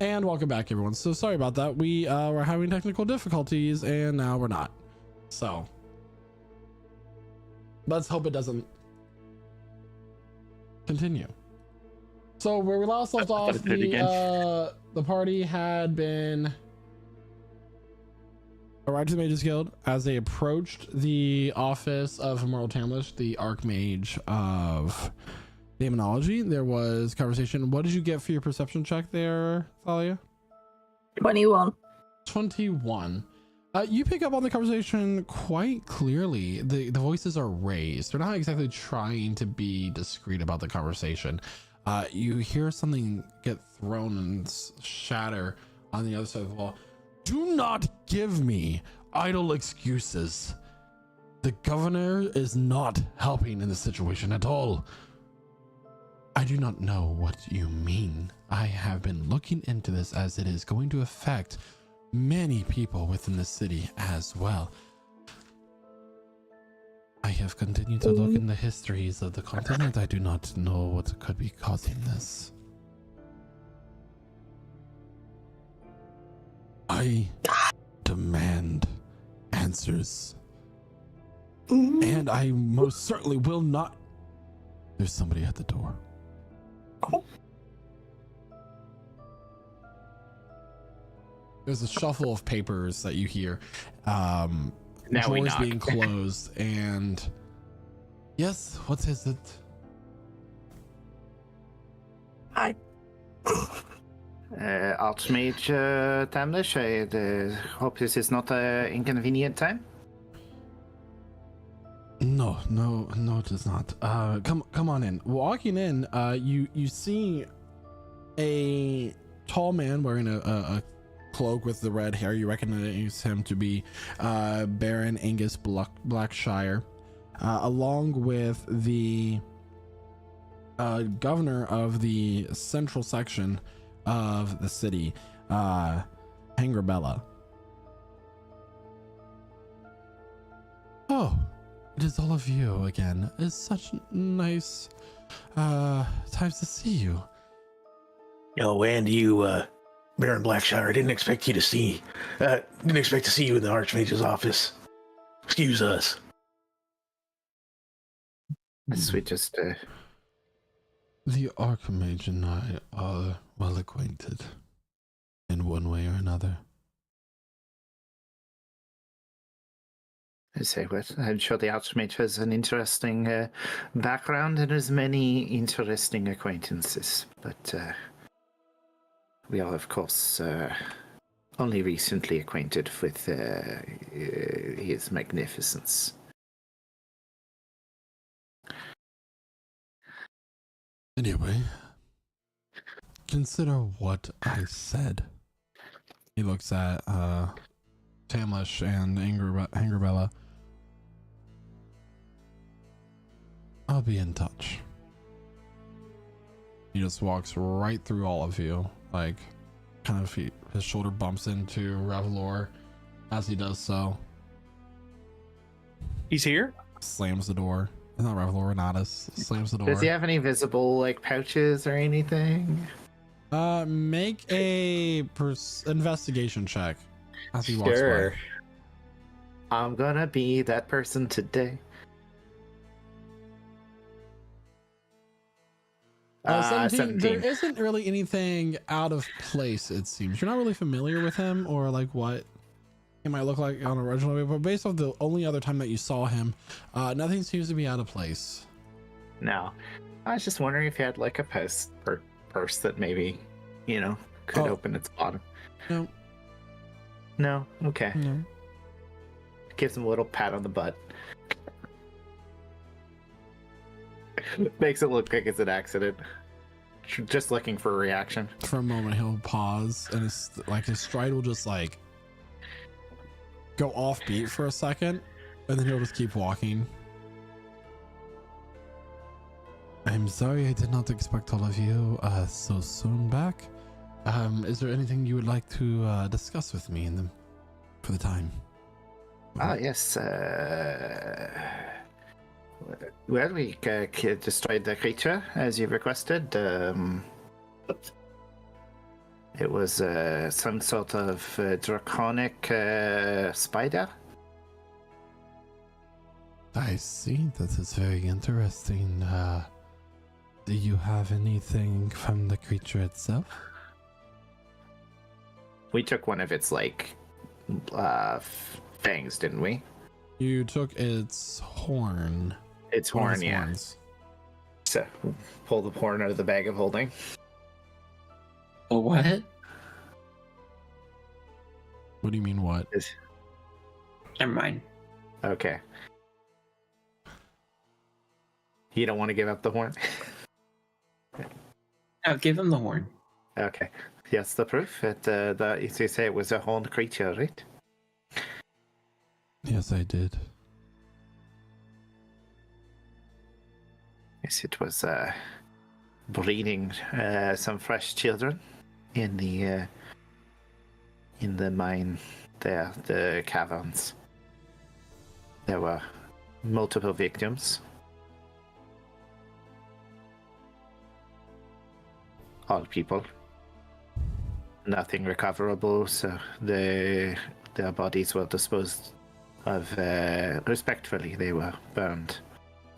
And welcome back, everyone. So sorry about that. We were having technical difficulties, and now we're not. So let's hope it doesn't continue. So where we last left off, the party had been arrived to the Mages Guild. As they approached the office of Immortal Tamlish, the Archmage of Demonology, there was conversation. What did you get for your perception check there, Thalia? 21. 21. You pick up on the conversation quite clearly. The voices are raised. They're not exactly trying to be discreet about the conversation. You hear something get thrown and shatter on the other side of the wall. Do not give me idle excuses. The governor is not helping in the situation at all. I do not know what you mean. I have been looking into this, as it is going to affect many people within the city as well. I have continued to look in the histories of the continent. I do not know what could be causing this. I demand answers. And I most certainly will not. There's somebody at the door. There's a shuffle of papers that you hear. Now drawers being closed, and yes, what is it? Hi. Archmage Tamlish, I hope this is not an inconvenient time. No, it is not. Come on in. Walking in, you see a tall man wearing a cloak with the red hair. You recognize him to be Baron Angus Blackshire, along with the governor of the central section of the city, Hangrabella. Oh, it is all of you again. It's such nice times to see you. Oh, and you, Baron Blackshire, I didn't expect you to see. Didn't expect to see you in the Archmage's office. Excuse us. Yes, we just. The Archmage and I are well acquainted in one way or another. I say what? I'm sure the Archmage has an interesting background and has many interesting acquaintances, but we are, of course, only recently acquainted with his magnificence. Anyway, consider what I said. He looks at Tamlish and Hangrabella. I'll be in touch. He just walks right through all of you, like kind of his shoulder bumps into Revelor as he does so. He's here? Slams the door. Not Revelor, Renatus. Slams the door. Does he have any visible like pouches or anything? Make a investigation check as he walks Sure. by. I'm gonna be that person today. 17. There 17. isn't really anything out of place, it seems. You're not really familiar with him or like what he might look like on original way, but based off the only other time that you saw him, nothing seems to be out of place. No. I was just wondering if he had like a purse that maybe, could open its bottom. No. No? Okay. No. Gives him a little pat on the butt. Makes it look like it's an accident. Just looking for a reaction. For a moment, he'll pause and his stride will just like go offbeat for a second, and then he'll just keep walking. I'm sorry, I did not expect all of you so soon back. Is there anything you would like to discuss with me for the time? Yes. Well, we destroyed the creature as you requested. It was some sort of draconic spider. I see. That is very interesting. Do you have anything from the creature itself? We took one of its fangs, didn't we? You took its horn. Its One of horn, its yeah. horns. So pull the horn out of the bag of holding. Oh, what? What do you mean, what? Never mind. Okay. You don't want to give up the horn? No, give him the horn. Okay. Yes, the proof that you say it was a horned creature, right? Yes, I did. Yes, it was breeding some fresh children in the mine there, the caverns. There were multiple victims. All people. Nothing recoverable, so their bodies were disposed of respectfully. They were burned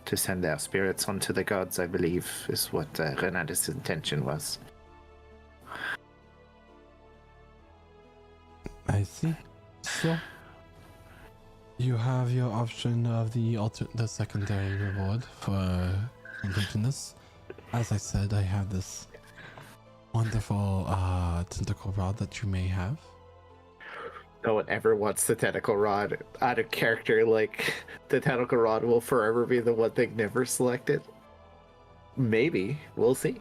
to send their spirits onto the gods, I believe, is what Renata's intention was. I see. So, you have your option of the secondary reward for completing this. As I said, I have this wonderful tentacle rod that you may have. No one ever wants the tentacle rod. Out of character, like, the tentacle rod will forever be the one thing never selected. Maybe. We'll see.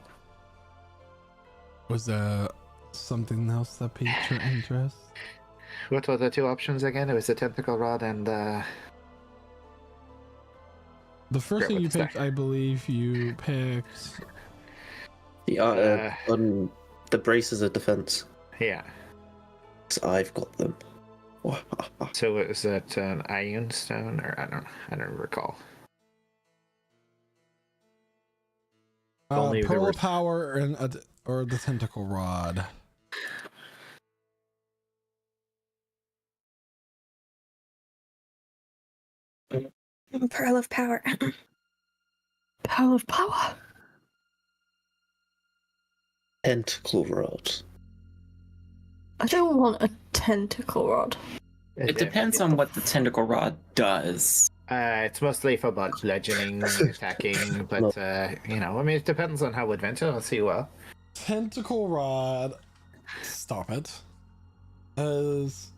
Was there something else that piqued your interest? What were the two options again? It was the tentacle rod and The first Forget thing what you the picked, I believe you picked... The braces of defense. yeah. So I've got them. So is that an iron stone, or I don't recall. Only there Pearl were- of Power and or the Tentacle Rod. Pearl of power. Pearl of power. Tentacle rod. I don't want a tentacle rod. It depends on what the tentacle rod does. It's mostly for bludgeoning, attacking, but you know, I mean, it depends on how adventurous you are. Tentacle Rod. Stop it. As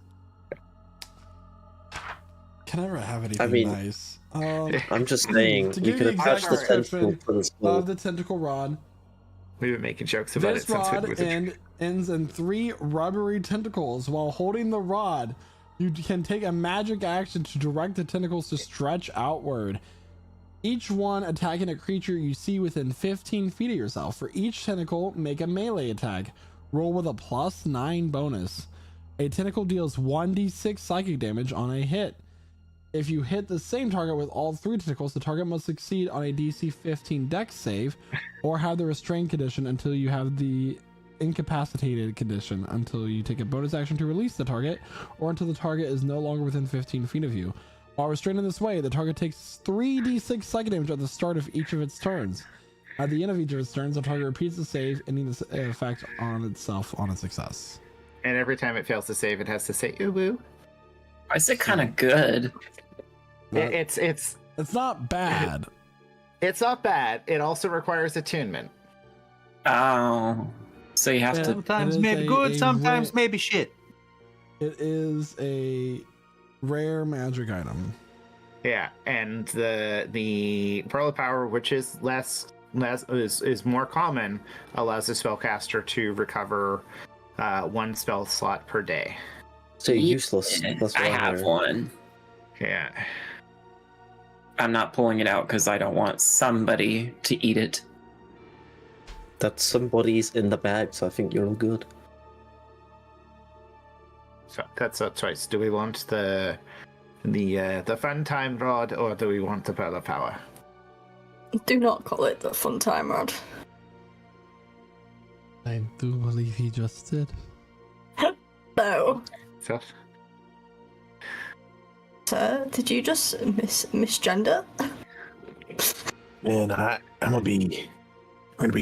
can never have anything I mean, nice. I'm just saying, To you give could you attach exact the tentacle description to the skull. of the Tentacle Rod. We've been making jokes about This it since rod it was ends in 3 rubbery tentacles. While holding the rod, you can take a magic action to direct the tentacles to stretch outward. Each one attacking a creature you see within 15 feet of yourself. For each tentacle, make a melee attack. Roll with a +9 bonus. A tentacle deals 1d6 psychic damage on a hit. If you hit the same target with all 3 tentacles, the target must succeed on a DC 15 dex save or have the restrained condition until you have the incapacitated condition, until you take a bonus action to release the target, or until the target is no longer within 15 feet of you. While restrained in this way, the target takes 3d6 psychic damage at the start of each of its turns. At the end of each of its turns, the target repeats the save, ending the effect on itself on a success. And every time it fails to save, it has to say "ooh woo." Why is it kind of good? It's It's not bad. it's not bad. It also requires attunement. Oh, so you have Yeah. to. It Sometimes is maybe good, a sometimes rare- maybe shit. It is a rare magic item. Yeah, and the Pearl of Power, which is is more common, allows the spellcaster to recover 1 spell slot per day. So useless. Yeah, That's what I I'm have hearing. one. Yeah. I'm not pulling it out because I don't want somebody to eat it. That somebody's in the bag, so I think you're all good. So that's a choice. Do we want the fun time rod, or do we want the Pearl of Power? Do not call it the fun time rod. I do believe he just did. No. So, Sir, did you just misgender? And I'm gonna be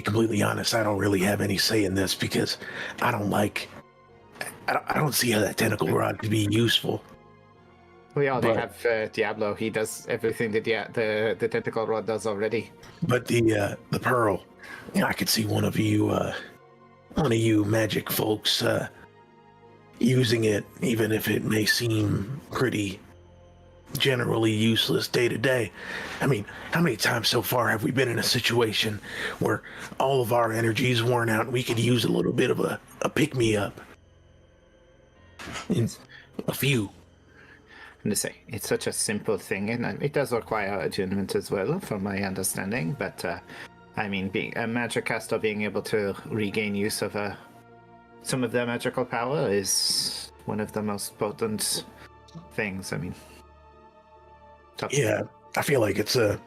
completely honest. I don't really have any say in this because I don't see how that tentacle rod could be useful. we already But- have Diablo. He does everything that the tentacle rod does already. But the pearl, I could see one of you magic folks using it, even if it may seem pretty generally useless day to day. I mean, how many times so far have we been in a situation where all of our energy is worn out and we could use a little bit of a pick-me-up? A few. And to say, it's such a simple thing, and it does require attunement as well, from my understanding. But I mean, being a magic caster, being able to regain use of some of their magical power is one of the most potent things. I mean, tough. Yeah, I feel like it's a.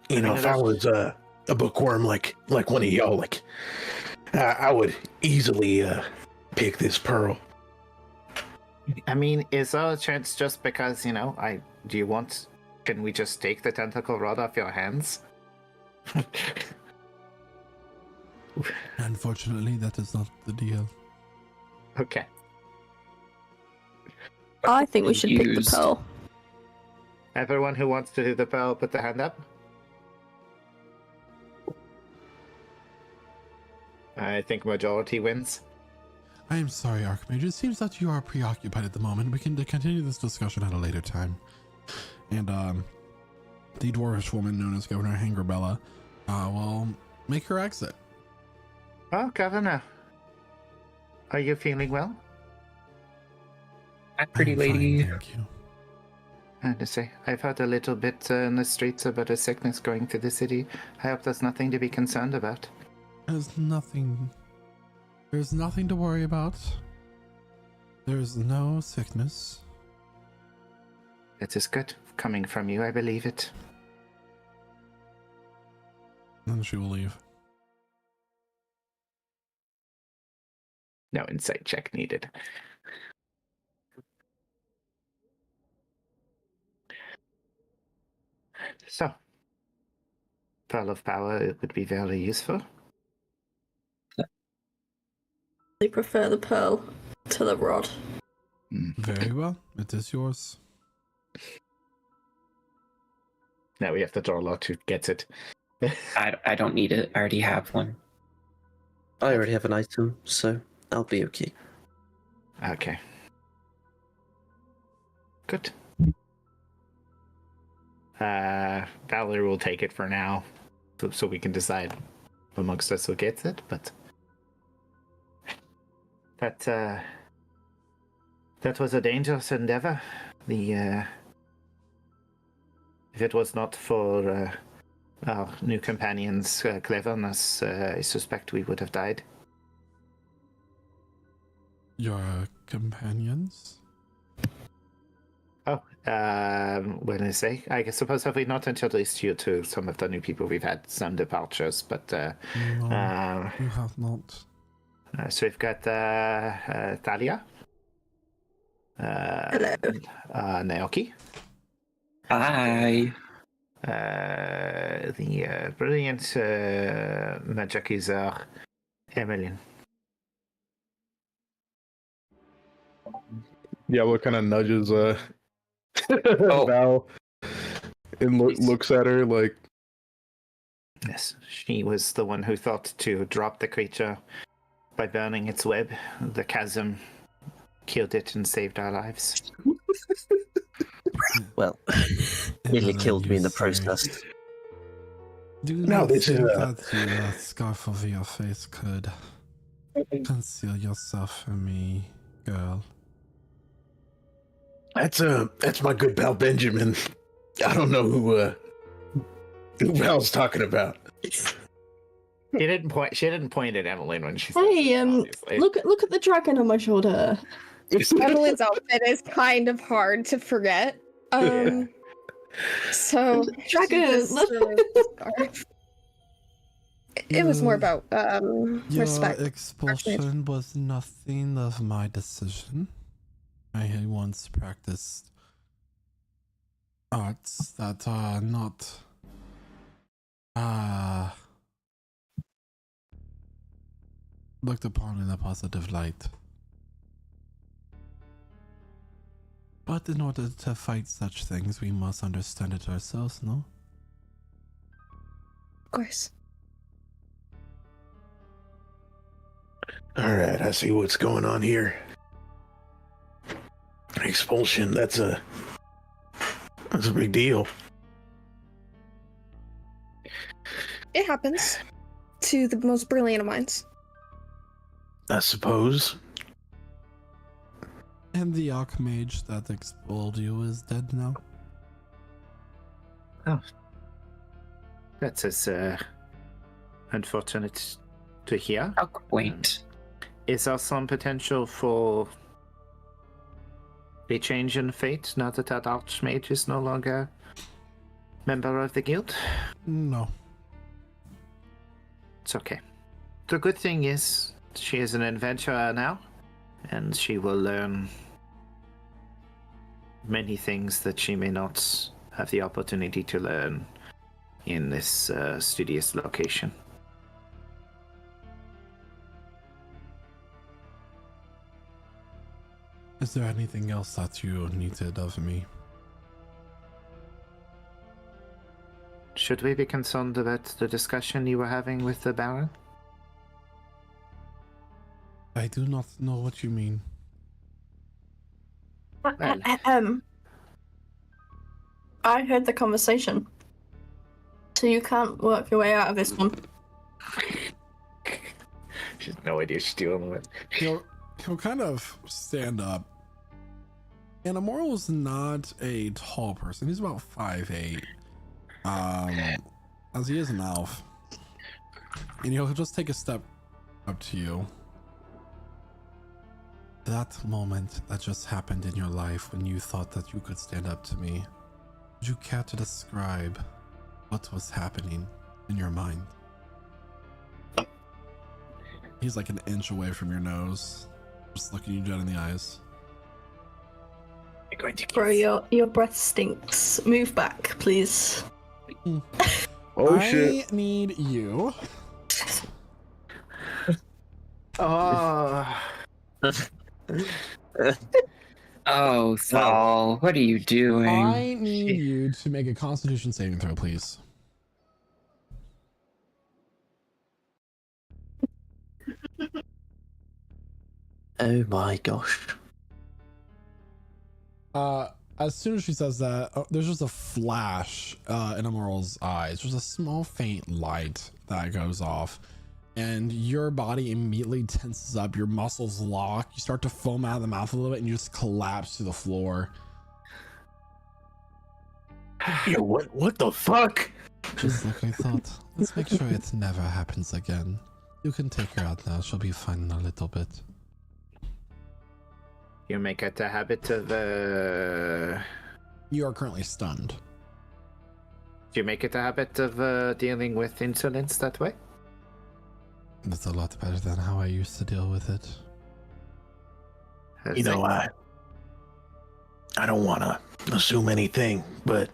You know, mean, if I was a bookworm like one of y'all, like I would easily pick this pearl. I mean, is there a chance just because, can we just take the tentacle rod off your hands? Unfortunately, that is not the deal. Okay. I think we should pick the Used. pearl. Everyone who wants to do the pearl, put their hand up. I think majority wins. I am sorry, Archmage. It seems that you are preoccupied at the moment. We can continue this discussion at a later time. And the dwarvish woman known as Governor Hangrabella will make her exit. Oh, Governor. Are you feeling well? Hi, pretty I'm fine, lady. thank you. And to say, I've heard a little bit in the streets about a sickness going through the city. I hope there's nothing to be concerned about. There's nothing to worry about. There's no sickness. It is good. Coming from you, I believe it. Then she will leave. No insight check needed. So, Pearl of Power, it would be very useful. They prefer the pearl to the rod. Very well. It is yours. Now we have to draw a lot who gets it. I don't need it. I already have one. I already have an item, so I'll be okay. Okay. Good. Valerie will take it for now, so we can decide amongst us who gets it, but that was a dangerous endeavor. If it was not for our new companion's cleverness, I suspect we would have died. Your companions? Oh, what did I say? I suppose have we not introduced you to some of the new people? We've had some departures, but No, you have not. so we've got Thalia, Hello. Naoki, Hi. the brilliant magic user Emmeline. Diablo kind of nudges Oh. Val and looks at her like, Yes, she was the one who thought to drop the creature by burning its web. The chasm killed it and saved our lives. Well, nearly Whatever killed me in you the say. process. Do you No, not this is think a- that the scarf over your face could conceal yourself from me, girl? That's my good pal Benjamin. I don't know who Val's talking about. She didn't point at Emmeline when she said Hey, it, obviously. look at the dragon on my shoulder. Evelyn's outfit is kind of hard to forget. So Dragon. she just sort of- It was more about Your respect. expulsion was nothing of my decision. I had once practiced arts that are not looked upon in a positive light. But in order to fight such things, we must understand it ourselves, no? Of course. All right, I see what's going on here. Expulsion, that's a big deal. It happens to the most brilliant of minds. I suppose. And the Archmage that expelled you is dead now? Oh. That's as unfortunate to hear. How quaint. Is there some potential for a change in fate now that that Archmage is no longer member of the guild? No. It's okay. The good thing is she is an adventurer now, and she will learn many things that she may not have the opportunity to learn in this studious location. Is there anything else that you needed of me? Should we be concerned about the discussion you were having with the Baron? I do not know what you mean. Well. I heard the conversation. So you can't work your way out of this one. She has no idea she's dealing with. He'll kind of stand up. And Amoral is not a tall person. He's about 5'8". As he is an elf. And he'll just take a step up to you. That moment that just happened in your life when you thought that you could stand up to me, would you care to describe what was happening in your mind? He's like an inch away from your nose, just looking you dead in the eyes. You're going to Bro, your breath stinks. Move back, please. Oh I shit. need you. Oh. Oh, Thal, what are you doing? I need you to make a Constitution saving throw, please. Oh my gosh. As soon as she says that, there's just a flash in Amoral's eyes. There's a small faint light that goes off, and your body immediately tenses up. Your muscles lock. You start to foam out of the mouth a little bit, and you just collapse to the floor. Yo, what the fuck? Just like I thought. Let's make sure it never happens again. You can take her out now. She'll be fine in a little bit. You make it a habit of You are currently stunned. Do you make it a habit of dealing with insolence that way? That's a lot better than how I used to deal with it. You know, I don't want to assume anything, but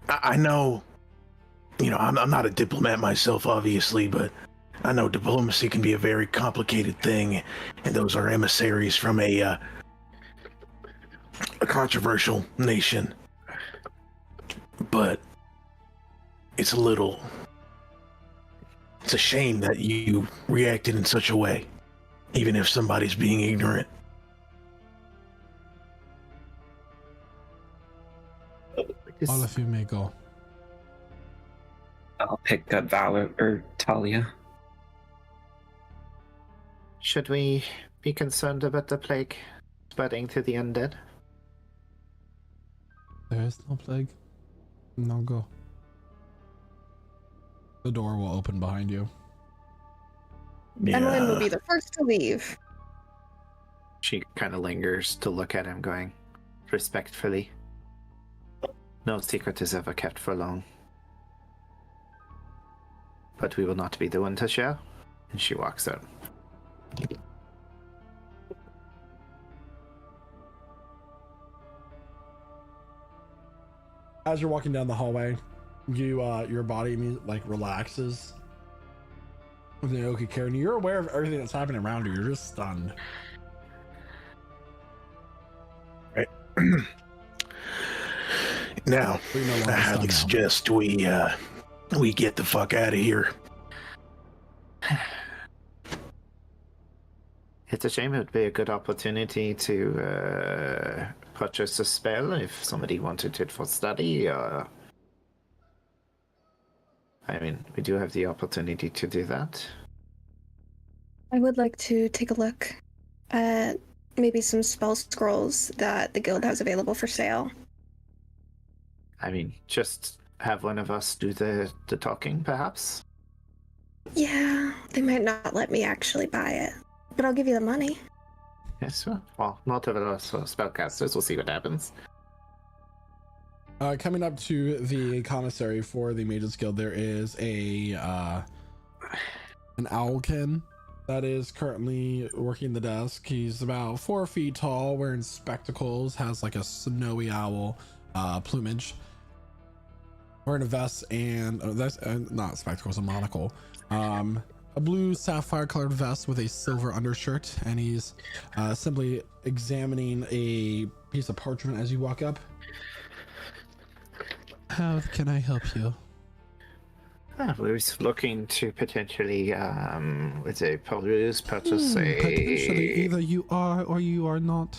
I know, you know, I'm not a diplomat myself, obviously, but I know diplomacy can be a very complicated thing, and those are emissaries from a controversial nation. But it's a shame that you reacted in such a way, even if somebody's being ignorant. All of you may go. I'll pick up Valor or Talia. Should we be concerned about the plague spreading to the undead? There is no plague. No go. The door will open behind you. Emmeline will be the first to leave. She kind of lingers to look at him, going, respectfully. No secret is ever kept for long. but we will not be the one to share. And she walks out. As you're walking down the hallway, your body like relaxes with Naoki care, and you're aware of everything that's happening around you. You're just stunned. Right. Now, But you're no longer I stunned highly now. suggest we get the fuck out of here. It's a shame. It would be a good opportunity to purchase a spell if somebody wanted it for study. I mean, we do have the opportunity to do that. I would like to take a look at maybe some spell scrolls that the guild has available for sale. I mean, just have one of us do the talking, perhaps? Yeah, they might not let me actually buy it, but I'll give you the money. Yes, well, not of us spellcasters. We'll see what happens. Coming up to the commissary for the Mages Guild, there is an owlkin that is currently working the desk. He's about 4 feet tall, wearing spectacles, has like a snowy owl plumage, wearing a vest and that's not spectacles, a monocle, a blue sapphire colored vest with a silver undershirt, and he's simply examining a piece of parchment as you walk up. How can I help you? We was looking to potentially, with a purchase Potentially, either you are or you are not.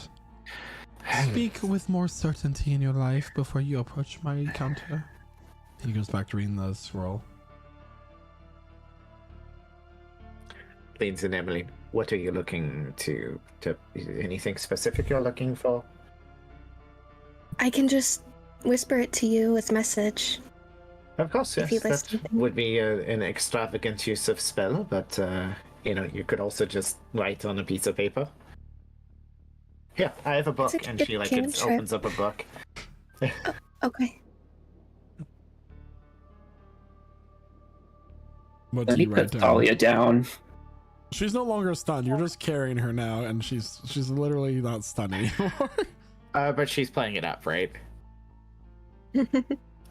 Speak with more certainty in your life before you approach my counter. He goes back to reading the scroll. Leans and Emily, what are you looking to anything specific you're looking for? I can just whisper it to you as message. Of course, If yes. you That listen. would be an extravagant use of spell, but you could also just write on a piece of paper. Yeah, I have a book, It's a and good she cantrip. opens up a book. Okay. What Then do he you write puts down? Talia down. She's no longer stunned. You're just carrying her now, and she's literally not stunned anymore. But she's playing it up, right?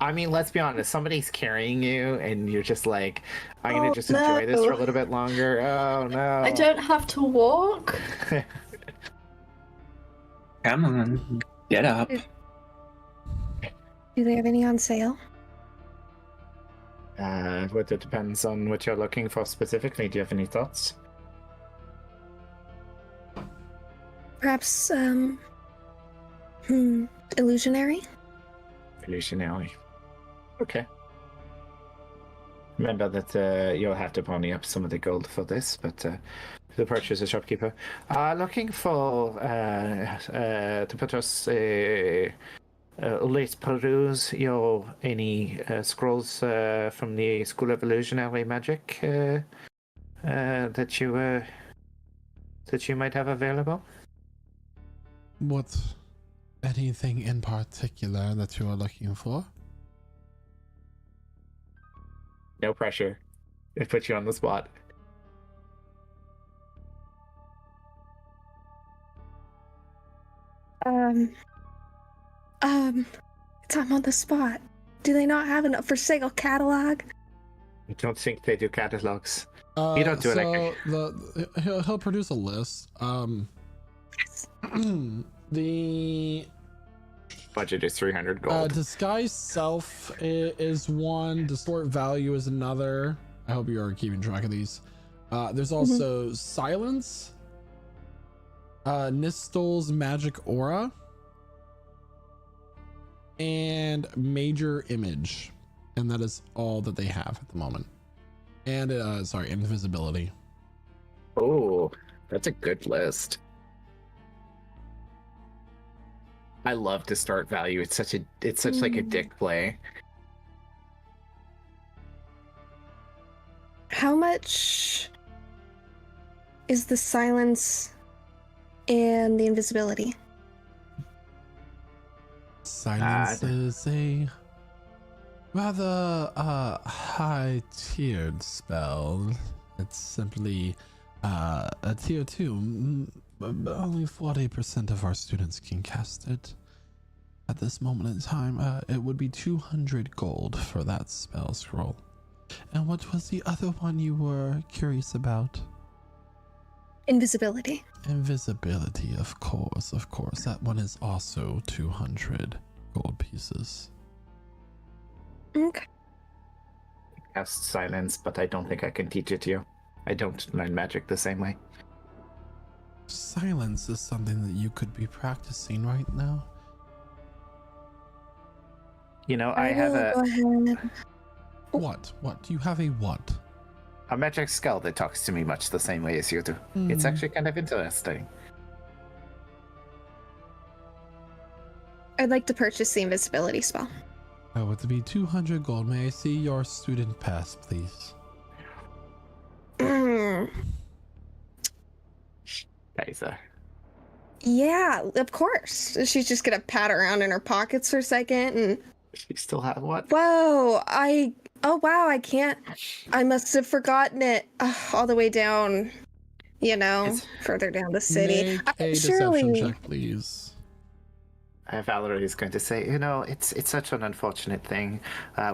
I mean, let's be honest. Somebody's carrying you, and you're just like, I'm gonna just enjoy this for a little bit longer. Oh no! I don't have to walk. Come on, get up. Do they have any on sale? But it depends on what you're looking for specifically. Do you have any thoughts? Perhaps, illusionary? Illusionary. Okay. Remember that you'll have to pony up some of the gold for this, but the purchaser shopkeeper looking for to put us let's peruse your any scrolls from the School of Illusionary Magic that you might have available. What? Anything in particular that you are looking for? No pressure. It puts you on the spot. Time on the spot. Do they not have an for sale catalog? I don't think they do catalogs. You don't do it like he'll produce a list. Yes. The budget is 300 gold. disguise self is one. Distort value is another. I hope you are keeping track of these. There's also silence. Nistel's magic aura. And major image. And that is all that they have at the moment. And invisibility. Oh, that's a good list. I love distort value. It's such like a dick play. How much is the silence and the invisibility? Silence is a rather high-tiered spell. It's simply a tier 2. Only 40% of our students can cast it. At this moment in time, it would be 200 gold for that spell scroll. And what was the other one you were curious about? Invisibility. Invisibility, of course, of course. That one is also 200 gold pieces. Okay. Cast silence, but I don't think I can teach it to you. I don't learn magic the same way. Silence is something that you could be practicing right now. You know, I have will go ahead. What? Do you have a what? a magic skull that talks to me much the same way as you do. It's actually kind of interesting. I'd like to purchase the invisibility spell. Oh, it would be 200 gold. May I see your student pass, please? Kaiser. Yeah, of course. She's just gonna pat around in her pockets for a second and You still have what? whoa, oh wow, I must have forgotten it all the way down, further down the city. Make a Surely. deception check, please. Valerie is going to say, it's such an unfortunate thing.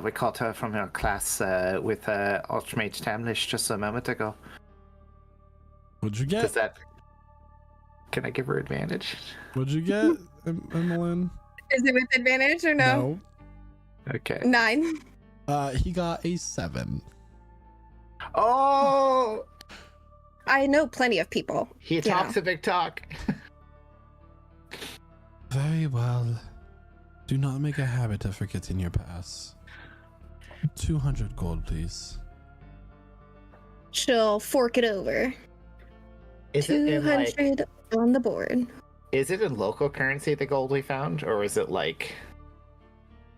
We caught her from our class with Archmage Tamlish just a moment ago. What'd you get? Does that... Can I give her advantage? What'd you get, Emmeline? Is it with advantage or no? Okay. 9. He got a 7. Oh! I know plenty of people. He talks a big talk. Very well. Do not make a habit of forgetting your pass. 200 gold, please. She'll fork it over. Is it in 200 on the board. Is it in local currency, the gold we found, or is it like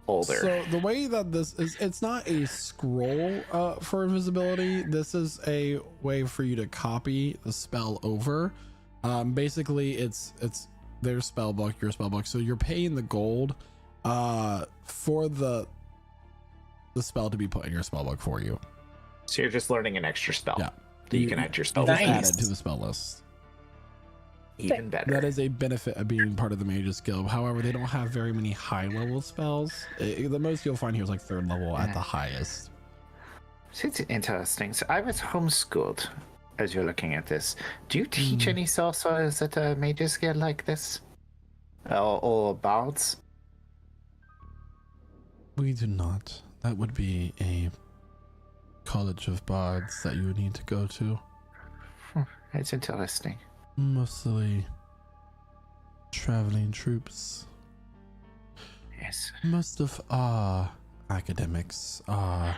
older? So the way that this is, it's not a scroll for invisibility. This is a way for you to copy the spell over. Basically, it's their spell book, your spell book. So you're paying the gold for the spell to be put in your spell book for you. So you're just learning an extra spell. Yeah. That you can add to your spell Just list. add it to the spell list. Even better. That is a benefit of being part of the Mages Guild. However, they don't have very many high level spells. The most you'll find here is like 3rd level at the highest. It's interesting. So I was homeschooled as you're looking at this. Do you teach any sorcerers at a Mages Guild like this? Or bards? We do not. That would be a college of bards that you would need to go to. It's interesting. Mostly traveling troops. Yes. Most of our academics are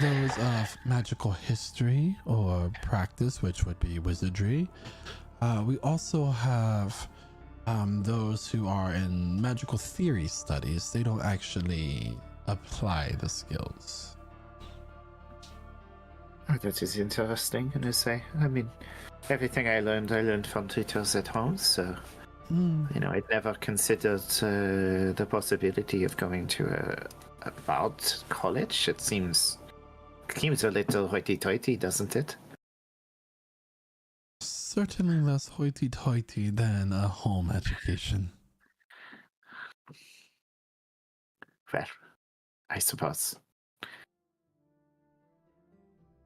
those of magical history or practice, which would be wizardry. We also have those who are in magical theory studies. They don't actually apply the skills. Oh, that is interesting, and I say, everything I learned from tutors at home, so, I'd never considered the possibility of going to a bard college. It seems a little hoity-toity, doesn't it? Certainly less hoity-toity than a home education. Well, I suppose.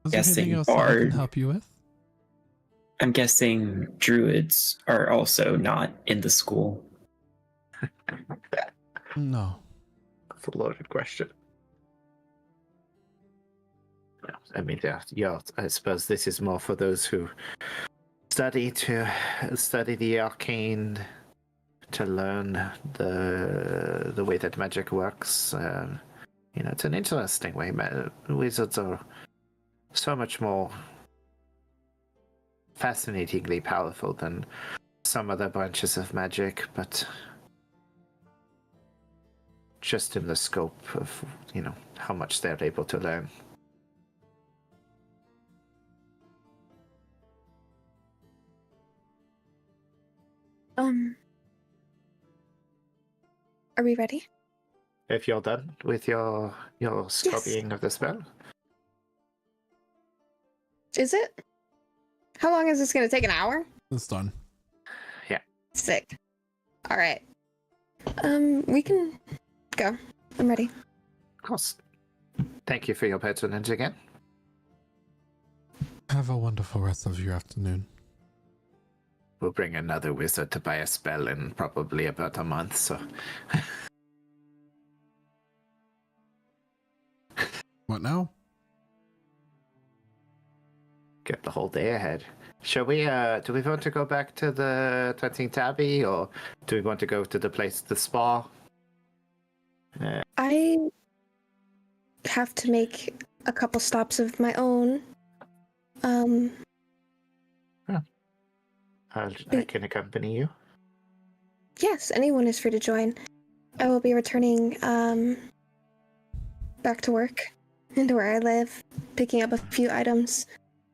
Is there anything Guessing else that I can bard. help you with? I'm guessing druids are also not in the school. No. That's a loaded question. I suppose this is more for those who study the arcane, to learn the way that magic works. It's an interesting way. Wizards are so much more fascinatingly powerful than some other branches of magic, but just in the scope of, how much they're able to learn. Are we ready? if you're done with your copying of the spell. Is it? How long is this going to take? An hour? It's done. Sick. All right. We can go. I'm ready. Of course. Thank you for your patronage again. Have a wonderful rest of your afternoon. We'll bring another wizard to buy a spell in probably about a month, so... What now? Get the whole day ahead. Shall we, do we want to go back to the 13th Abbey, or do we want to go to the spa? I have to make a couple stops of my own. I can accompany you. Yes, anyone is free to join. I will be returning back to work and where I live, picking up a few items,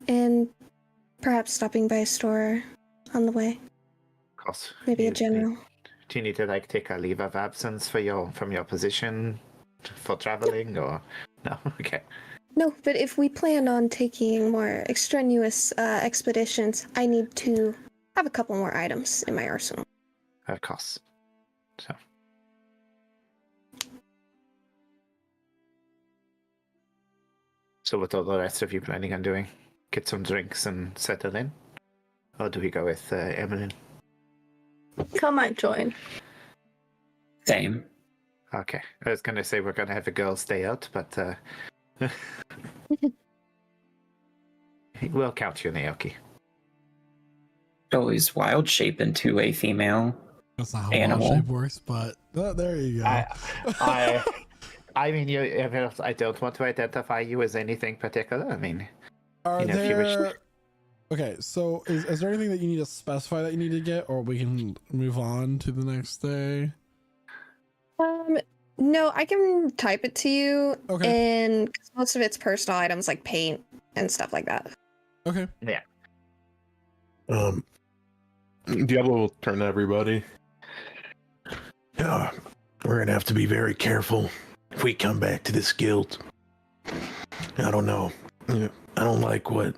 and perhaps stopping by a store on the way. Of course. Maybe a general. Do you need to take a leave of absence from your position for traveling, or no? Okay. No, but if we plan on taking more extraneous expeditions, I need to have a couple more items in my arsenal. Of course. So what are the rest of you planning on doing? Get some drinks and settle in? Or do we go with Emmeline? I might join. Same. Okay. I was going to say we're going to have a girls' day out, but we'll count you, Naoki. Always wild shape into a female That's not how animal. wild shape works, but there you go. I mean, I don't want to identify you as anything particular. I mean, Are if you wish. there... Okay, so is there anything that you need to specify that you need to get, or we can move on to the next day? No, I can type it to you, Okay. and 'cause most of it's personal items like paint and stuff like that. Okay. Diablo will turn to everybody. Yeah, we're gonna have to be very careful if we come back to this guild. I don't know. I don't like what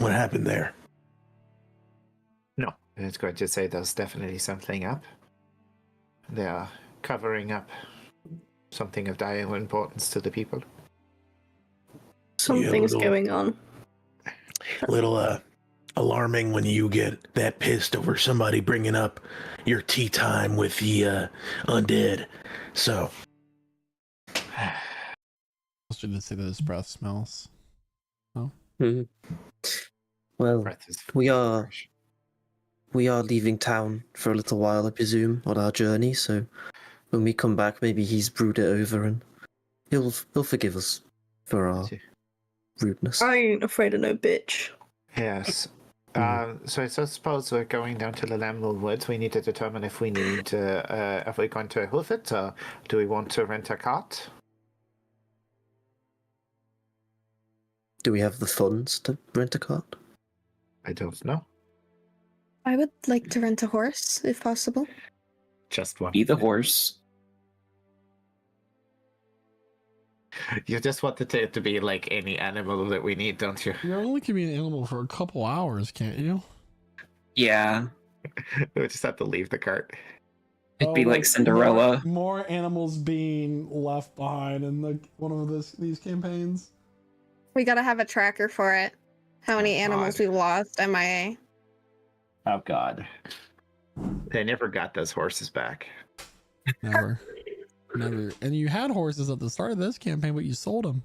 happened there. No, I was going to say there's definitely something up. They are covering up something of dire importance to the people. Something's little- going on. A little alarming when you get that pissed over somebody bringing up your tea time with the undead. So I was going to say that his breath smells. Mhm. Well, Breath is we are fresh. leaving town for a little while, I presume, on our journey. So when we come back, maybe he's brewed it over and he'll forgive us for our rudeness. I ain't afraid of no bitch. Yes. So I suppose we're going down to the Lamble Woods. We need to determine if we need, if we're going to hoof it, or do we want to rent a cart? Do we have the funds to rent a cart? I don't know. I would like to rent a horse, if possible. Just one. Be the horse. You just want it to be like any animal that we need, don't you? You only can be an animal for a couple hours, can't you? Yeah. We just have to leave the cart. It'd be Oh, like Cinderella. More animals being left behind in one of these campaigns. We gotta have a tracker for it. How many Oh, animals God. we lost, MIA. Oh God. They never got those horses back. Never. Never. And you had horses at the start of this campaign, but you sold them.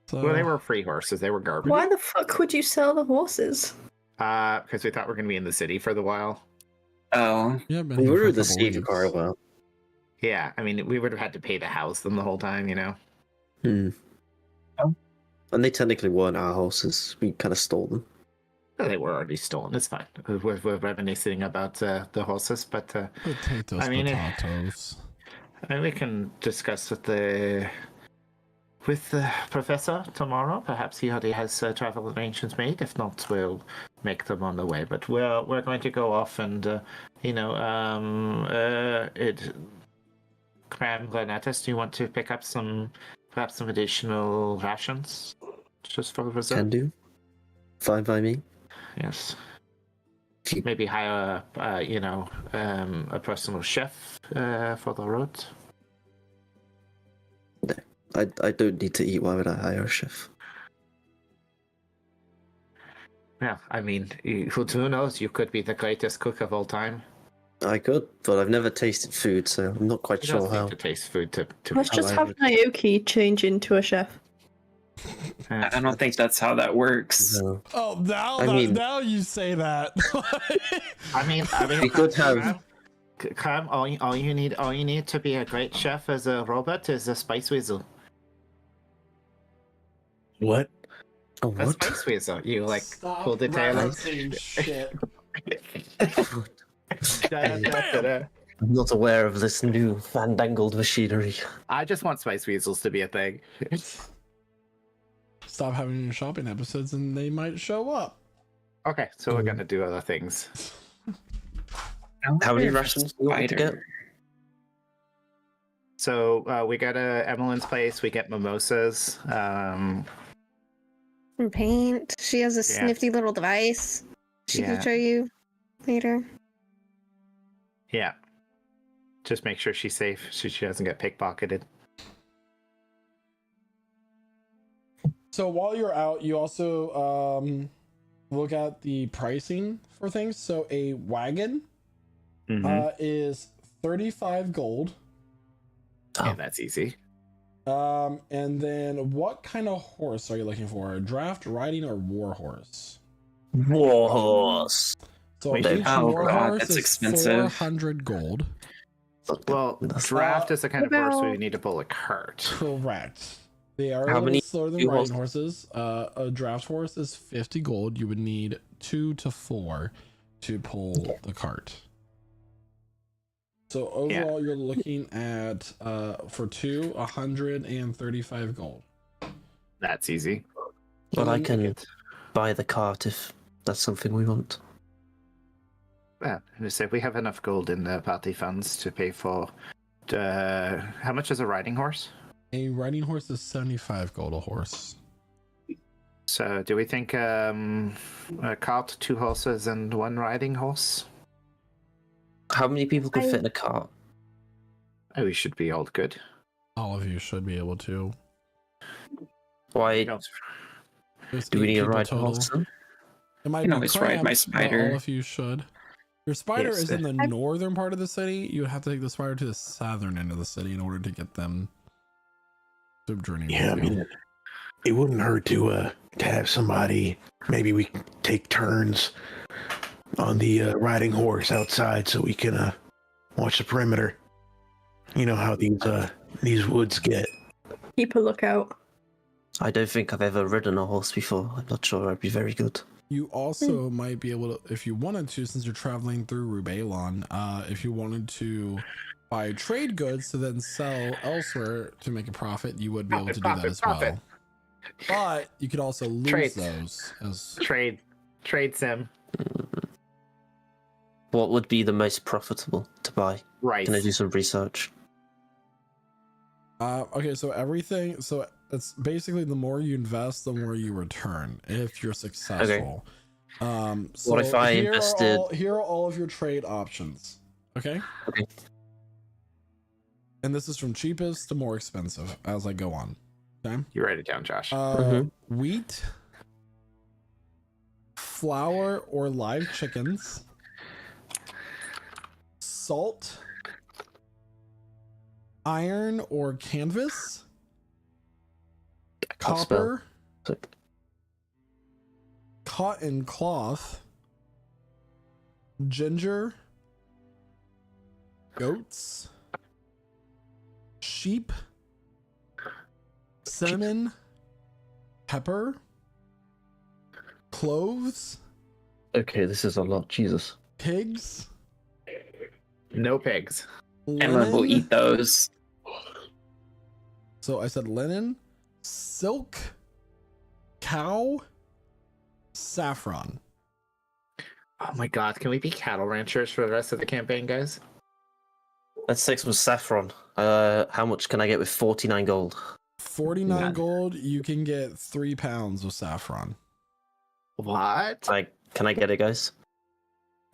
So, Well, they were free horses. They were garbage. Why the fuck would you sell the horses? Because we thought we were going to be in the city for the while. Oh. Yeah, been We here for were a in the couple city for weeks. quite a while. Yeah, I mean, we would have had to pay to house them the whole time, you know? Hmm. Oh. And they technically weren't our horses. We kind of stole them. Well, they were already stolen. It's fine. We're reminiscing about the horses, but Potatoes, I mean, potatoes. we can discuss with the professor tomorrow. Perhaps he already has travel arrangements made. If not, we'll make them on the way. But we're going to go off and Cram, Glenatus, do you want to pick up perhaps some additional rations? Just for the reserve? Can do. Fine by me. Yes. Maybe hire, a personal chef for the road. No, I don't need to eat. Why would I hire a chef? Yeah, I mean, who knows? You could be the greatest cook of all time. I could, but I've never tasted food, so I'm not quite You sure don't need how. to taste food to Let's just have would. Naoki change into a chef. I don't think that's how that works. No. Oh, now you say that. I mean, We could have. Cram, all you need to be a great chef as a robot is a spice weasel. What? A A what? spice weasel. You like Stop pull the tail out. referencing shit. I'm not aware of this new fandangled machinery. I just want spice weasels to be a thing. Stop having your shopping episodes and they might show up. Okay, so we're gonna do other things. How many rations do you want to get? So we go to Emmeline's place. We get mimosas. And paint. She has a snifty little device. She can show you later. Yeah. Just make sure she's safe so she doesn't get pickpocketed. So while you're out, you also look at the pricing for things. So a wagon is 35 gold. Yeah, that's easy. And then what kind of horse are you looking for? A draft, riding, or war horse? War horse. So Wait, each oh war God, horse that's is expensive. 400 gold. Well, draft is the kind of horse where you need to pull a cart. Correct. They are a How little many bit slower than you riding hold? horses. A draft horse is 50 gold. You would need 2 to 4 to pull the cart. So overall, you're looking at for 2, 135 gold. That's easy. Well, I can buy the cart if that's something we want. Yeah, and so we have enough gold in the party funds to pay for. How much is a riding horse? A riding horse is 75 gold a horse. So, do we think a cart, 2 horses, and 1 riding horse? How many people could fit in a cart? Oh, we should be all good. All of you should be able to. Why There's do we 8 need a people ride total. horse then? It might can be always ride my cramped, but spider. all of you should. Your spider Yes, is in the northern part of the city. You would have to take the spider to the southern end of the city in order to get them to journey. Yeah, I with you. mean, it wouldn't hurt to have somebody. Maybe we can take turns on the riding horse outside, so we can watch the perimeter. You know how these woods get. Keep a lookout. I don't think I've ever ridden a horse before. I'm not sure I'd be very good. You also might be able to, if you wanted to, since you're traveling through Rubalon, if you wanted to buy trade goods to then sell elsewhere to make a profit, you would be able to do that as well. But you could also lose Trade. those as Trade sim. What would be the most profitable to buy? Rice. Can I do some research? okay, so everything, so it's basically the more you invest, the more you return if you're successful. So What if I invested? here are all of your trade options. Okay. Okay. And this is from cheapest to more expensive as I go on. Okay. You write it down, Josh. Wheat, flour or live chickens, salt, iron or canvas, I'll spell. copper, So- cotton cloth, ginger, goats, sheep, cinnamon, pepper, cloves, Okay, this is a lot. Jesus. pigs, No pigs. Emma will linen. eat those. So I said linen, silk, cow, saffron. Oh my god, can we be cattle ranchers for the rest of the campaign, guys? Let's take some saffron. How much can I get with 49 gold? 49 None. gold, you can get 3 pounds of saffron. What? Can I get it, guys?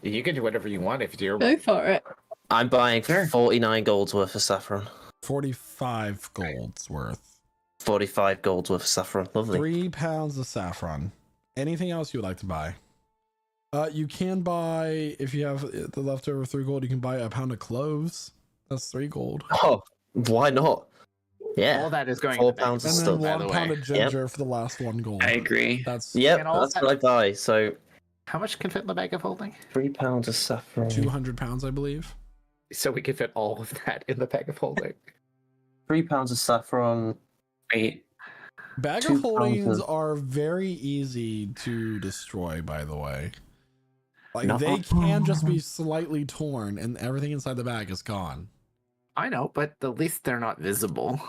You can do whatever you want if you're. Go for it. I'm buying Sure. 49 gold's worth of saffron. 45 gold's worth. 45 gold's worth of saffron. Lovely. 3 pounds of saffron. Anything else you would like to buy? You can buy, if you have the leftover 3 gold, you can buy a pound of cloves. That's 3 gold. Oh, why not? Yeah. All that is going. 4 in the bank. pounds of And then stuff. by the 1 pound way. of ginger for the last 1 gold. I agree. That's Yep, And all that's that- what I buy. So How much can fit in the bag of holding? 3 pounds of saffron. 200 pounds, I believe. So we can fit all of that in the bag of holding. 3 pounds of saffron. Wait, Bag 2 of holdings pounds of- are very easy to destroy, by the way. Like, No. they can just be slightly torn and everything inside the bag is gone. I know, but at least they're not visible.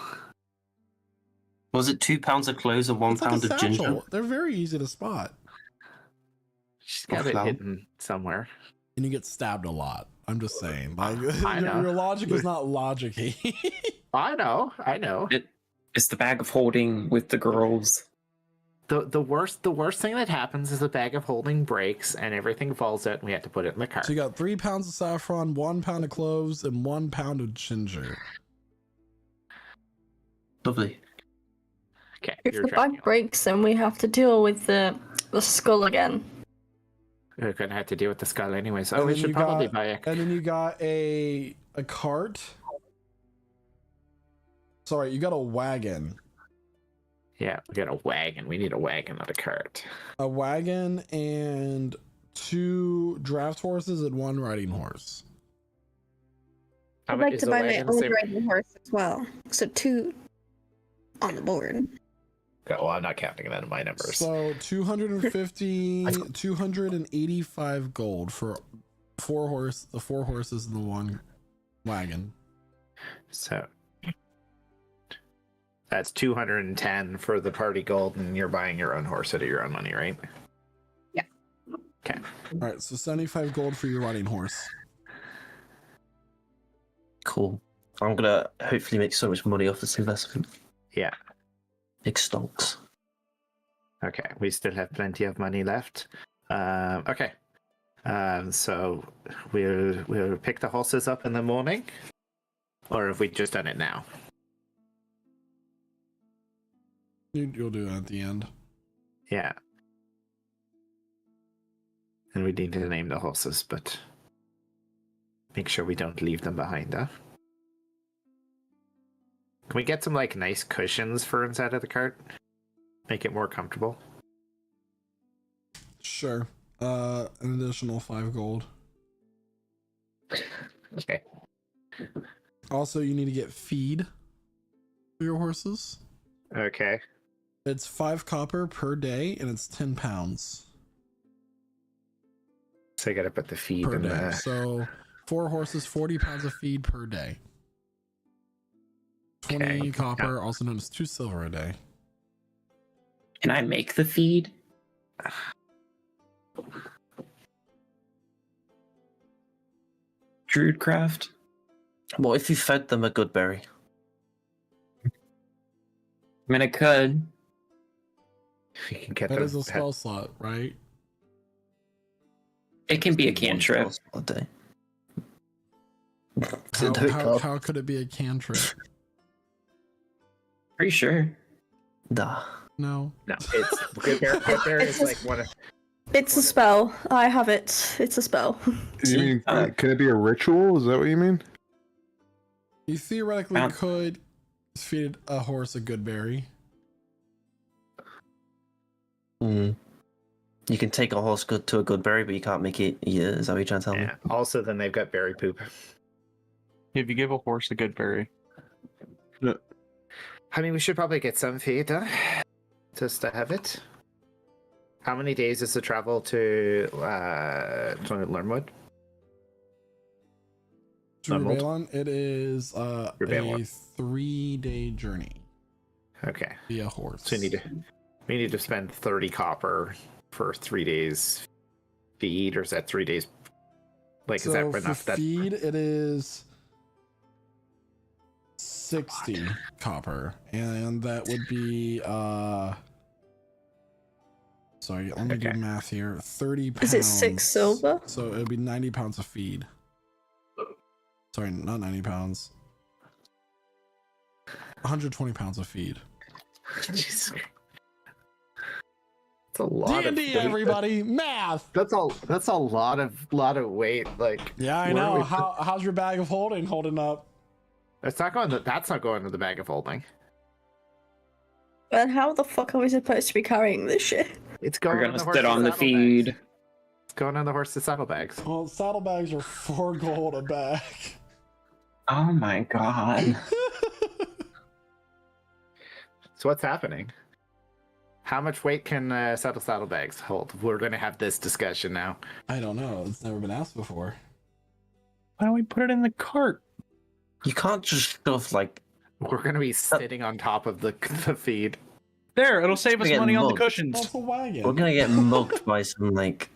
Was it 2 pounds of cloves and 1 It's like pound a of ginger? satchel. They're very easy to spot. She's got Or it flour. hidden somewhere. And you get stabbed a lot. I'm just saying. Like, I know. your logic is not logic-y. I know. it's the bag of holding with the girls. The worst thing that happens is the bag of holding breaks and everything falls out and we have to put it in the car. So you got 3 pounds of saffron, 1 pound of cloves, and 1 pound of ginger. Lovely. Okay. If you're the tracking bag breaks, then we have to deal with the skull again. We're gonna have to deal with the skull anyways. And Oh, we then should you probably got- buy a. And then you got a cart. Sorry, you got a wagon. Yeah, we got a wagon. We need a wagon, not a cart. A wagon and 2 draft horses and 1 riding horse. How I'd much like is to the buy my wagon the own same- riding horse as well. So 2 on the board. Okay, well, I'm not counting that in my numbers. So 250, 285 gold for the 4 horses and the 1 wagon. So that's 210 for the party gold, and you're buying your own horse out of your own money, right? Yeah. Okay. All right, so 75 gold for your riding horse. Cool. I'm gonna hopefully make so much money off this investment. Yeah. Big stocks. Okay. We still have plenty of money left. Okay. So we'll pick the horses up in the morning, or have we just done it now? You'll do that at the end. Yeah. And we need to name the horses, but make sure we don't leave them behind, huh? Can we get some like nice cushions for inside of the cart? Make it more comfortable. Sure. An additional 5 gold. Okay. Also, you need to get feed for your horses. Okay. It's 5 copper per day, and it's 10 pounds So I gotta put the feed per in day. the. So 4 horses, 40 pounds of feed per day. 20 Okay. copper, also known as 2 silver a day. Can I make the feed? Druidcraft? What if you fed them a good berry? I mean, I could. We can get That the is a spell slot, right? It can be a One cantrip. spell a day. How could it be a cantrip? Pretty sure. Nah. No. No, it's good bear. Good bear is like one of. It's a spell. I have it. It's a spell. You mean, can it be a ritual? Is that what you mean? You theoretically Um, could feed a horse a good berry. Mm. You can take a horse good to a good berry, but you can't make it eat it. Is that what you're trying to tell me? Yeah. Also, then they've got berry poop. If you give a horse a good berry. I mean, we should probably get some feed, huh? Just to have it. How many days is the travel to Learnwood? To Emerald? Rebalon, it is a Rebalon. 3-day journey Okay. via horse. So we need to spend 30 copper for 3 days feed, or is that 3 days? Like, So is that for enough? That feed, it is 60 copper, and that would be sorry, let me do math here. 30 pounds. Is it 6 silver? So it would be 90 pounds of feed. Sorry, not 90 pounds. 120 pounds of feed. Jesus. It's a lot D&D, of weight. everybody, math. That's a lot of weight. Like, Yeah, I know. How's your bag of holding up? That's not going to the bag of holding. But how the fuck are we supposed to be carrying this shit? It's going. We're gonna sit on the feed. It's going on the horse's saddlebags. Well, saddlebags are 4 gold a bag. Oh my god. So what's happening? How much weight can saddlebags hold? We're going to have this discussion now. I don't know. It's never been asked before. Why don't we put it in the cart? You can't just shove like. We're going to be sitting on top of the feed. There, it'll save us Get money on the mugged. cushions. That's a wagon. We're gonna get mugged by some like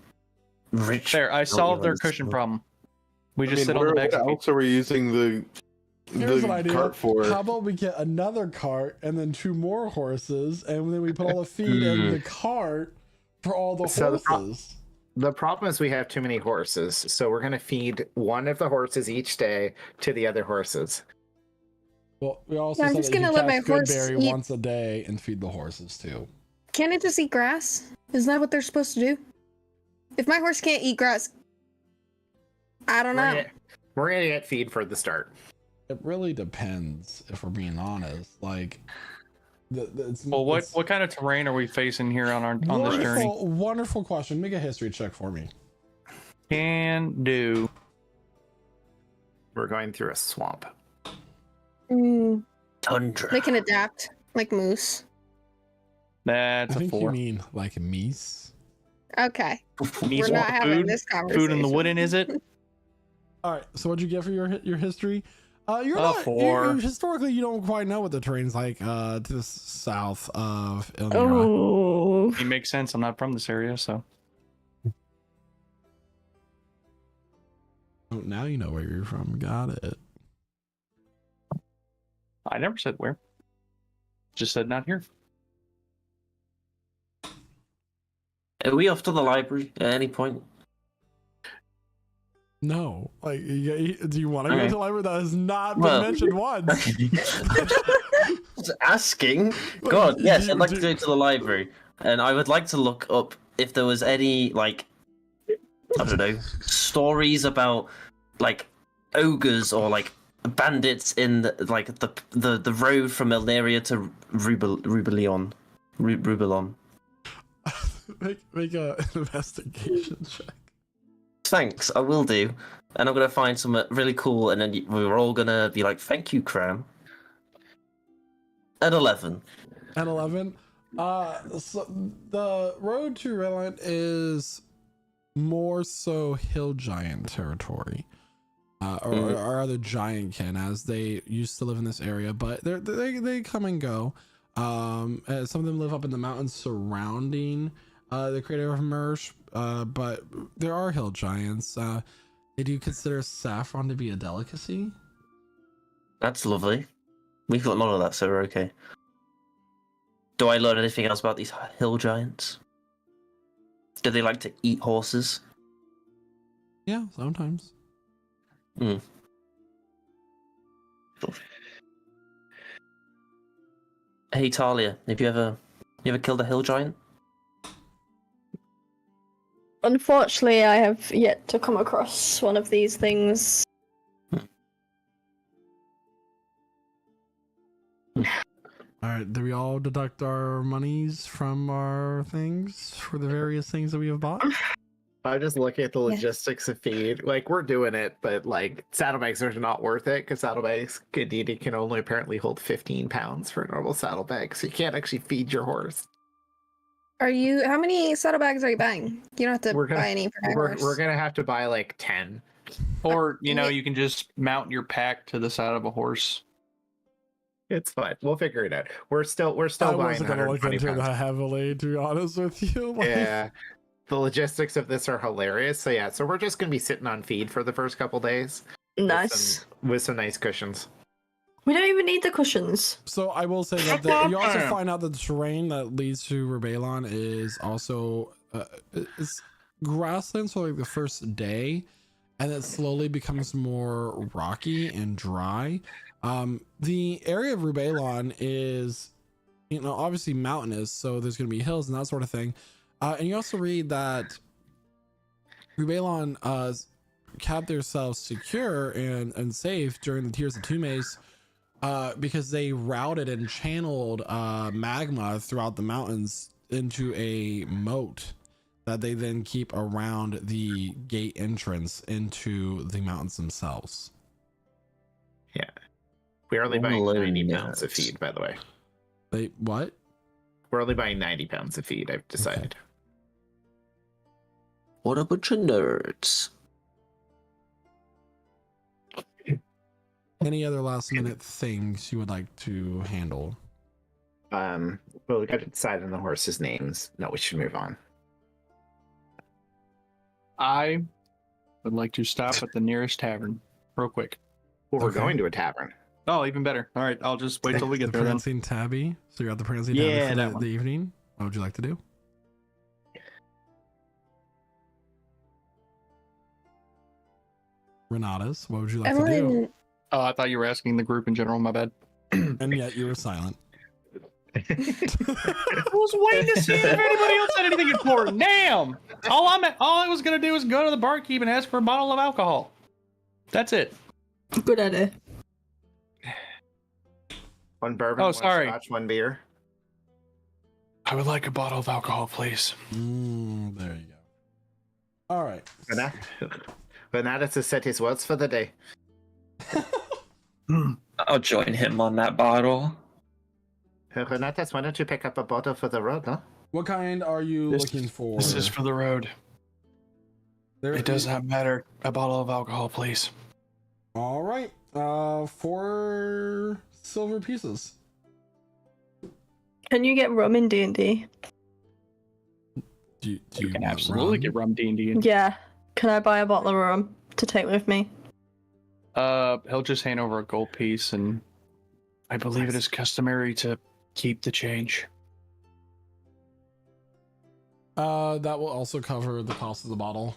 rich. There, I solved their aliens. cushion problem. We I just mean, sit on the back. what else are we using Here's an the idea. cart for? How about we get another cart and then 2 more horses, and then we put all the feed in the cart for all the So horses. The problem is we have too many horses, so we're going to feed one of the horses each day to the other horses. Well, we also I'm said just that you gonna can let catch my horse Goodberry eat- once a day and feed the horses too. Can't it just eat grass? Isn't that what they're supposed to do? If my horse can't eat grass, I don't know. We're going to get feed for the start. It really depends, if we're being honest. Like, Well, what kind of terrain are we facing here on this journey? Wonderful question. Make a history check for me. Can do. We're going through a swamp. Tundra. They can adapt, like moose. That's I a think 4. you mean like meese. Okay, Meese we're not want having food? this conversation. Food in the wooden, is it? All right. So what'd you get for your history? You're A not 4. historically. You don't quite know what the terrain's like to the south of Elmira. Oh. It makes sense. I'm not from this area, so. Oh, now you know where you're from. Got it. I never said where. Just said not here. Are we off to the library at any point? No, like, do you want to go Okay. to the library? That has not been Well- mentioned once. Just asking. Like, God, yes, you- I'd like to go to the library, and I would like to look up if there was any like, I don't know, stories about like ogres or like bandits in the road from Elneria to Rubelon. Make a investigation check. Thanks, I will do, and I'm gonna find some really cool, and then we're all gonna be like, "Thank you, Cram." At 11. At 11, so the road to Redland is more so hill giant territory, or other giant kin, as they used to live in this area, but they come and go. Some of them live up in the mountains surrounding the crater of Mersh, but there are hill giants. They do consider saffron to be a delicacy. That's lovely. We've got none of that, so we're okay. Do I learn anything else about these hill giants? Do they like to eat horses? Yeah, sometimes. Hey Talia, have you ever killed a hill giant? Unfortunately, I have yet to come across one of these things. All right, do we all deduct our monies from our things for the various things that we have bought? I'm just looking at the logistics of feed. Like, we're doing it, but like saddlebags are not worth it because saddlebags can only apparently hold 15 pounds for a normal saddlebag, so you can't actually feed your horse. How many saddlebags are you buying? You don't have to We're gonna- buy any for my horse. We're gonna have to buy like 10. Or, you can just mount your pack to the side of a horse. It's fine. We'll figure it out. We're still I buying wasn't gonna look 120 into pounds. that heavily, to be honest with you. Like, Yeah. The logistics of this are hilarious. So yeah, so we're just gonna be sitting on feed for the first couple days. Nice. With some nice cushions. We don't even need the cushions. So I will say that you also find out that the terrain that leads to Rubalon is also it's grasslands for like the first day, and it slowly becomes more rocky and dry. The area of Rubalon is, you know, obviously mountainous, so there's going to be hills and that sort of thing. And you also read that Rubalon kept themselves secure and safe during the Tears of Tumes because they routed and channeled magma throughout the mountains into a moat that they then keep around the gate entrance into the mountains themselves. Yeah. We're only buying 90 pounds of feed, by the way. They what? We're only buying 90 pounds of feed, I've decided. Okay. What a bunch of nerds. Any other last minute things you would like to handle? Well, we got to decide on the horses' names. No, we should move on. I would like to stop at the nearest tavern real quick. Well, we're going to a tavern. Oh, even better. All right, I'll just wait till we get there then. Prancing Tabby. So you're at the Prancing Tabby for the evening. What would you like to do? Renata's, what would you like to do? Oh, I thought you were asking the group in general. My bad. And yet you were silent. I was waiting to see if anybody else had anything important. Damn! All I was gonna do was go to the barkeep and ask for a bottle of alcohol. That's it. Good idea. One bourbon, one scotch, one beer. I would like a bottle of alcohol, please. There you go. All right. Renatus has set his words for the day. I'll join him on that bottle. Renatus, why don't you pick up a bottle for the road, huh? What kind are you looking for? This is for the road. It does not matter. A bottle of alcohol, please. All right. 4 silver pieces. Can you get rum in D&D? Do you can absolutely get rum D&D. Yeah. Can I buy a bottle of rum to take with me? He'll just hand over a gold piece, and I believe it is customary to keep the change. That will also cover the cost of the bottle.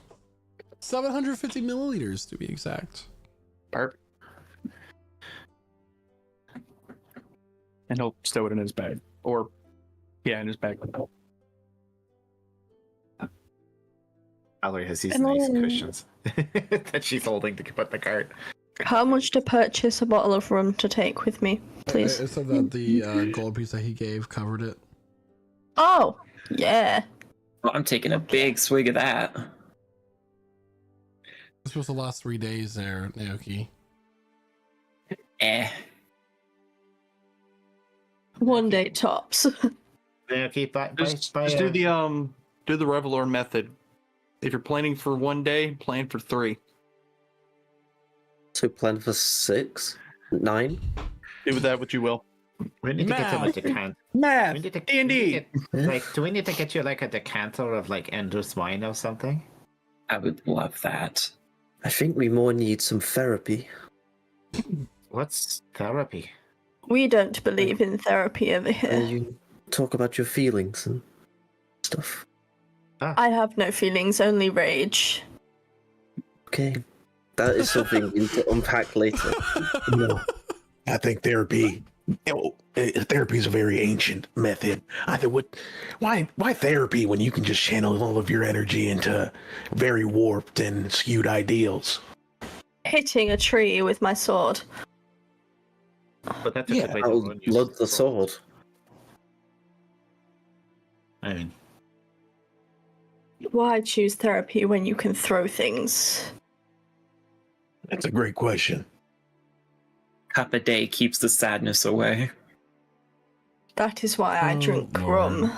750 milliliters to be exact. Perfect. And he'll stow it in his bag. Or, yeah, in his bag. Valerie has these nice cushions that she's holding to put in the cart. How much to purchase a bottle of rum to take with me, please? It said that the gold piece that he gave covered it. Oh, yeah. Well, I'm taking a big swig of that. This was the last 3 days there, Naoki. One day tops. Naoki, just do the Revelor method. If you're planning for 1 day, plan for 3. So plan for 6, 9. Do with that what you will. We need to get him a decanter. Math. D&D. Do we need to get you like a decanter of like Ender's wine or something? I would love that. I think we more need some therapy. What's therapy? We don't believe in therapy over here. You talk about your feelings and stuff. I have no feelings, only rage. Okay. That is something we need to unpack later. No, I think therapy is a very ancient method. Why therapy when you can just channel all of your energy into very warped and skewed ideals? Hitting a tree with my sword. But that's I'll blood the sword. I mean, why choose therapy when you can throw things? That's a great question. Cup a day keeps the sadness away. That is why I drink rum.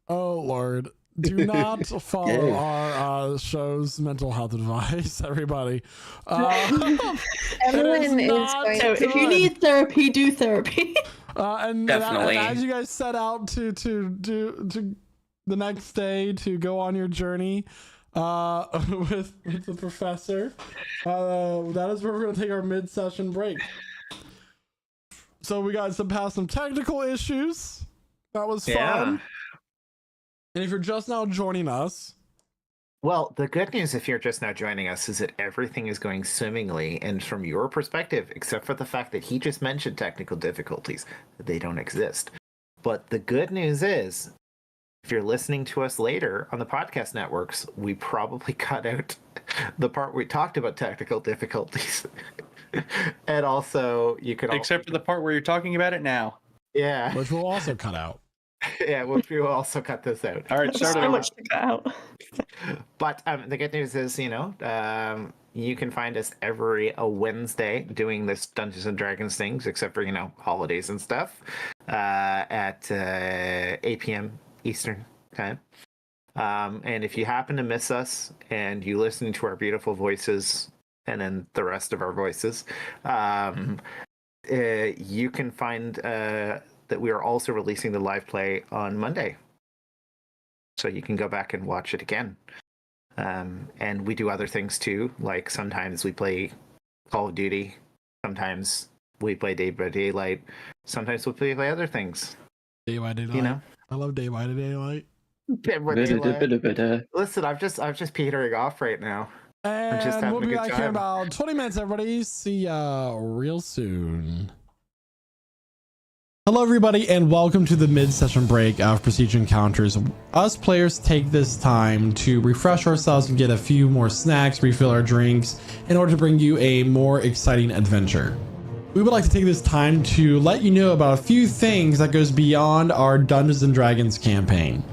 Oh Lord. Do not follow our show's mental health advice, everybody. Everyone is going so if you need therapy, do therapy. And Definitely. as you guys set out to the next day to go on your journey with the professor, that is where we're going to take our mid-session break. So we got past some technical issues. That was fun. Yeah. And if you're just now joining us, Well, the good news, if you're just now joining us, is that everything is going swimmingly. And from your perspective, except for the fact that he just mentioned technical difficulties, they don't exist. But the good news is, if you're listening to us later on the podcast networks, we probably cut out the part where we talked about technical difficulties. And also, you can... Except for the part where you're talking about it now. Yeah. which we'll also cut out. Yeah, which we will also cut this out. All right, There's start it so over. much to cut out. But the good news is, you can find us every Wednesday doing this Dungeons and Dragons things, except for, holidays and stuff, at 8 p.m. Eastern time. And if you happen to miss us and you listen to our beautiful voices and then the rest of our voices, you can find that we are also releasing the live play on Monday. So you can go back and watch it again. And we do other things too, like sometimes we play Call of Duty, sometimes we play Day by Daylight, sometimes we play other things. Day by Daylight. I love Day by Daylight. Listen, I'm just petering off right now. And we'll be back here in about 20 minutes, everybody. See ya real soon. Hello, everybody, and welcome to the mid-session break of Prestige Encounters. Us players take this time to refresh ourselves and get a few more snacks, refill our drinks, in order to bring you a more exciting adventure. We would like to take this time to let you know about a few things that goes beyond our Dungeons & Dragons campaign.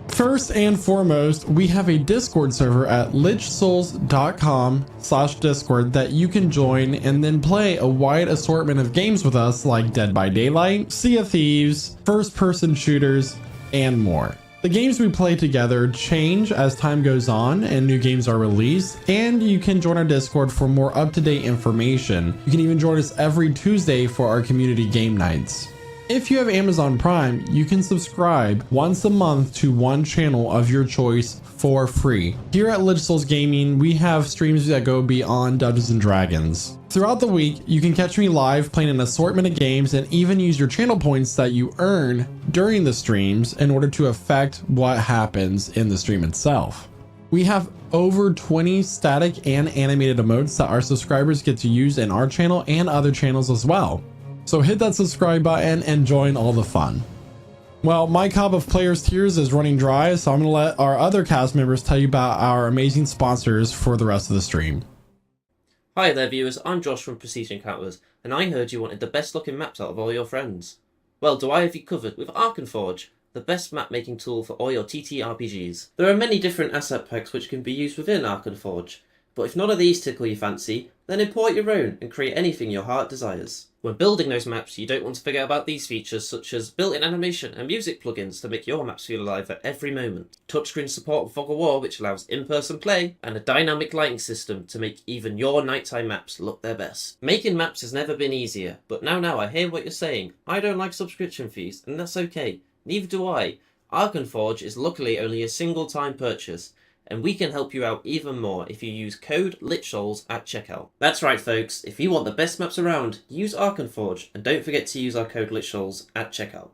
First and foremost, we have a Discord server at lichsouls.com/Discord that you can join and then play a wide assortment of games with us like Dead by Daylight, Sea of Thieves, first-person shooters, and more. The games we play together change as time goes on and new games are released, and you can join our Discord for more up-to-date information. You can even join us every Tuesday for our community game nights. If you have Amazon Prime, you can subscribe once a month to one channel of your choice for free. Here at Lich Souls Gaming, we have streams that go beyond Dungeons & Dragons. Throughout the week, you can catch me live playing an assortment of games and even use your channel points that you earn during the streams in order to affect what happens in the stream itself. We have over 20 static and animated emotes that our subscribers get to use in our channel and other channels as well. So hit that subscribe button and join all the fun. Well, my cup of Players Tears is running dry, so I'm going to let our other cast members tell you about our amazing sponsors for the rest of the stream. Hi there viewers, I'm Josh from Prestige Encounters, and I heard you wanted the best looking maps out of all your friends. Well, do I have you covered with Arkenforge, the best map making tool for all your TTRPGs. There are many different asset packs which can be used within Arkenforge, but if none of these tickle your fancy, then import your own and create anything your heart desires. When building those maps, you don't want to forget about these features such as built-in animation and music plugins to make your maps feel alive at every moment, touchscreen support with Fog of War which allows in-person play, and a dynamic lighting system to make even your nighttime maps look their best. Making maps has never been easier, but now I hear what you're saying. I don't like subscription fees, and that's okay. Neither do I. Arkenforge is luckily only a single time purchase, and we can help you out even more if you use code LICHSOULS at checkout. That's right folks, if you want the best maps around, use Arkenforge, and don't forget to use our code LICHSOULS at checkout.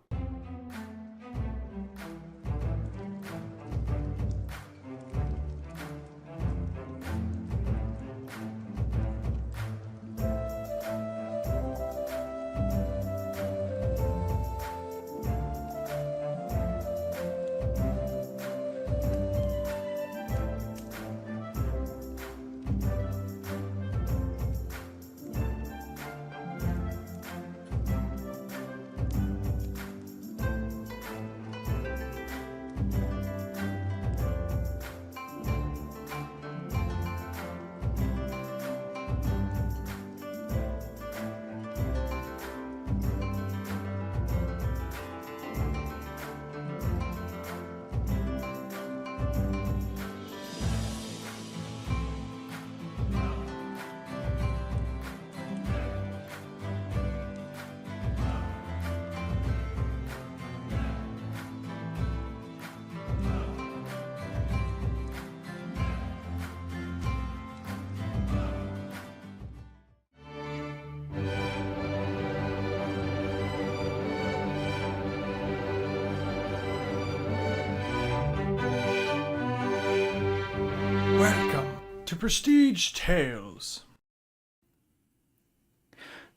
to Prestige Tales.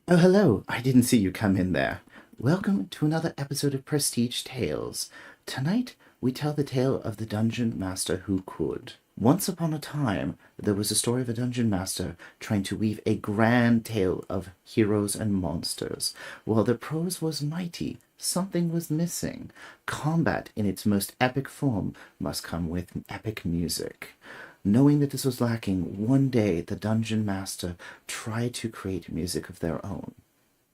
Oh, hello. I didn't see you come in there. Welcome to another episode of Prestige Tales. Tonight, we tell the tale of the Dungeon Master who could. Once upon a time, there was a story of a dungeon master trying to weave a grand tale of heroes and monsters. While the prose was mighty, something was missing. Combat in its most epic form must come with epic music. Knowing that this was lacking, one day the dungeon master tried to create music of their own.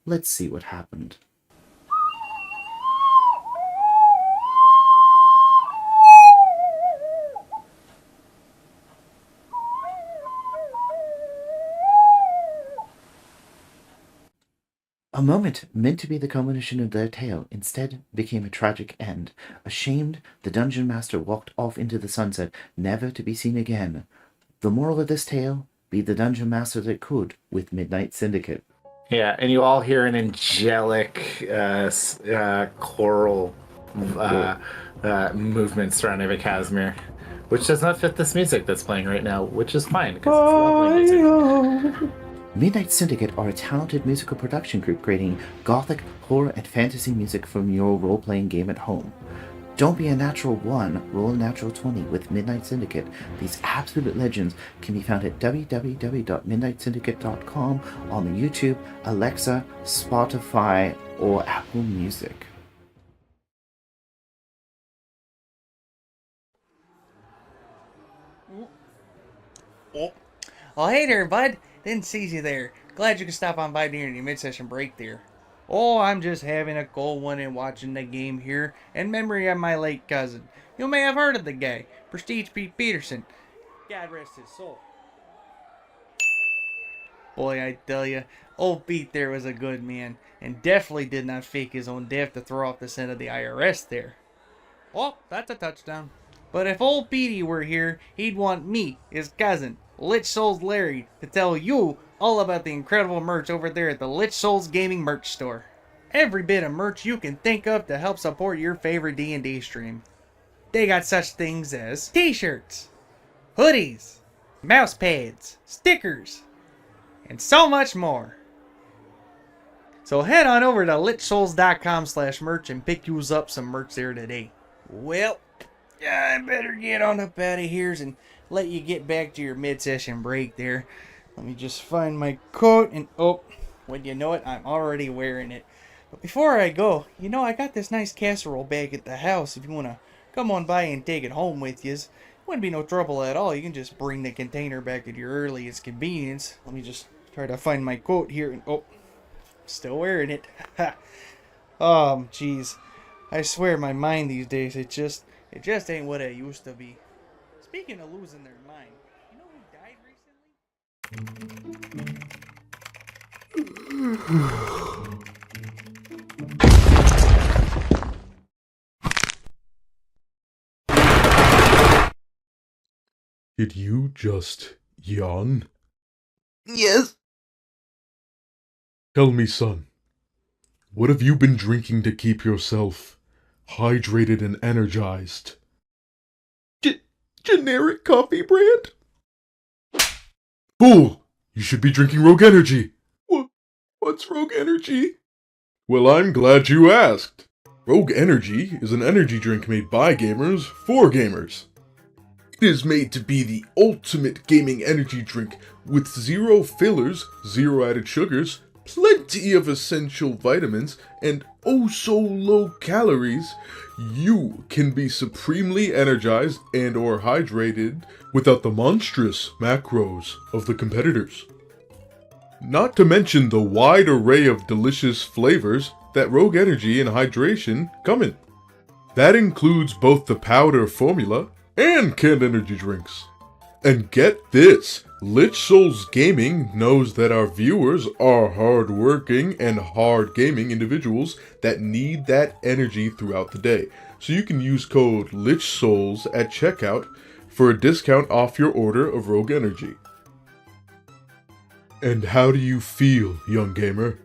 Let's see what happened. A moment meant to be the culmination of their tale instead became a tragic end. Ashamed, the dungeon master walked off into the sunset, never to be seen again. The moral of this tale: be the dungeon master that could with Midnight Syndicate. Yeah, and you all hear an angelic choral movement surrounding the Casimir, which does not fit this music that's playing right now, which is fine because it's lovely music. Midnight Syndicate are a talented musical production group creating gothic, horror, and fantasy music from your role-playing game at home. Don't be a natural 1, roll a natural 20 with Midnight Syndicate. These absolute legends can be found at www.midnightsyndicate.com on the YouTube, Alexa, Spotify, or Apple Music. Oh, hey there, bud. Didn't see you there. Glad you could stop on by during your mid-session break there. Oh, I'm just having a cold one and watching the game here in memory of my late cousin. You may have heard of the guy, Prestige Pete Peterson. God rest his soul. Boy, I tell you, old Pete there was a good man, and definitely did not fake his own death to throw off the scent of the IRS there. Oh, that's a touchdown. But if old Petey were here, he'd want me, his cousin, Lich Souls Larry, to tell you all about the incredible merch over there at the Lich Souls Gaming merch store. Every bit of merch you can think of to help support your favorite D&D stream. They got such things as t-shirts, hoodies, mouse pads, stickers, and so much more. So head on over to lichsouls.com/merch and pick yous up some merch there today. Well, I better get on up out of here and let you get back to your mid-session break there. Let me just find my coat and oh, when you know it, I'm already wearing it. But before I go, you know I got this nice casserole bag at the house if you want to come on by and take it home with you. It wouldn't be no trouble at all. You can just bring the container back at your earliest convenience. Let me just try to find my coat here and oh, still wearing it. Oh, jeez. I swear my mind these days, it just ain't what it used to be. Speaking of losing their mind, you know who died recently? Did you just yawn? Yes. Tell me, son, what have you been drinking to keep yourself hydrated and energized? Generic coffee brand? Fool! You should be drinking Rogue Energy. What's Rogue Energy? Well, I'm glad you asked. Rogue Energy is an energy drink made by gamers for gamers. It is made to be the ultimate gaming energy drink with 0 fillers, 0 added sugars, plenty of essential vitamins, and oh so low calories. You can be supremely energized and or hydrated without the monstrous macros of the competitors. Not to mention the wide array of delicious flavors that Rogue Energy and Hydration come in. That includes both the powder formula and canned energy drinks. And get this, Lich Souls Gaming knows that our viewers are hard-working and hard-gaming individuals that need that energy throughout the day. So you can use code LichSouls at checkout for a discount off your order of Rogue Energy. And how do you feel, young gamer?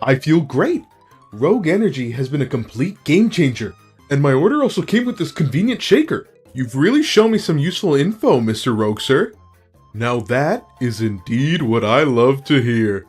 I feel great! Rogue Energy has been a complete game changer, and my order also came with this convenient shaker. You've really shown me some useful info, Mr. Rogue Sir. Now that is indeed what I love to hear.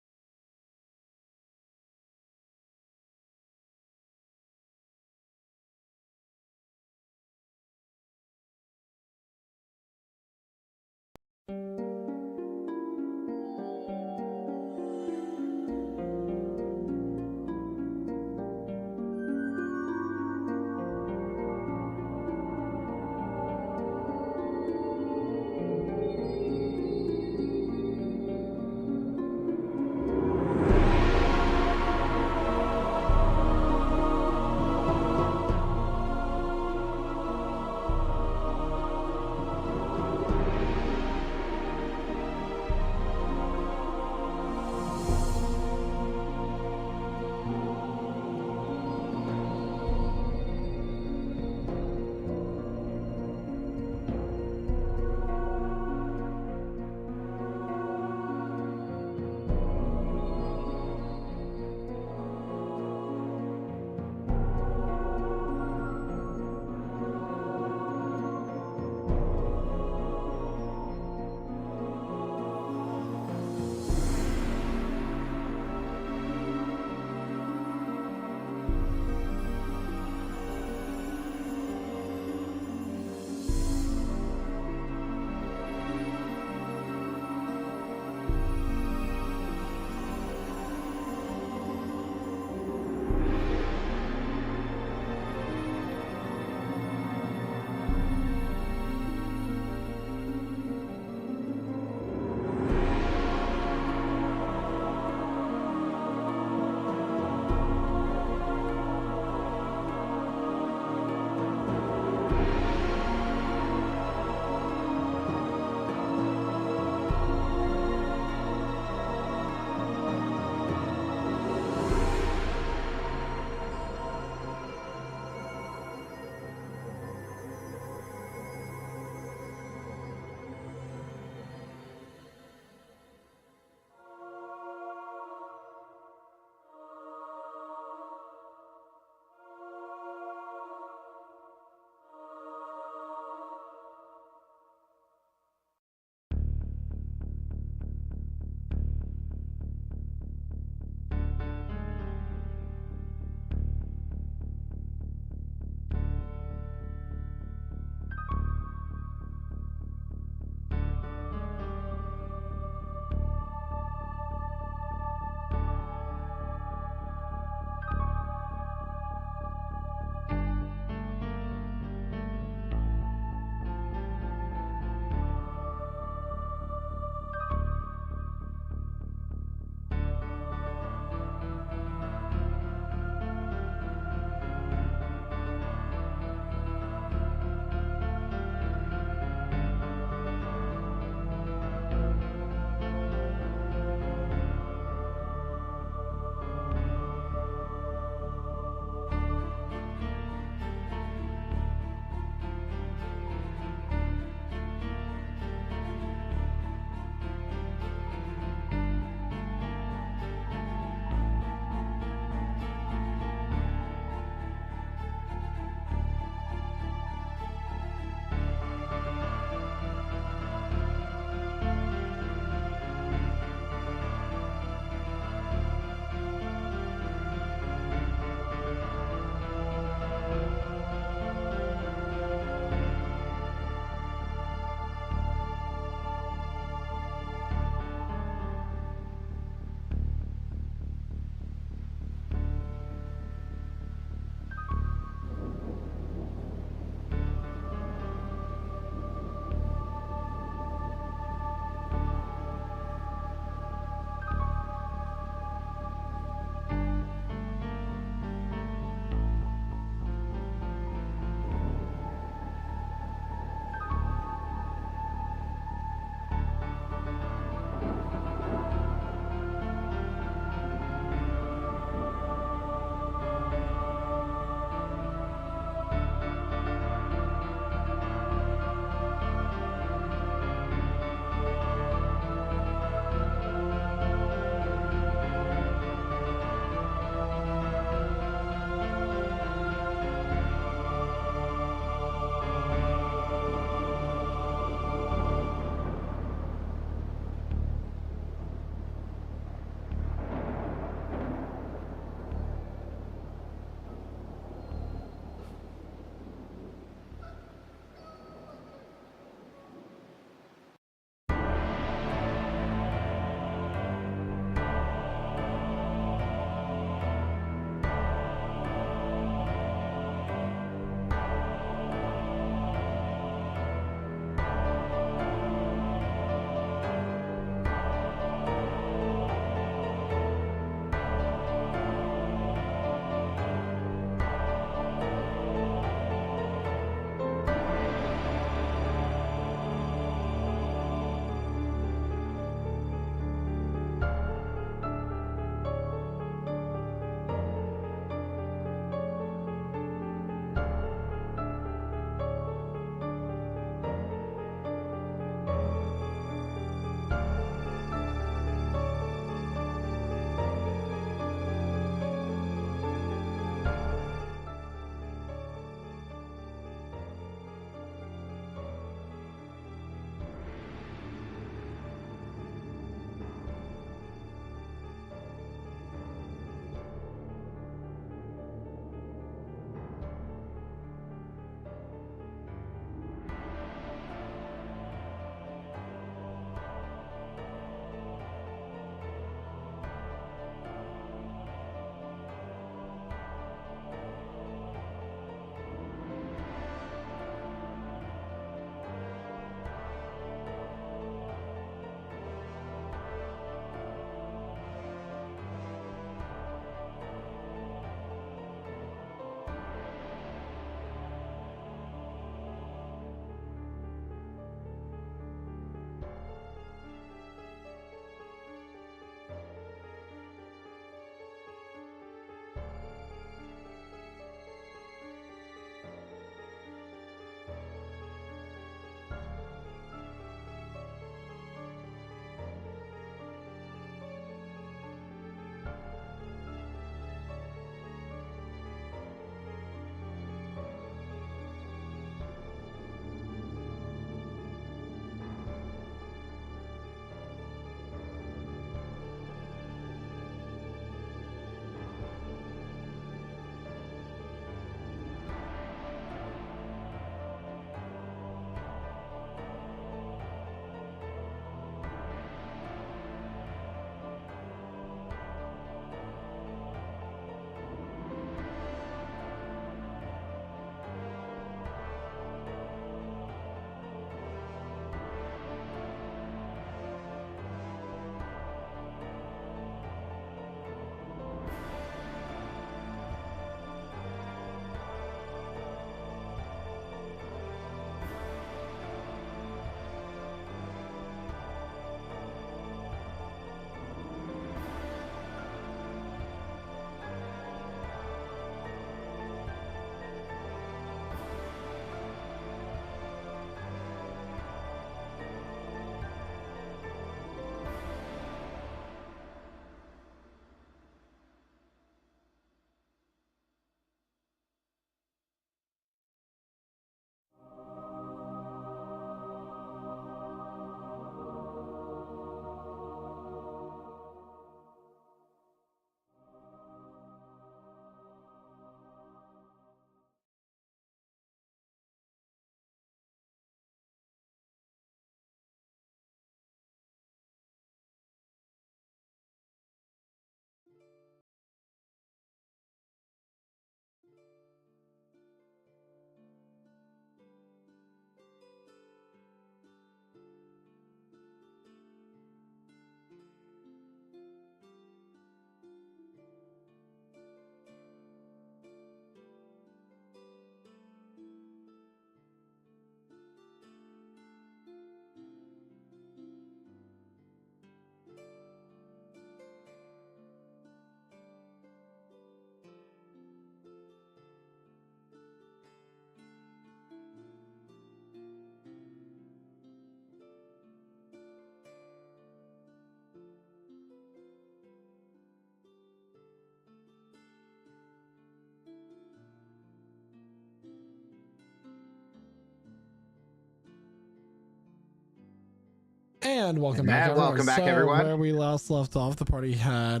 And welcome back, everyone. Welcome back, so everyone. Where we last left off, the party had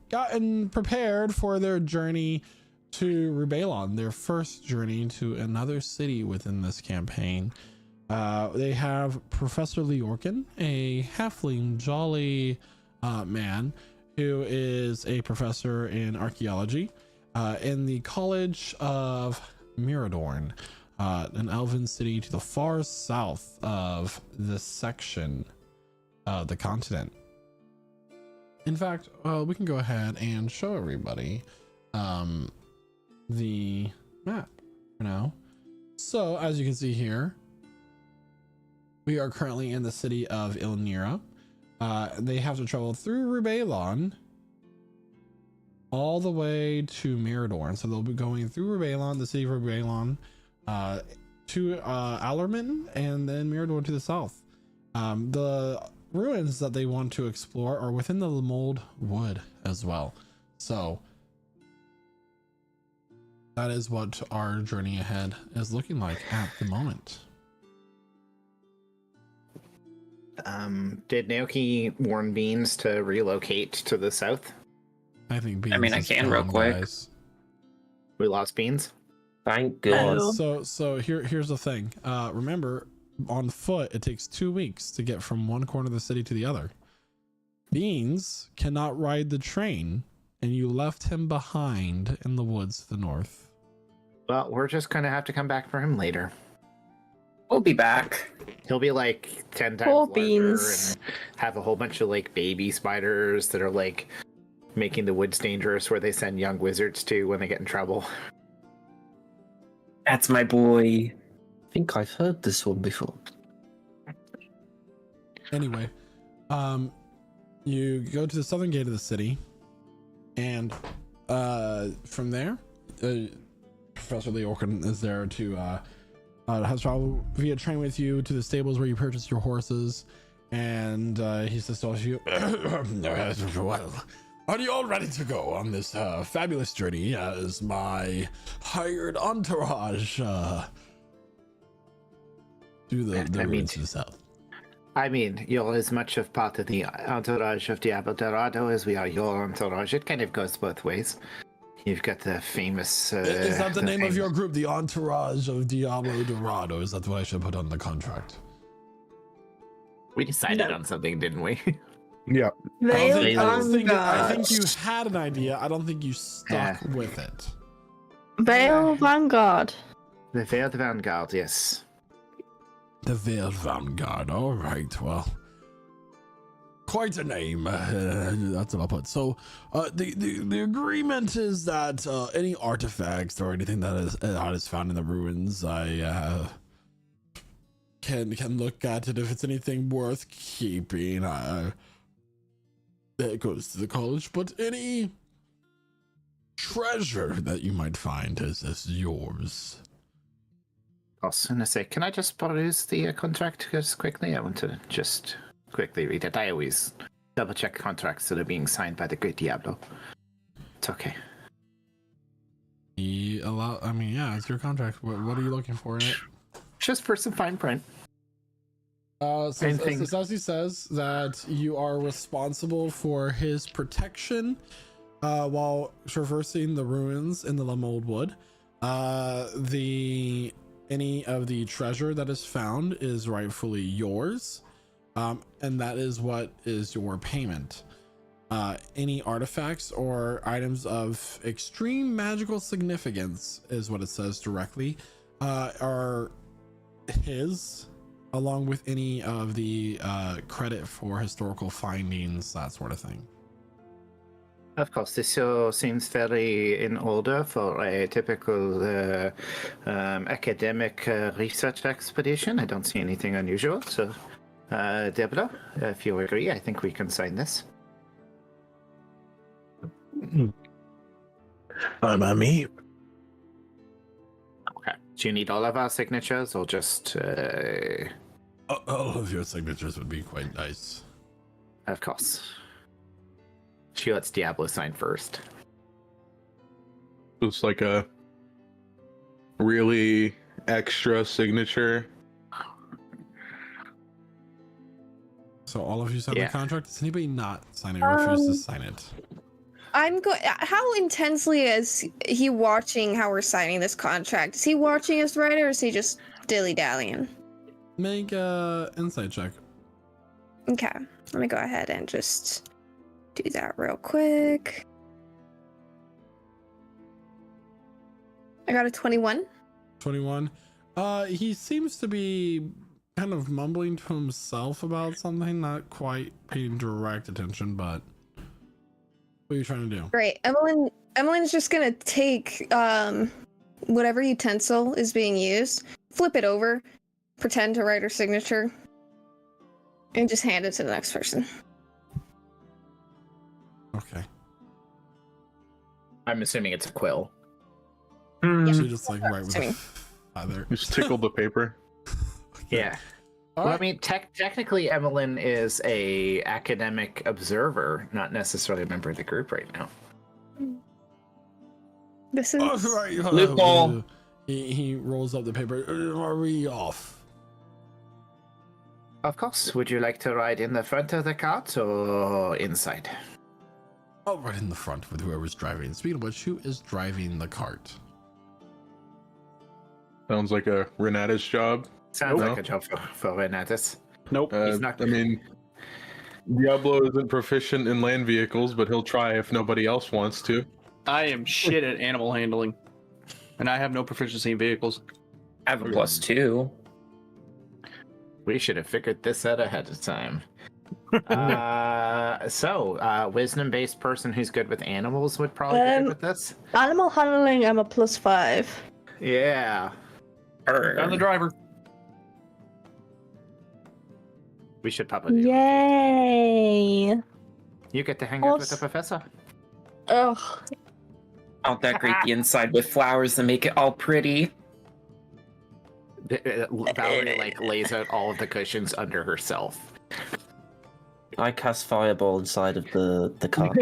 gotten prepared for their journey to Rubalon, their first journey to another city within this campaign. They have Professor Leorkin, a halfling jolly man who is a professor in archaeology in the College of Miradorn, an elven city to the far south of this section of the continent. In fact, we can go ahead and show everybody the map for now. So as you can see here, we are currently in the city of Ilnira. They have to travel through Rubalon all the way to Miradorn. So they'll be going through Rubalon, the city of Rubalon, to Allerman, and then Miradorn to the south. The ruins that they want to explore are within the Mold Wood as well. So that is what our journey ahead is looking like at the moment. Did Naoki warn Beans to relocate to the south? I think Beans. I mean, I can real quick. Guys. We lost Beans. Thank God. So here's the thing. Remember, on foot it takes 2 weeks to get from one corner of the city to the other. Beans cannot ride the train, and you left him behind in the woods to the north. Well, we're just gonna have to come back for him later. We'll be back. He'll be like 10 times Poor larger Beans. and have a whole bunch of like baby spiders that are like making the woods dangerous, where they send young wizards to when they get in trouble. That's my boy. I think I've heard this one before. Anyway, you go to the southern gate of the city, and from there, Professor Leorkin is there to has travel via train with you to the stables where you purchased your horses, and he says to you, well, are you all ready to go on this fabulous journey as my hired entourage to the ruins to the south? I mean, you're as much of part of the entourage of Diablo Dorado as we are your entourage. It kind of goes both ways. You've got the famous... is that the name of your group, the entourage of Diablo Dorado? Is that what I should put on the contract? We decided on something, didn't we? Yeah. I think you had an idea. I don't think you stuck with it. Vale Vanguard. The Veiled Vanguard, yes. The Veiled Vanguard. All right. Well, quite a name. That's what I'll put. So, the agreement is that any artifacts or anything that is found in the ruins, I can look at it. If it's anything worth keeping, it goes to the college. But any treasure that you might find is yours. I was gonna say, can I just peruse the contract just quickly? I want to just quickly read it. I always double check contracts that are being signed by the great Diablo. It's okay. I mean, yeah, it's your contract. What are you looking for in it? Just for some fine print. So Sassy says that you are responsible for his protection while traversing the ruins in the Lamold Wood. Any of the treasure that is found is rightfully yours, and that is what is your payment. Any artifacts or items of extreme magical significance, is what it says directly, are his, along with any of the credit for historical findings, that sort of thing. Of course, this seems very in order for a typical academic research expedition. I don't see anything unusual. So, Deborah, if you agree, I think we can sign this. Fine by me. Okay. Do you need all of our signatures, or just... All of your signatures would be quite nice. Of course. She lets Diablo sign first. It's like a really extra signature. So all of you sign Yeah. the contract. Does anybody not sign it or refuse to sign it? I'm going. How intensely is he watching how we're signing this contract? Is he watching us right, or is he just dilly dallying? Make a insight check. Okay, let me go ahead and just do that real quick. I got a 21. 21. He seems to be kind of mumbling to himself about something, not quite paying direct attention, but what are you trying to do? Great. Emmeline's just gonna take whatever utensil is being used, flip it over, pretend to write her signature, and just hand it to the next person. Okay. I'm assuming it's a quill. So you just like right with the feather. Just tickled the paper. Yeah. Well, I mean, technically, Emmeline is a academic observer, not necessarily a member of the group right now. This is Loophole. He rolls up the paper. Are we off? Of course. Would you like to ride in the front of the cart or inside? Oh, right in the front with whoever's driving. Speaking of which, who is driving the cart? Sounds like a Renata's job. Sounds like a job for Renatus. Nope. He's not. I mean, Diablo isn't proficient in land vehicles, but he'll try if nobody else wants to. I am shit at animal handling, and I have no proficiency in vehicles. I have a +2. We should have figured this out ahead of time. Wisdom-based person who's good with animals would probably be good with this. Animal handling, I'm a +5. Yeah. I'm the driver. We should probably. Yay! You get to hang out with the professor. Ugh. I'll decorate the inside with flowers and make it all pretty. Valerie lays out all of the cushions under herself. I cast fireball inside of the car.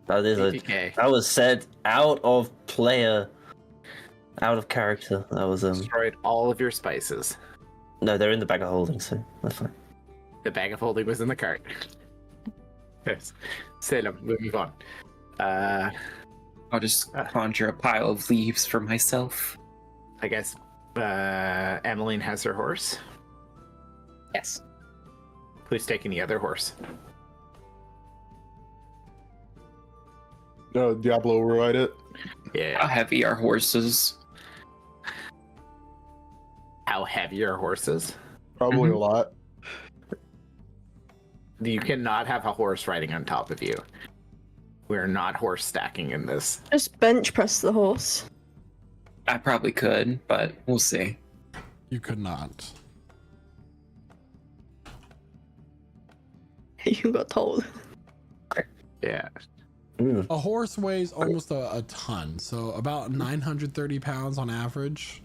That was said out of player, out of character. That was Destroyed all of your spices. No, they're in the bag of holding, so that's fine. The bag of holding was in the cart. Yes. Salem, we'll move on. I'll just conjure a pile of leaves for myself. I guess Emmeline has her horse. Yes. Who's taking the other horse? Diablo will ride it. Yeah. How heavy are horses? How heavy are horses? Probably a lot. You cannot have a horse riding on top of you. We're not horse stacking in this. Just bench press the horse. I probably could, but we'll see. You could not. You got told. Yeah. A horse weighs almost a ton, so about 930 pounds on average.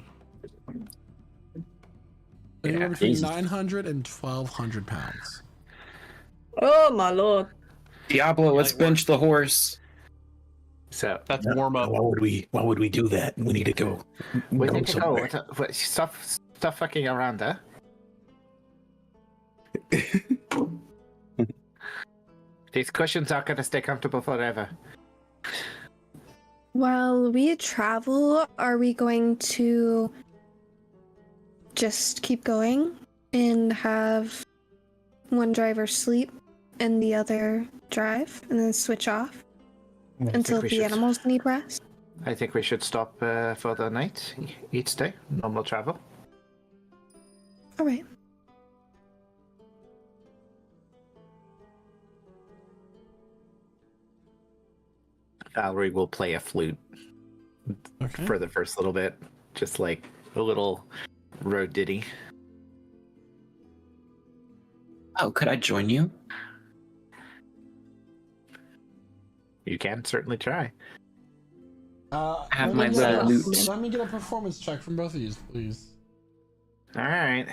Anywhere between 900 and 1,200 pounds. Oh my lord. Diablo, let's bench the horse. So that's warm up. Why would we do that? We need to go. We go need to go. somewhere. Stop fucking around there. These cushions aren't going to stay comfortable forever. While we travel, are we going to just keep going and have one driver sleep and the other drive and then switch off until the animals need rest? I think we should stop for the night each day. Normal travel. All right. Valerie will play a flute for the first little bit, just like a little road ditty. Oh, could I join you? You can certainly try. Have my lute. Let me get a performance check from both of you, please. All right.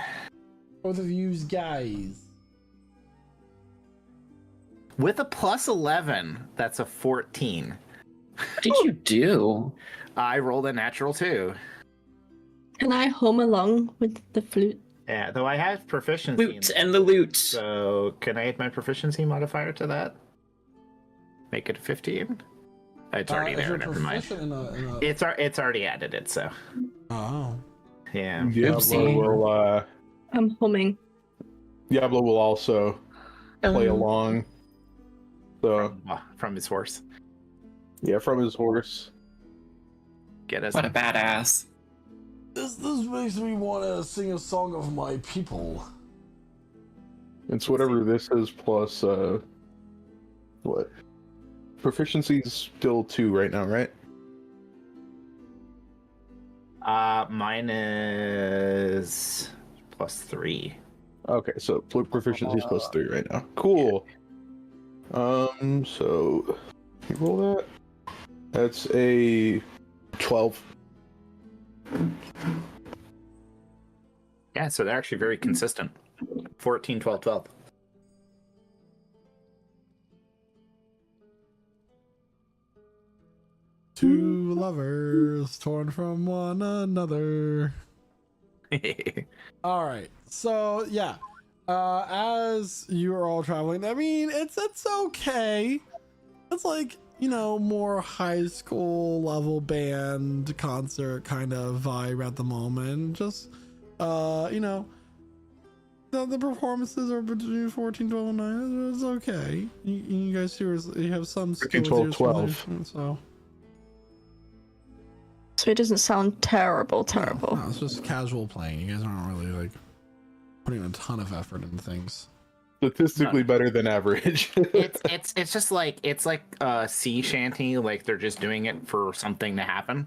Both of you guys. With a plus 11, that's a 14. What did you do? I rolled a natural 2. Can I hum along with the flute? Yeah, though I have proficiency. Loot and the loot. So can I add my proficiency modifier to that? Make it 15? It's already if there. you're Never mind. proficient in a... It's already added it. So Oh. yeah. Diablo I'm humming. will also play along. So From his horse. yeah, from his horse. Get us. What a badass. This makes me want to sing a song of my people. It's whatever this is plus what? Proficiency's still 2 right now, right? Mine is +3. Okay, so proficiency's +3 right now. Cool. So you roll that. That's a 12. Yeah, so they're actually very consistent. 14, 12, 12. Two lovers torn from one another. All right, so yeah, as you are all traveling, I mean, it's okay. It's like, you know, more high school level band concert kind of vibe at the moment. Just you know, the performances are between 14, 12, and 9. It's okay. You guys you have some skill 12, 12. So it doesn't sound terrible. No, it's just casual playing. You guys aren't really like putting a ton of effort into things. Statistically better than average. it's just like sea shanty, like they're just doing it for something to happen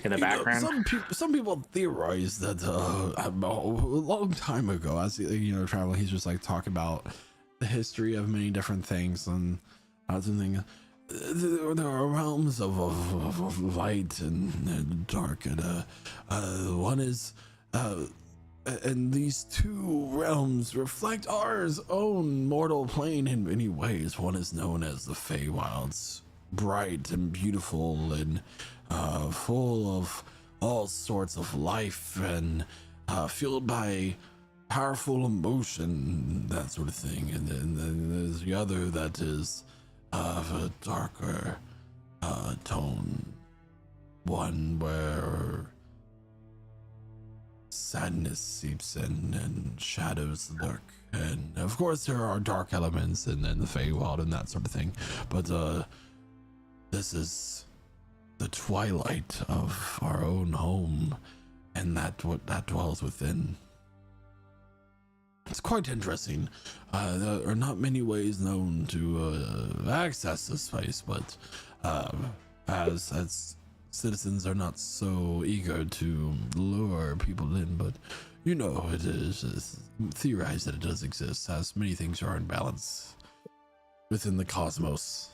in the background. Some people theorize that a long time ago, as traveling, he's just like talking about the history of many different things and something. There are realms of light and dark, and one is and these two realms reflect ours own mortal plane in many ways. One is known as the Feywilds, bright and beautiful and full of all sorts of life and fueled by powerful emotion, that sort of thing. And then there's the other that is of a darker tone, one where sadness seeps in and shadows lurk, and of course there are dark elements in the Feywild and that sort of thing, but this is the twilight of our own home, and that dwells within. It's quite interesting. There are not many ways known to access this place, but as citizens are not so eager to lure people in, but it is theorized that it does exist, as many things are in balance within the cosmos.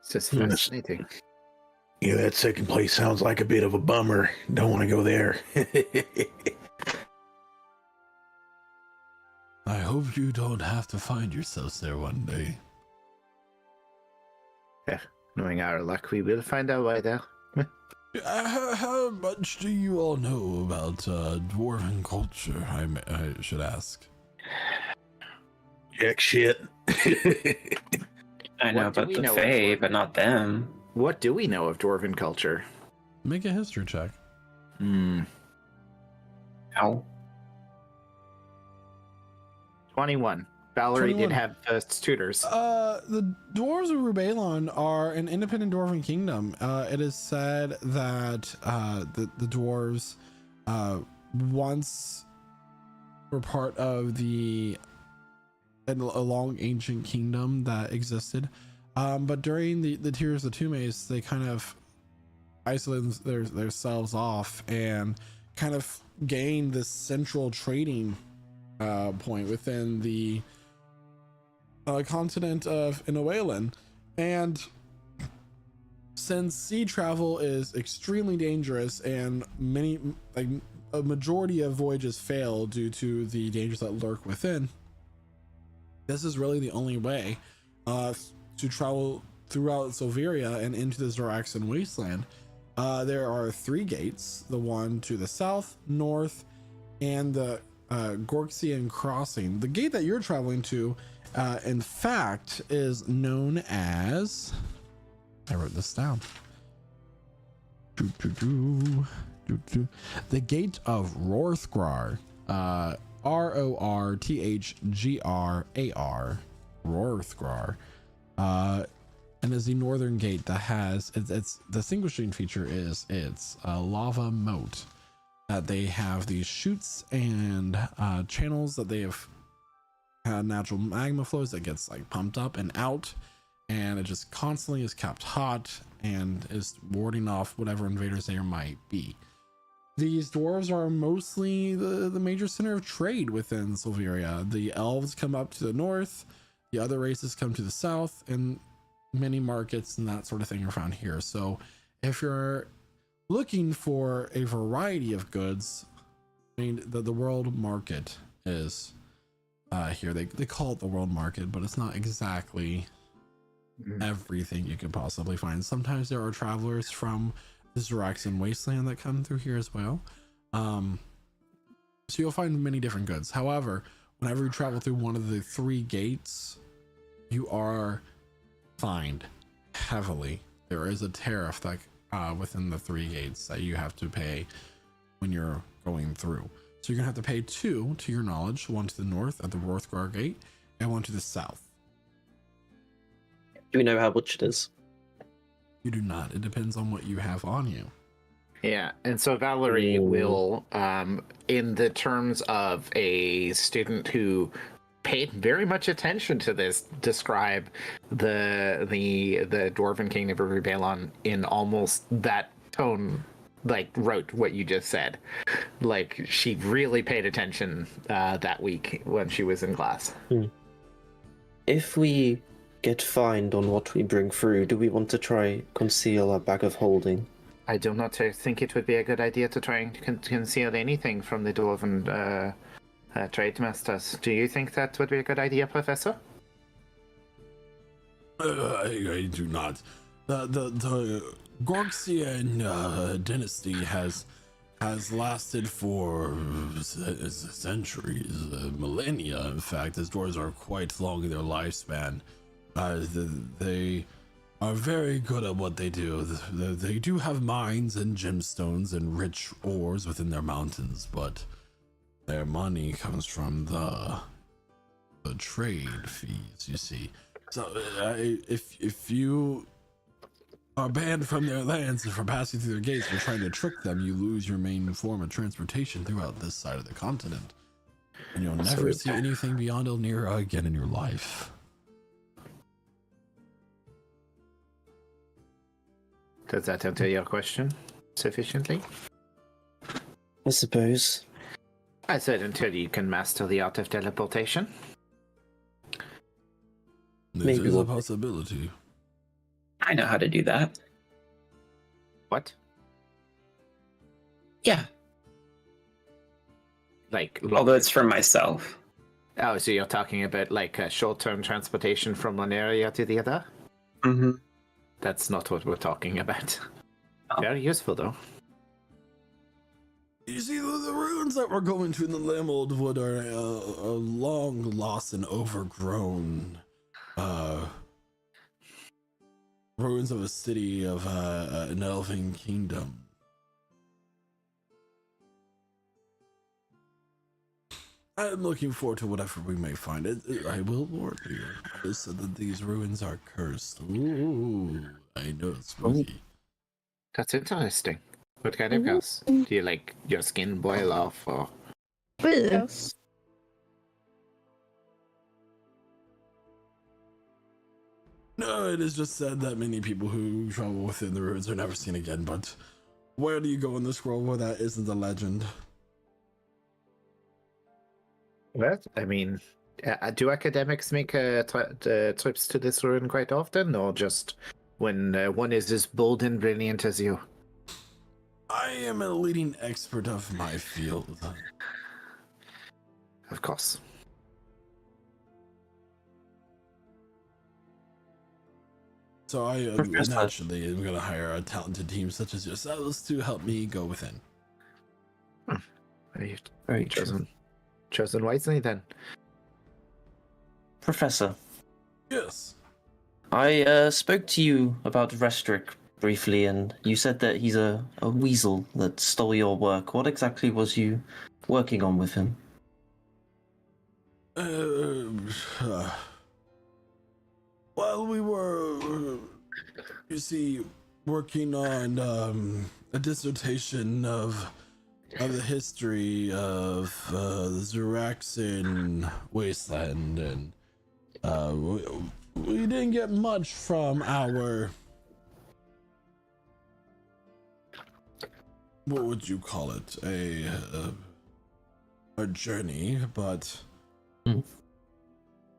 It's just fascinating. Yeah, that second place sounds like a bit of a bummer. Don't want to go there. I hope you don't have to find yourselves there one day. Yeah, knowing our luck, we will find our way there. How much do you all know about dwarven culture, I should ask? Jack shit. I know about the Fae, but not them. What do we know of dwarven culture? Make a history check. How? 21. Valerie 21. did have tutors. The dwarves of Rubalon are an independent dwarven kingdom. It is said that the dwarves once were part of a long ancient kingdom that existed. But during the Tears of Tumes, they kind of isolated themselves off and kind of gained this central trading point within the continent of Inualan. And since sea travel is extremely dangerous and a majority of voyages fail due to the dangers that lurk within, this is really the only way to travel throughout Silveria and into the Zoraxan wasteland. There are 3 gates, the one to the south, north, and the Gorxian crossing. The gate that you're traveling to, in fact, is known as, I wrote this down, the Gate of Rorthgrar, Rorthgrar, Rorthgrar, and is the northern gate that has its distinguishing feature is its lava moat. They have these chutes and channels that they have natural magma flows that gets like pumped up and out, and it just constantly is kept hot and is warding off whatever invaders there might be. These dwarves are mostly the major center of trade within Silveria. The elves come up to the north, the other races come to the south, and many markets and that sort of thing are found here. So if you're looking for a variety of goods, I mean, the world market is here. They call it the world market, but it's not exactly everything you could possibly find. Sometimes there are travelers from the Ziraxian wasteland that come through here as well. So you'll find many different goods. However, whenever you travel through one of the 3 gates, you are fined heavily. There is a tariff that within the 3 gates that you have to pay when you're going through. So you're gonna have to pay 2, to your knowledge, one to the north at the Rorthgrar gate and one to the south. Do we know how much it is? You do not. It depends on what you have on you. Yeah, and so Valerie will, in the terms of a student who paid very much attention to this, describe the Dwarven Kingdom of Rubalon in almost that tone, like wrote what you just said. Like she really paid attention that week when she was in class. If we get fined on what we bring through, do we want to try conceal our bag of holding? I do not think it would be a good idea to try and conceal anything from the Dwarven trade masters. Do you think that would be a good idea, Professor? I do not. The Gorxian dynasty has lasted for centuries, millennia. In fact, as dwarves are quite long in their lifespan. They are very good at what they do. They do have mines and gemstones and rich ores within their mountains, but their money comes from the trade fees, you see. So if you are banned from their lands and from passing through their gates for trying to trick them, you lose your main form of transportation throughout this side of the continent, and you'll never see anything beyond Elnira again in your life. Does that answer your question sufficiently? I suppose. I said until you can master the art of teleportation. This is a possibility. I know how to do that. What? Yeah. Like, although it's for myself. Oh, so you're talking about like a short-term transportation from one area to the other? Mm-hmm. That's not what we're talking about. Oh. Very useful, though. You see, the ruins that we're going to in the Lamold Wood are a long lost and overgrown ruins of a city of an elven kingdom. I'm looking forward to whatever we may find. I will warn you. It is said that these ruins are cursed. Ooh, I know it's spooky. That's interesting. What kind of curse? Do you like your skin boil off, or? Yes. No, it is just said that many people who travel within the ruins are never seen again, but where do you go in this world where that isn't a legend? Well, I mean, do academics make trips to this ruin quite often, or just when one is as bold and brilliant as you? I am a leading expert of my field. Of course. So I Professor. naturally am going to hire a talented team such as yourselves to help me go within. Very true. Chosen wisely then. Professor, Yes. I spoke to you about Restrick briefly, and you said that he's a weasel that stole your work. What exactly was you working on with him? Well, we were, you see, working on a dissertation of the history of the Zeraxin wasteland, and we didn't get much from our, what would you call it, a journey, but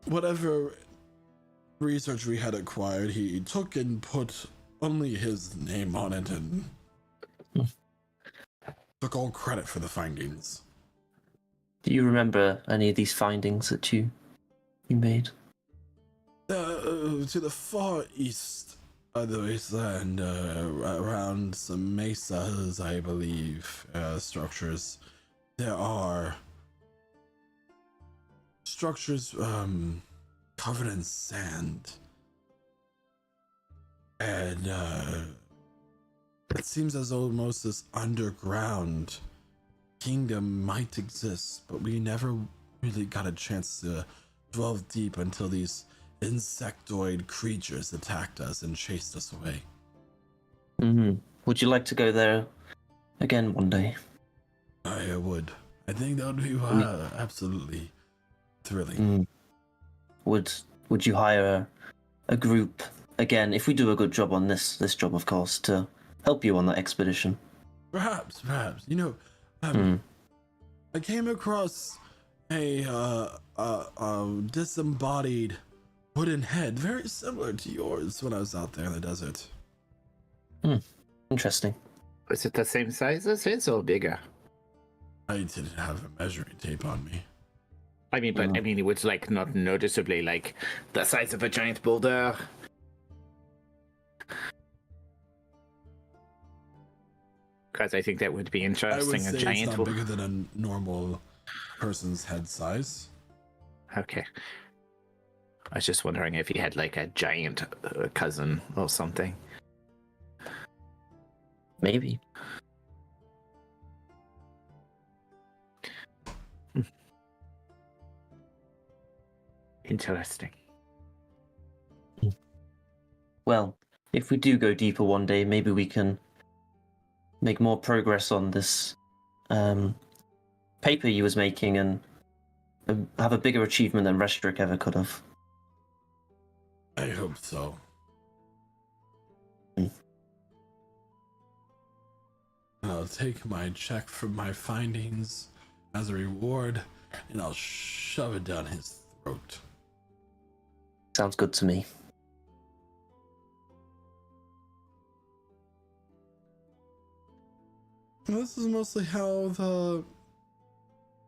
whatever research we had acquired, he took and put only his name on it and took all credit for the findings. Do you remember any of these findings that you made? To the far east of the wasteland, around some mesas, I believe, structures, there are structures covered in sand, and it seems as though most this underground kingdom might exist, but we never really got a chance to delve deep until these insectoid creatures attacked us and chased us away. Would you like to go there again one day? I would. I think that would be absolutely thrilling. Would you hire a group again, if we do a good job on this job, of course, to help you on that expedition? Perhaps. You know, I came across a disembodied wooden head, very similar to yours, when I was out there in the desert. Interesting. Was it the same size as his or bigger? I didn't have a measuring tape on me. I mean, but I mean, it was like not noticeably like the size of a giant boulder. Because I think that would be interesting. I would say a giant it's not bigger than a normal person's head size. Okay. I was just wondering if he had like a giant cousin or something. Maybe. Interesting. Well, if we do go deeper one day, maybe we can make more progress on this paper you was making and have a bigger achievement than Restrick ever could have. I hope so. I'll take my check for my findings as a reward, and I'll shove it down his throat. Sounds good to me. This is mostly how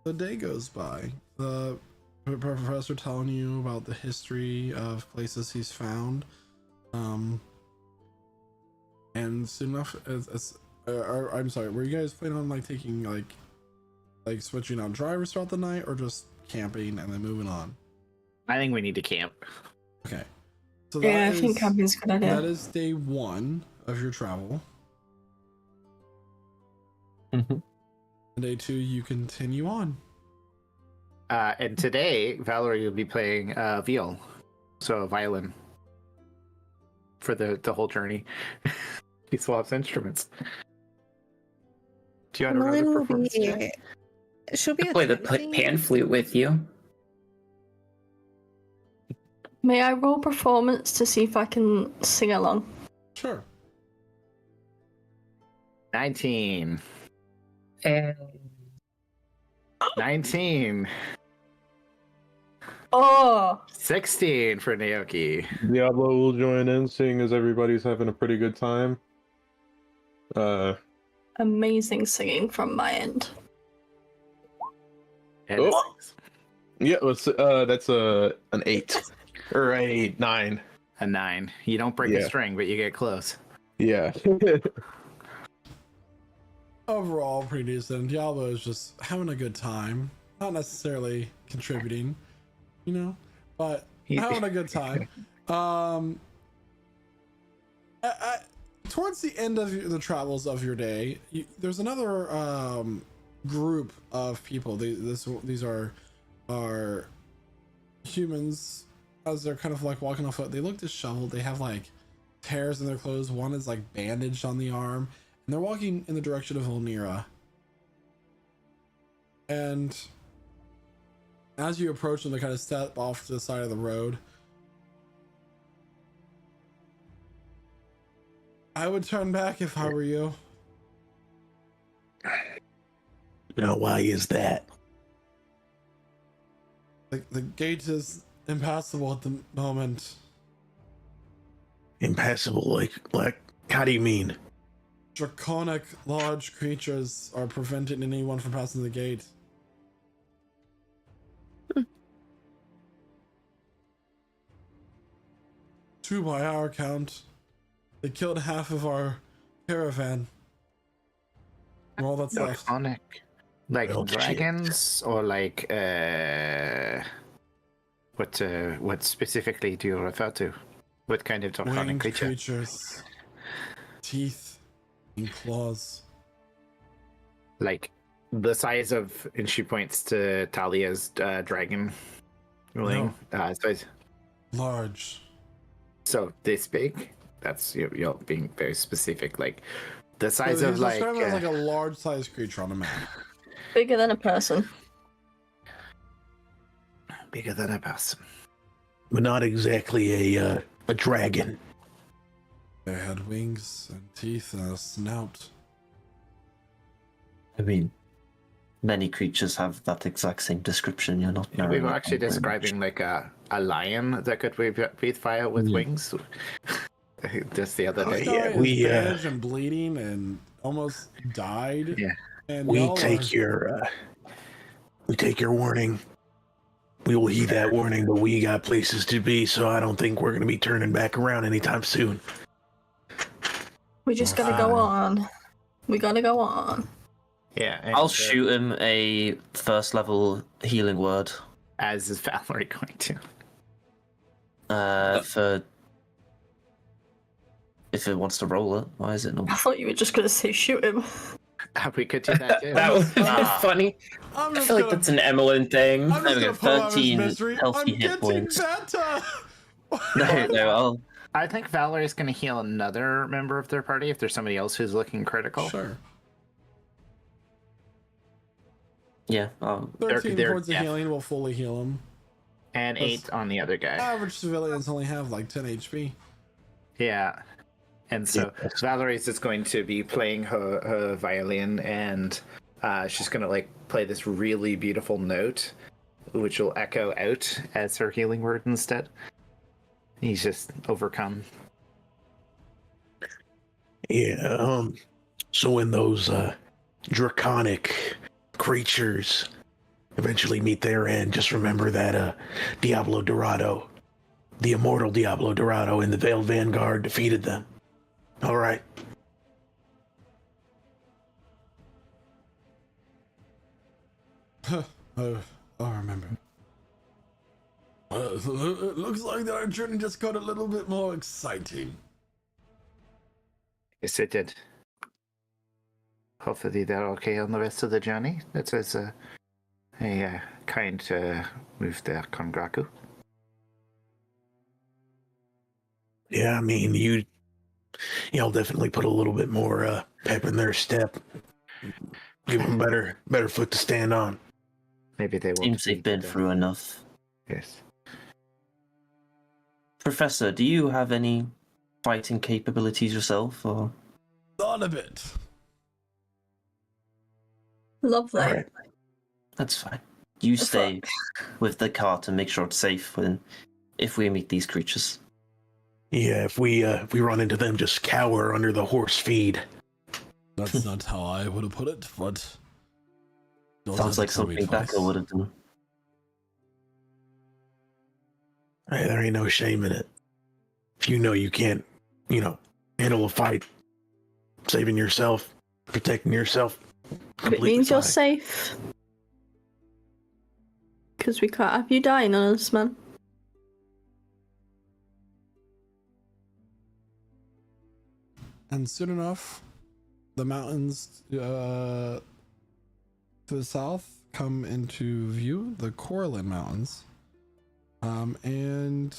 the day goes by. The professor telling you about the history of places he's found, and soon enough, I'm sorry, were you guys planning on like taking like switching out drivers throughout the night, or just camping and then moving on? I think we need to camp. Okay. So Yeah, I think camping's a good idea. That is day one of your travel. Mm-hmm. Day two, you continue on. And today, Valerie will be playing viol, so violin, for the whole journey. He swaps instruments. Do you want to run a performance check? She'll be Play the attempting- pan flute with you. May I roll performance to see if I can sing along? Sure. 19. And 19. Oh, 16 for Naoki. Diablo will join in, seeing as everybody's having a pretty good time. amazing singing from my end. Oh. Yeah, that's an 8 or a 9. A 9. You don't break a string, but you get close. Yeah. Overall, pretty decent. Diablo is just having a good time, not necessarily contributing, but having a good time. Towards the end of the travels of your day, there's another group of people. These are humans. As they're kind of like walking on foot, they look disheveled. They have like tears in their clothes. One is like bandaged on the arm, and they're walking in the direction of Elnira. And as you approach them, they kind of step off to the side of the road. I would turn back if I were you. Now, why is that? The gate is impassable at the moment. Impassable? Like, how do you mean? Draconic large creatures are preventing anyone from passing the gate. Two by our count. They killed half of our caravan. All that's left. Draconic. Like dragons, or like what specifically do you refer to? What kind of draconic Winged creature? creatures. Teeth and claws. Like the size of, and she points to Talia's dragon wing. Large. So this big? That's you're being very specific. Like the size of like. Described as like a large sized creature on a map. Bigger than a person. Bigger than a person. But not exactly a dragon. They had wings and teeth and a snout. I mean, many creatures have that exact same description. You're not. We were actually describing like a lion that could breathe fire with wings. Just the other day. Yeah, we bandaged and bleeding and almost died. Yeah. And we take your warning. We will heed that warning, but we got places to be, so I don't think we're going to be turning back around anytime soon. We just gotta go on. We gotta go on. Yeah. I'll shoot him a first level healing word. As is Valerie going to? For if it wants to roll it, why is it not? I thought you were just gonna say shoot him. We could do that too. That was funny. I feel like that's an Emmeline thing. I'm There we go. just gonna pull out his 13 misery. healthy I'm hit getting points. better. No, I think Valerie's going to heal another member of their party if there's somebody else who's looking critical. Sure. Yeah. 13 points of healing will fully heal him. And 8 on the other guy. Average civilians only have like 10 HP. Yeah. And so Valerie's just going to be playing her violin, and she's going to like play this really beautiful note, which will echo out as her healing word instead. He's just overcome. Yeah, so when those draconic creatures eventually meet their end, just remember that Diablo Dorado, the immortal Diablo Dorado in the Veiled Vanguard, defeated them. All right. I'll remember. It looks like that our journey just got a little bit more exciting. Yes, it did. Hopefully they're okay on the rest of the journey. That was a kind move there, Kongraku. Yeah, I mean, you'll definitely put a little bit more pep in their step. Give them better foot to stand on. Maybe they will. Seems they've been through enough. Yes. Professor, do you have any fighting capabilities yourself, or? Not a bit. Lovely. All right. That's fine. You stay with the cart and make sure it's safe if we meet these creatures. Yeah, if we run into them, just cower under the horse feed. That's not how I would have put it, but sounds like something Becca would have done. Hey, there ain't no shame in it. if you know you can't, handle a fight, saving yourself, protecting yourself, If it completely means you're fine. safe. Because we can't have you dying on us, man. And soon enough, the mountains to the south come into view, the Corlin Mountains. And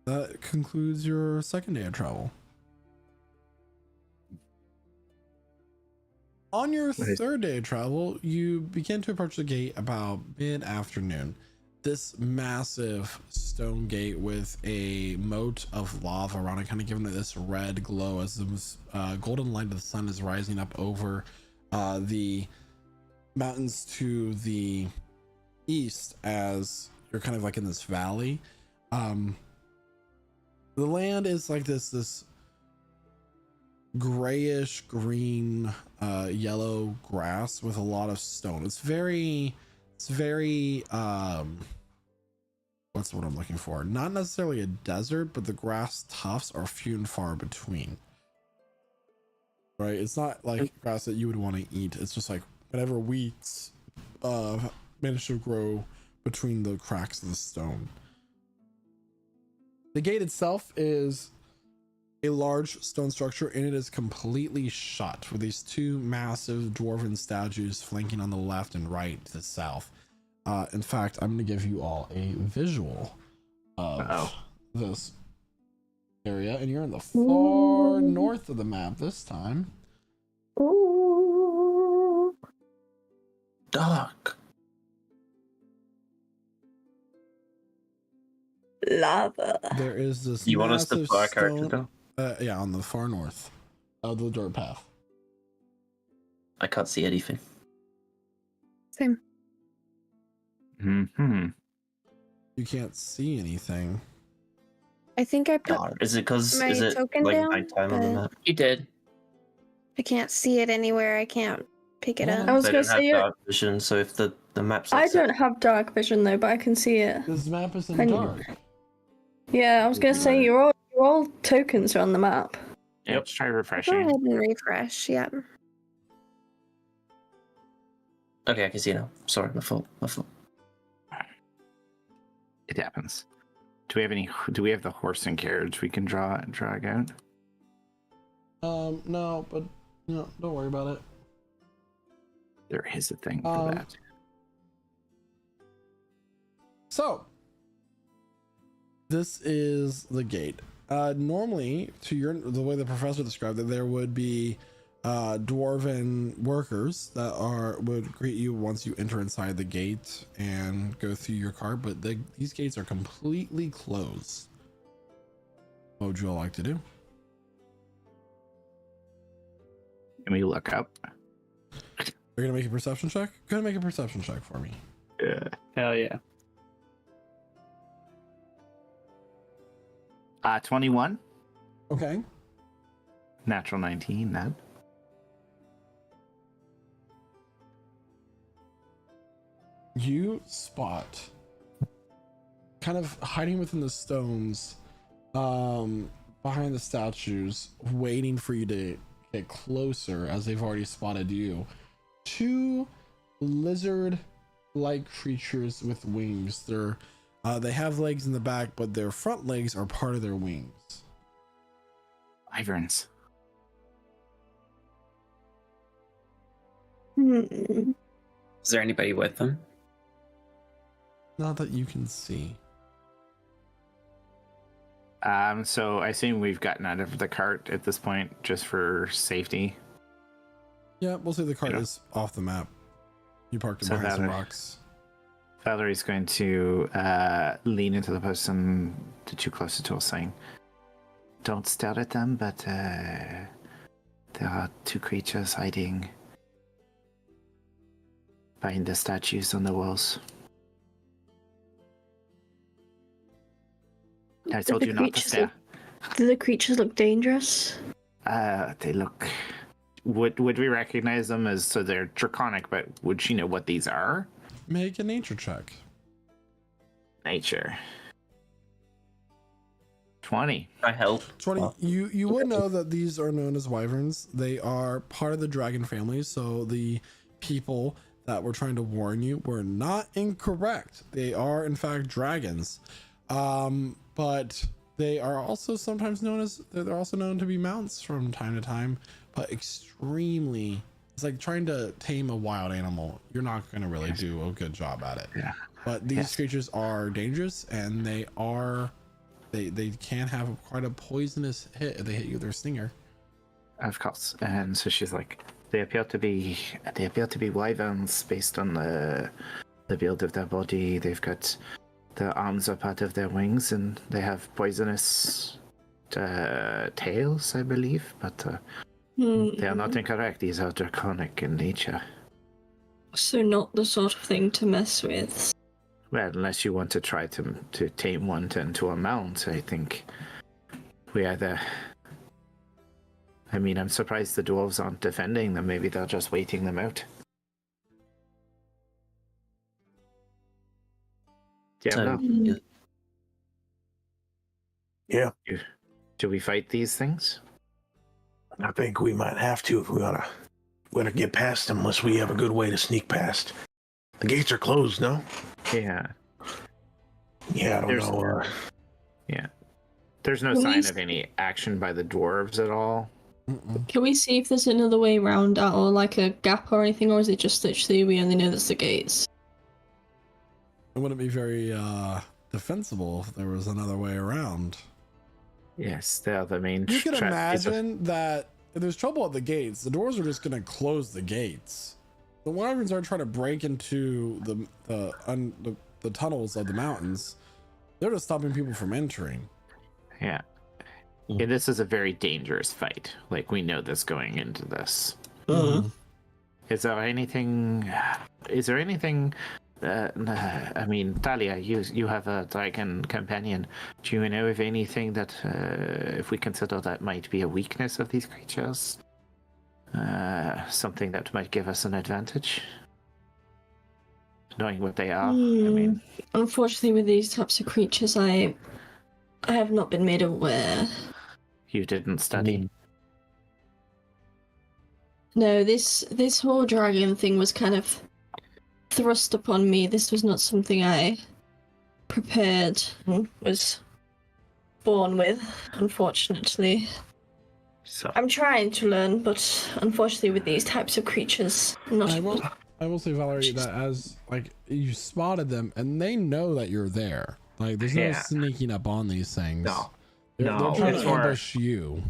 that concludes your second day of travel. On your third day of travel, you begin to approach the gate about mid-afternoon. This massive stone gate with a moat of lava around it, kind of giving it this red glow as the golden light of the sun is rising up over the mountains to the east as you're kind of like in this valley. The land is like this grayish green yellow grass with a lot of stone. It's very what's the word I'm looking for? Not necessarily a desert, but the grass tufts are few and far between. Right? It's not like grass that you would want to eat. It's just like whatever weeds manage to grow between the cracks of the stone. The gate itself is a large stone structure, and it is completely shut with these two massive dwarven statues flanking on the left and right to the south. In fact, I'm going to give you all a visual of this area, and you're in the far north of the map this time. Ooh. Dark. Lava. There is this You want us to massive put our character stone, down? yeah, on the far north of the dirt path. I can't see anything. Same. Mm-hmm. You can't see anything. I think I put Dark. Is it because my is it token like down, nighttime on the but- map? You did. I can't see it anywhere. I can't pick it up. I was I gonna don't have say dark vision, so if the map's I like set- don't have dark vision though, but I can see it. This map is in And- dark. Yeah, I was gonna say your all tokens are on the map. Yeah, let's try Go refreshing. ahead and refresh. Yeah. Okay, I can see now. Sorry, my fault. My fault. It happens. Do we have the horse and carriage we can drag out? No, but no, don't worry about it. There is a thing for that. So this is the gate. Normally, the way the professor described it, there would be dwarven workers that would greet you once you enter inside the gate and go through your car, but these gates are completely closed. What would you all like to do? Can we look up? You're gonna make a perception check? Go ahead and make a perception check for me. Yeah. Hell yeah. 21. Okay. Natural 19, then. You spot, kind of hiding within the stones, behind the statues, waiting for you to get closer as they've already spotted you, two lizard-like creatures with wings. They have legs in the back, but their front legs are part of their wings. Wyverns. Hmm. Is there anybody with them? Not that you can see. So I assume we've gotten out of the cart at this point just for safety. Yeah, we'll say the cart is off the map. You parked it So behind some Valerie- rocks. Valerie's going to lean into the person too close to us, saying, "Don't stare at them, but there are two creatures hiding behind the statues on the walls. I Do told the you not to creatures stare. Do the creatures look dangerous? They look. Would we recognize them as, so they're draconic, but would she know what these are? Make a nature check. Nature. 20. I help. 20. You would know that these are known as wyverns. They are part of the dragon family, so the people that were trying to warn you were not incorrect. They are in fact dragons. But they are also sometimes known as, they're also known to be mounts from time to time, but extremely, it's like trying to tame a wild animal. You're not going to really do a good job at it. Yeah. But these creatures are dangerous, and they can have quite a poisonous hit if they hit you with their stinger. Of course. And so she's like, they appear to be wyverns based on the build of their body. They've got the arms are part of their wings, and they have poisonous tails, I believe. But they are not incorrect. These are draconic in nature. So not the sort of thing to mess with. Well, unless you want to try to tame one into a mount, I think we either... I mean, I'm surprised the dwarves aren't defending them. Maybe they're just waiting them out. So, Yeah. Do we fight these things? I think we might have to if we want to get past them, unless we have a good way to sneak past. The gates are closed, no? Yeah. Yeah, I don't know. Yeah. There's no sign of any action by the dwarves at all. Can we see if there's another way around or like a gap or anything, or is it just literally we only know that's the gates? It wouldn't be very defensible if there was another way around. Yes, they're the main... You can imagine that if there's trouble at the gates, the doors are just going to close the gates. The wyverns aren't trying to break into the tunnels of the mountains. They're just stopping people from entering. Yeah. Yeah, this is a very dangerous fight. Like, we know this going into this. Is there anything... I mean, Talia, you have a dragon companion. Do you know of anything that, if we consider that might be a weakness of these creatures? Something that might give us an advantage? Knowing what they are? I mean... Unfortunately, with these types of creatures, I have not been made aware. You didn't study? No, this whole dragon thing was kind of thrust upon me. This was not something I prepared and was born with, unfortunately. So I'm trying to learn, but unfortunately with these types of creatures, not I will say, Valerie, that as like you spotted them and they know that you're there. Like there's no sneaking up on these things. They're trying to ambush you.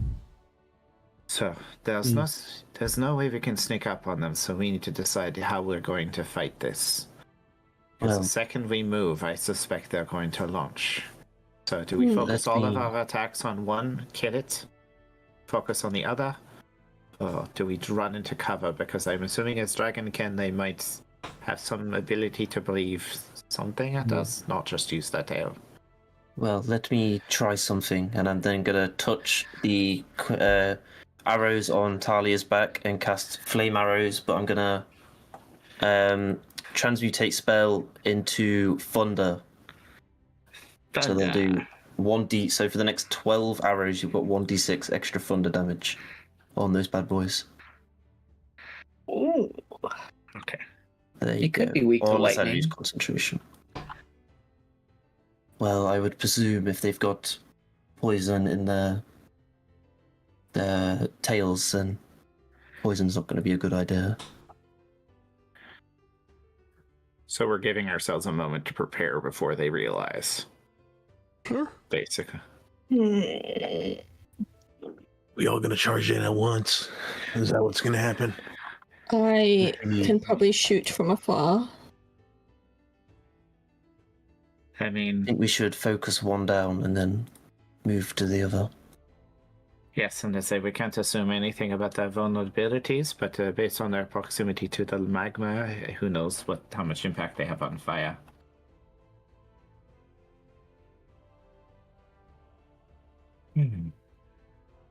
So there's no way we can sneak up on them, so we need to decide how we're going to fight this. Because the second we move, I suspect they're going to launch. So do we focus all of our attacks on one, kill it, focus on the other, or do we run into cover? Because I'm assuming as Dragonkin, they might have some ability to believe something at us, not just use their tail. Well, let me try something, and I'm then gonna touch the arrows on Talia's back and cast flame arrows, but I'm gonna transmutate spell into thunder. So they'll do 1d. So for the next 12 arrows, you've got 1d6 extra thunder damage on those bad boys. Ooh. Okay. There you go. Could be weak to unless I lightning. lose concentration. Well, I would presume if they've got poison in their tails, then poison's not going to be a good idea. So we're giving ourselves a moment to prepare before they realize. Sure. Basically. We all gonna charge in at once? Is that what's gonna happen? I can probably shoot from afar. I mean, I think we should focus one down and then move to the other. yes, and I say we can't assume anything about their vulnerabilities, but based on their proximity to the magma, who knows how much impact they have on fire.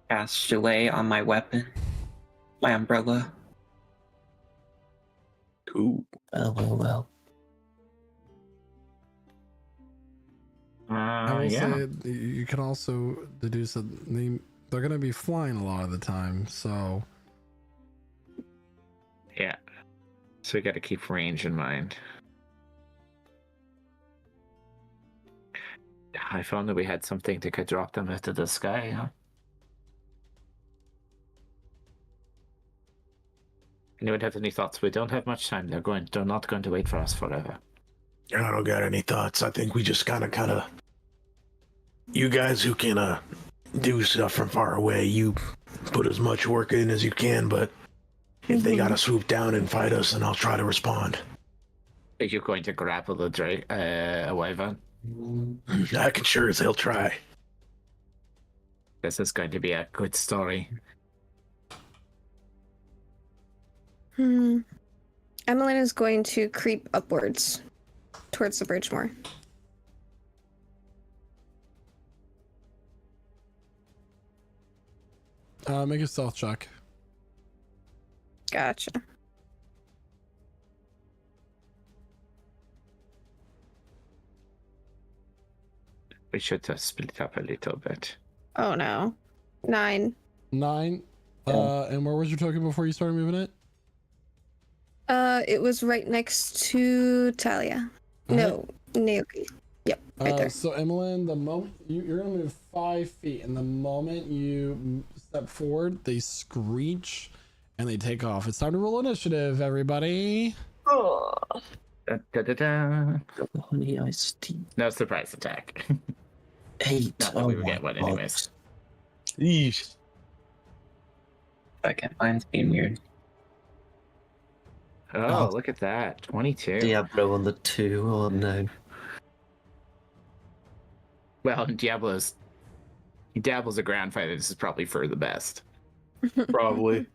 Cast away on my weapon, my umbrella. Cool. Well. I will Yeah. say you can also deduce that they're going to be flying a lot of the time, so Yeah. So we got to keep range in mind. If only we had something that could drop them into the sky, huh? Anyone have any thoughts? We don't have much time. They're not going to wait for us forever. I don't got any thoughts. I think we just kind of. You guys who can do stuff from far away, you put as much work in as you can. But if they gotta swoop down and fight us, then I'll try to respond. Are you going to grapple the a wyvern? I can sure as hell try. This is going to be a good story. Emmeline is going to creep upwards towards the bridge more. make a stealth check. Gotcha. We should have split up a little bit. Oh no. 9. 9. And where was your token before you started moving it? It was right next to Talia. No, Naoki. Yep, right there. So Emmeline, the moment you're gonna move 5 feet, and the moment you step forward, they screech and they take off. It's time to roll initiative, everybody. Oh. Da, da, da, da. Honey iced tea. No surprise attack. 8. Not that we would get one anyways. Yeesh. Okay, mine's being weird. Oh, look at that. 22. Diablo on the 2. Oh no. Well, Diablo's a ground fighter. This is probably for the best. Probably.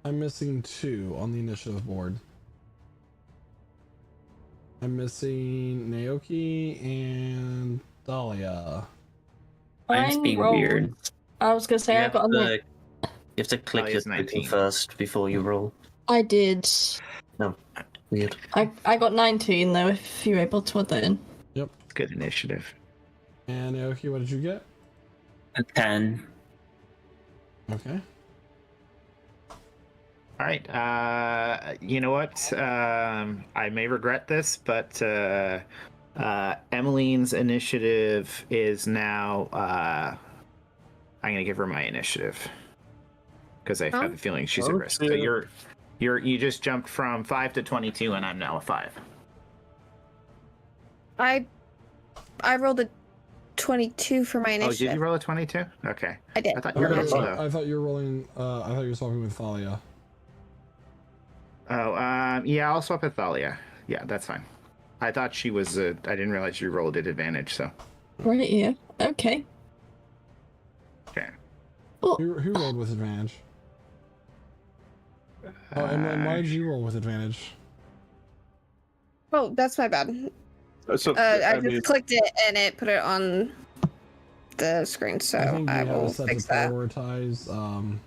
I'm missing 2 on the initiative board. I'm missing Naoki and Dahlia. Mine's being weird. I was gonna say I got a You have to click your token first before you roll. I did. No. Weird. I got 19 though, if you're able to put that in. Yep. Good initiative. And Naoki, what did you get? A 10. Okay. All right. You know what? I may regret this, but Emmeline's initiative is now. I'm gonna give her my initiative because I have a feeling she's at risk. So you just jumped from 5 to 22, and I'm now a 5. I rolled a 22 for my initiative. Oh, did you roll a 22? Okay. I did. I thought you were rolling low. I thought you were rolling. I thought you were swapping with Thalia. Oh, yeah, I'll swap with Thalia. Yeah, that's fine. I thought she was. I didn't realize you rolled at advantage. So. Right here. Okay. Okay. Who rolled with advantage? Oh, and why did you roll with advantage? Oh, that's my bad. So, I just clicked it and it put it on the screen, so I will fix that. Prioritize.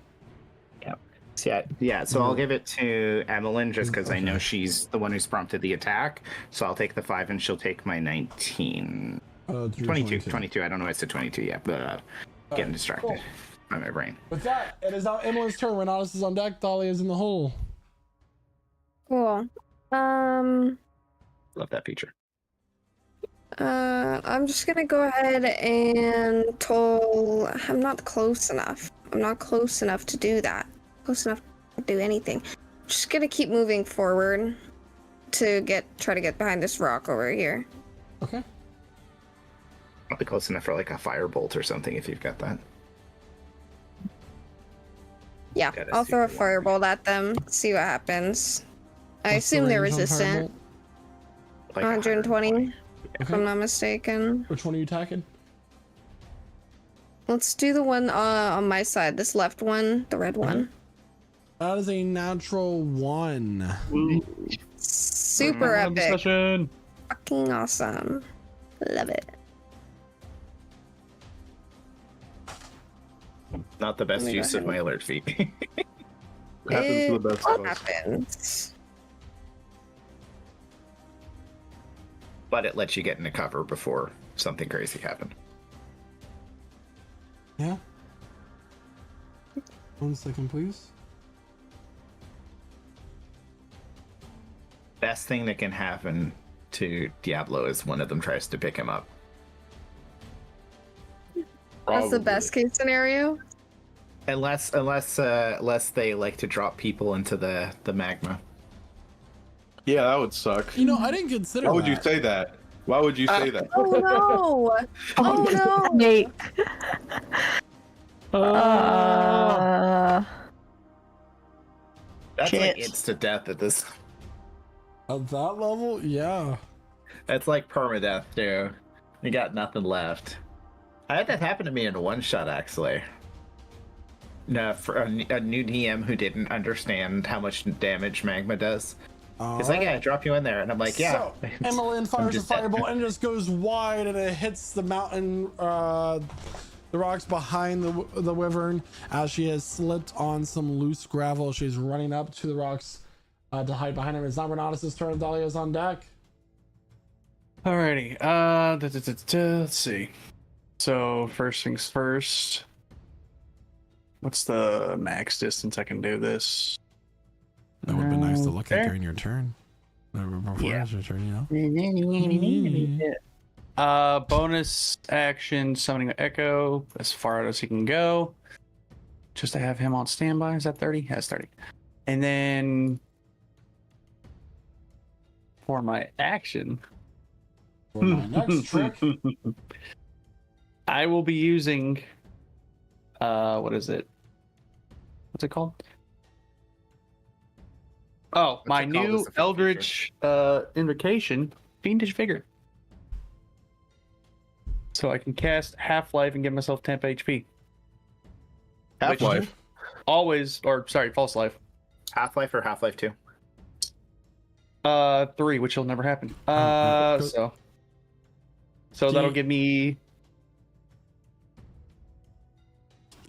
Yeah. So I'll give it to Emmeline just because I know she's the one who's prompted the attack. So I'll take the 5 and she'll take my 19. 22. I don't know why I said 22 yet, but getting distracted by my brain. With that, it is now Emmeline's turn. Renatus is on deck. Thalia is in the hole. Cool. Love that feature. I'm just gonna go ahead and toll. I'm not close enough. I'm not close enough to do that. Close enough to do anything. Just gonna keep moving forward to try to get behind this rock over here. Okay. Probably close enough for like a firebolt or something if you've got that. Yeah, I'll throw a firebolt at them. See what happens. I assume they're resistant. Like 120, if I'm not mistaken. Which one are you attacking? Let's do the one on my side. This left one, the red one. That is a natural 1. Super epic. Fucking awesome. Love it. Not the best use of my alert feat. Happens. but it lets you get into cover before something crazy happened. Yeah. 1 second, please. Best thing that can happen to Diablo is one of them tries to pick him up. That's the best case scenario. Unless they like to drop people into the magma. Yeah, that would suck. You know, I didn't consider Why would you that. say that? Why would you say that? Oh no! Oh no! Snake. That's Shit. like instant death at this. At that level, yeah. That's like permadeath, too. You got nothing left. I had that happen to me in a one-shot, actually. No, for a new DM who didn't understand how much damage magma does. He's like, yeah, drop you in there. And I'm like, yeah. So, Emmeline fires a just dead. fireball and just goes wide, and it hits the mountain, the rocks behind the wyvern. As she has slipped on some loose gravel, she's running up to the rocks to hide behind him. It's not Renatus' turn. Dahlia's on deck. Alrighty. Let's see. So first things first. What's the max distance I can do this? That would be nice to look at Okay. during your turn. Before Yeah. it's your turn, you know. Bonus action summoning Echo as far out as he can go. Just to have him on standby. Is that 30? That's 30. And then for my action, For my next trick, I will be using what is it? What's it called? Oh, my it called? new It's a feature. Eldritch invocation, Fiendish Vigor. So I can cast Half-Life and give myself temp HP. Half-Life. Always, or sorry, False Life. Half-Life or Half-Life 2? 3, which will never happen. go- So Do that'll you- give me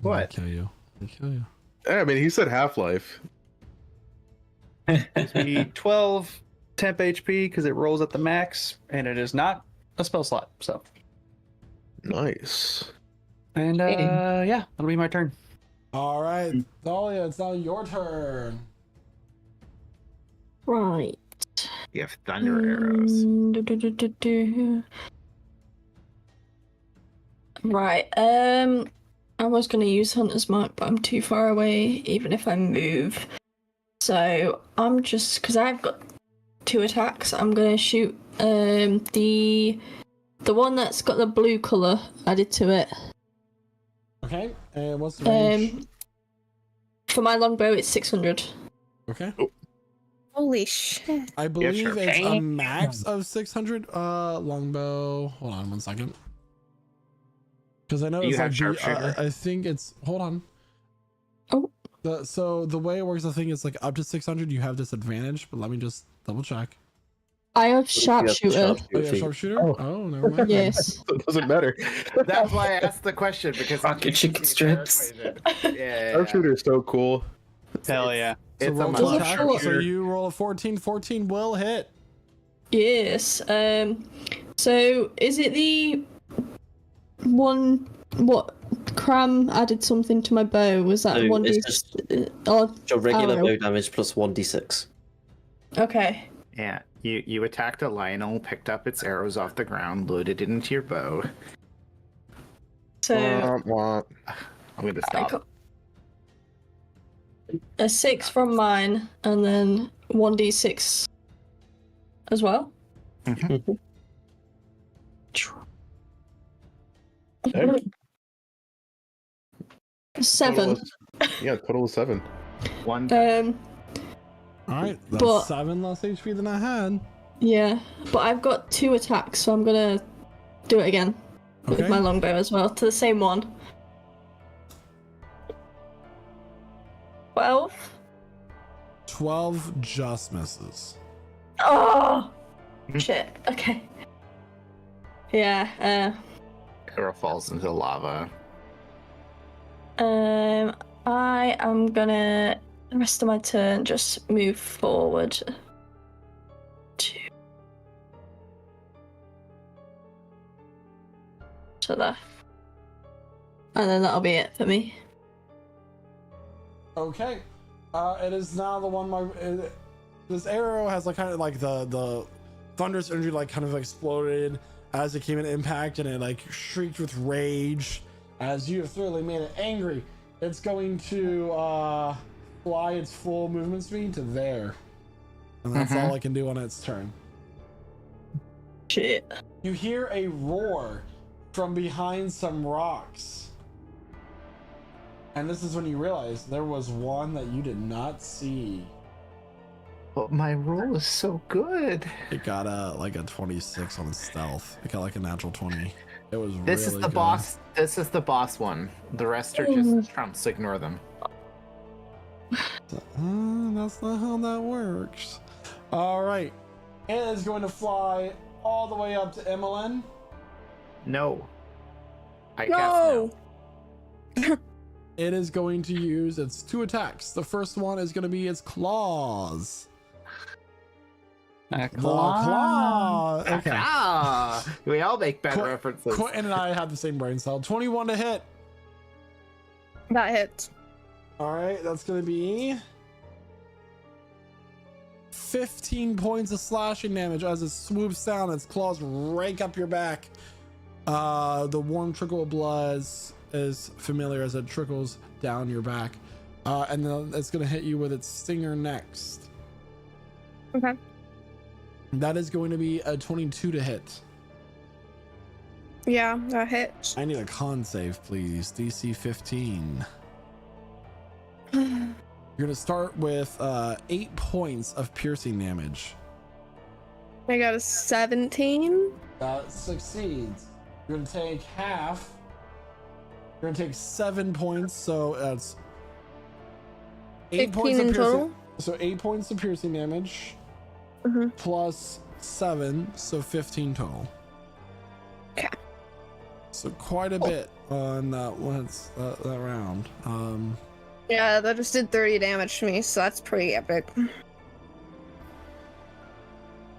What? I'll kill you. I'll kill you. I mean, he said Half-Life. gives me 12 temp HP because it rolls at the max, and it is not a spell slot. So, Nice. and yeah, that'll be my turn. All right, Dahlia, it's now your turn. Right. You have thunder arrows. Right. I was gonna use Hunter's Mark, but I'm too far away, even if I move. So I'm just because I've got 2 attacks. I'm gonna shoot the one that's got the blue color added to it. Okay, and what's the range? For my longbow, it's 600. Okay. Holy shit! I believe sure. it's a max of 600 longbow. Hold on 1 second. Because I know You it's have like sharpshooter? I think it's hold on. Oh. So the way it works, I think it's like up to 600 you have disadvantage, but let me just double check. I have sharpshooter. Oh yeah, sharpshooter? Oh, never mind. Yes. It doesn't matter. That's why I asked the question, because I'm Rocket confused chicken with their strips. equation. Yeah. Sharpshooter is so cool. Hell yeah! So It's a roll muscle to attack. So sharpshooter. you roll a 14. 14 will hit. Yes. So is it the one? What? Cram added something to my bow. Was that No, 1d? it's just Oh, your regular arrow. bow damage plus 1d6. Okay. Yeah, you attacked a lionel, picked up its arrows off the ground, loaded it into your bow. So Womp womp. I'm gonna I stop. got a 6 from mine, and then 1d6 as well. Okay. 7. Yeah, total of 7. One. All right, that's But- 7 less HP than I had. Yeah, but I've got 2 attacks, so I'm gonna do it again Okay. with my longbow as well to the same one. 12. 12 just misses. Oh shit. Okay. Yeah. Arrow falls into lava. I am gonna the rest of my turn just move forward to to the. And then that'll be it for me. Okay. It is now the one this arrow has like kind of like the thunderous energy like kind of exploded as it came in impact, and it like shrieked with rage as you have thoroughly made it angry. It's going to fly its full movement speed to there. And that's all I can do on its turn. Shit. You hear a roar from behind some rocks. And this is when you realize there was one that you did not see. But my roll is so good. It got like a 26 on stealth. It got like a natural 20. It was This really is the good. boss. This is the boss one. The rest are just trumps. Ignore them. That's not how that works. All right. It is going to fly all the way up to Emmeline. No. I No. guess no. It is going to use its 2 attacks. The first one is going to be its claws. Claw. Okay. We all make bad references. Quentin and I have the same brain cell. 21 to hit. That hits. All right, that's going to be 15 points of slashing damage as it swoops down. Its claws rake up your back. The warm trickle of blood is familiar as it trickles down your back. And then it's going to hit you with its stinger next. Okay. That is going to be a 22 to hit. Yeah, that hits. I need a con save, please. DC 15. You're going to start with 8 points of piercing damage. I got a 17. That succeeds. You're going to take half. You're going to take 7 points, so that's 8 points of in piercing. total? So 8 points of piercing damage. Plus 7, so 15 total. Okay. So quite a bit on that that round. Yeah, that just did 30 damage to me, so that's pretty epic.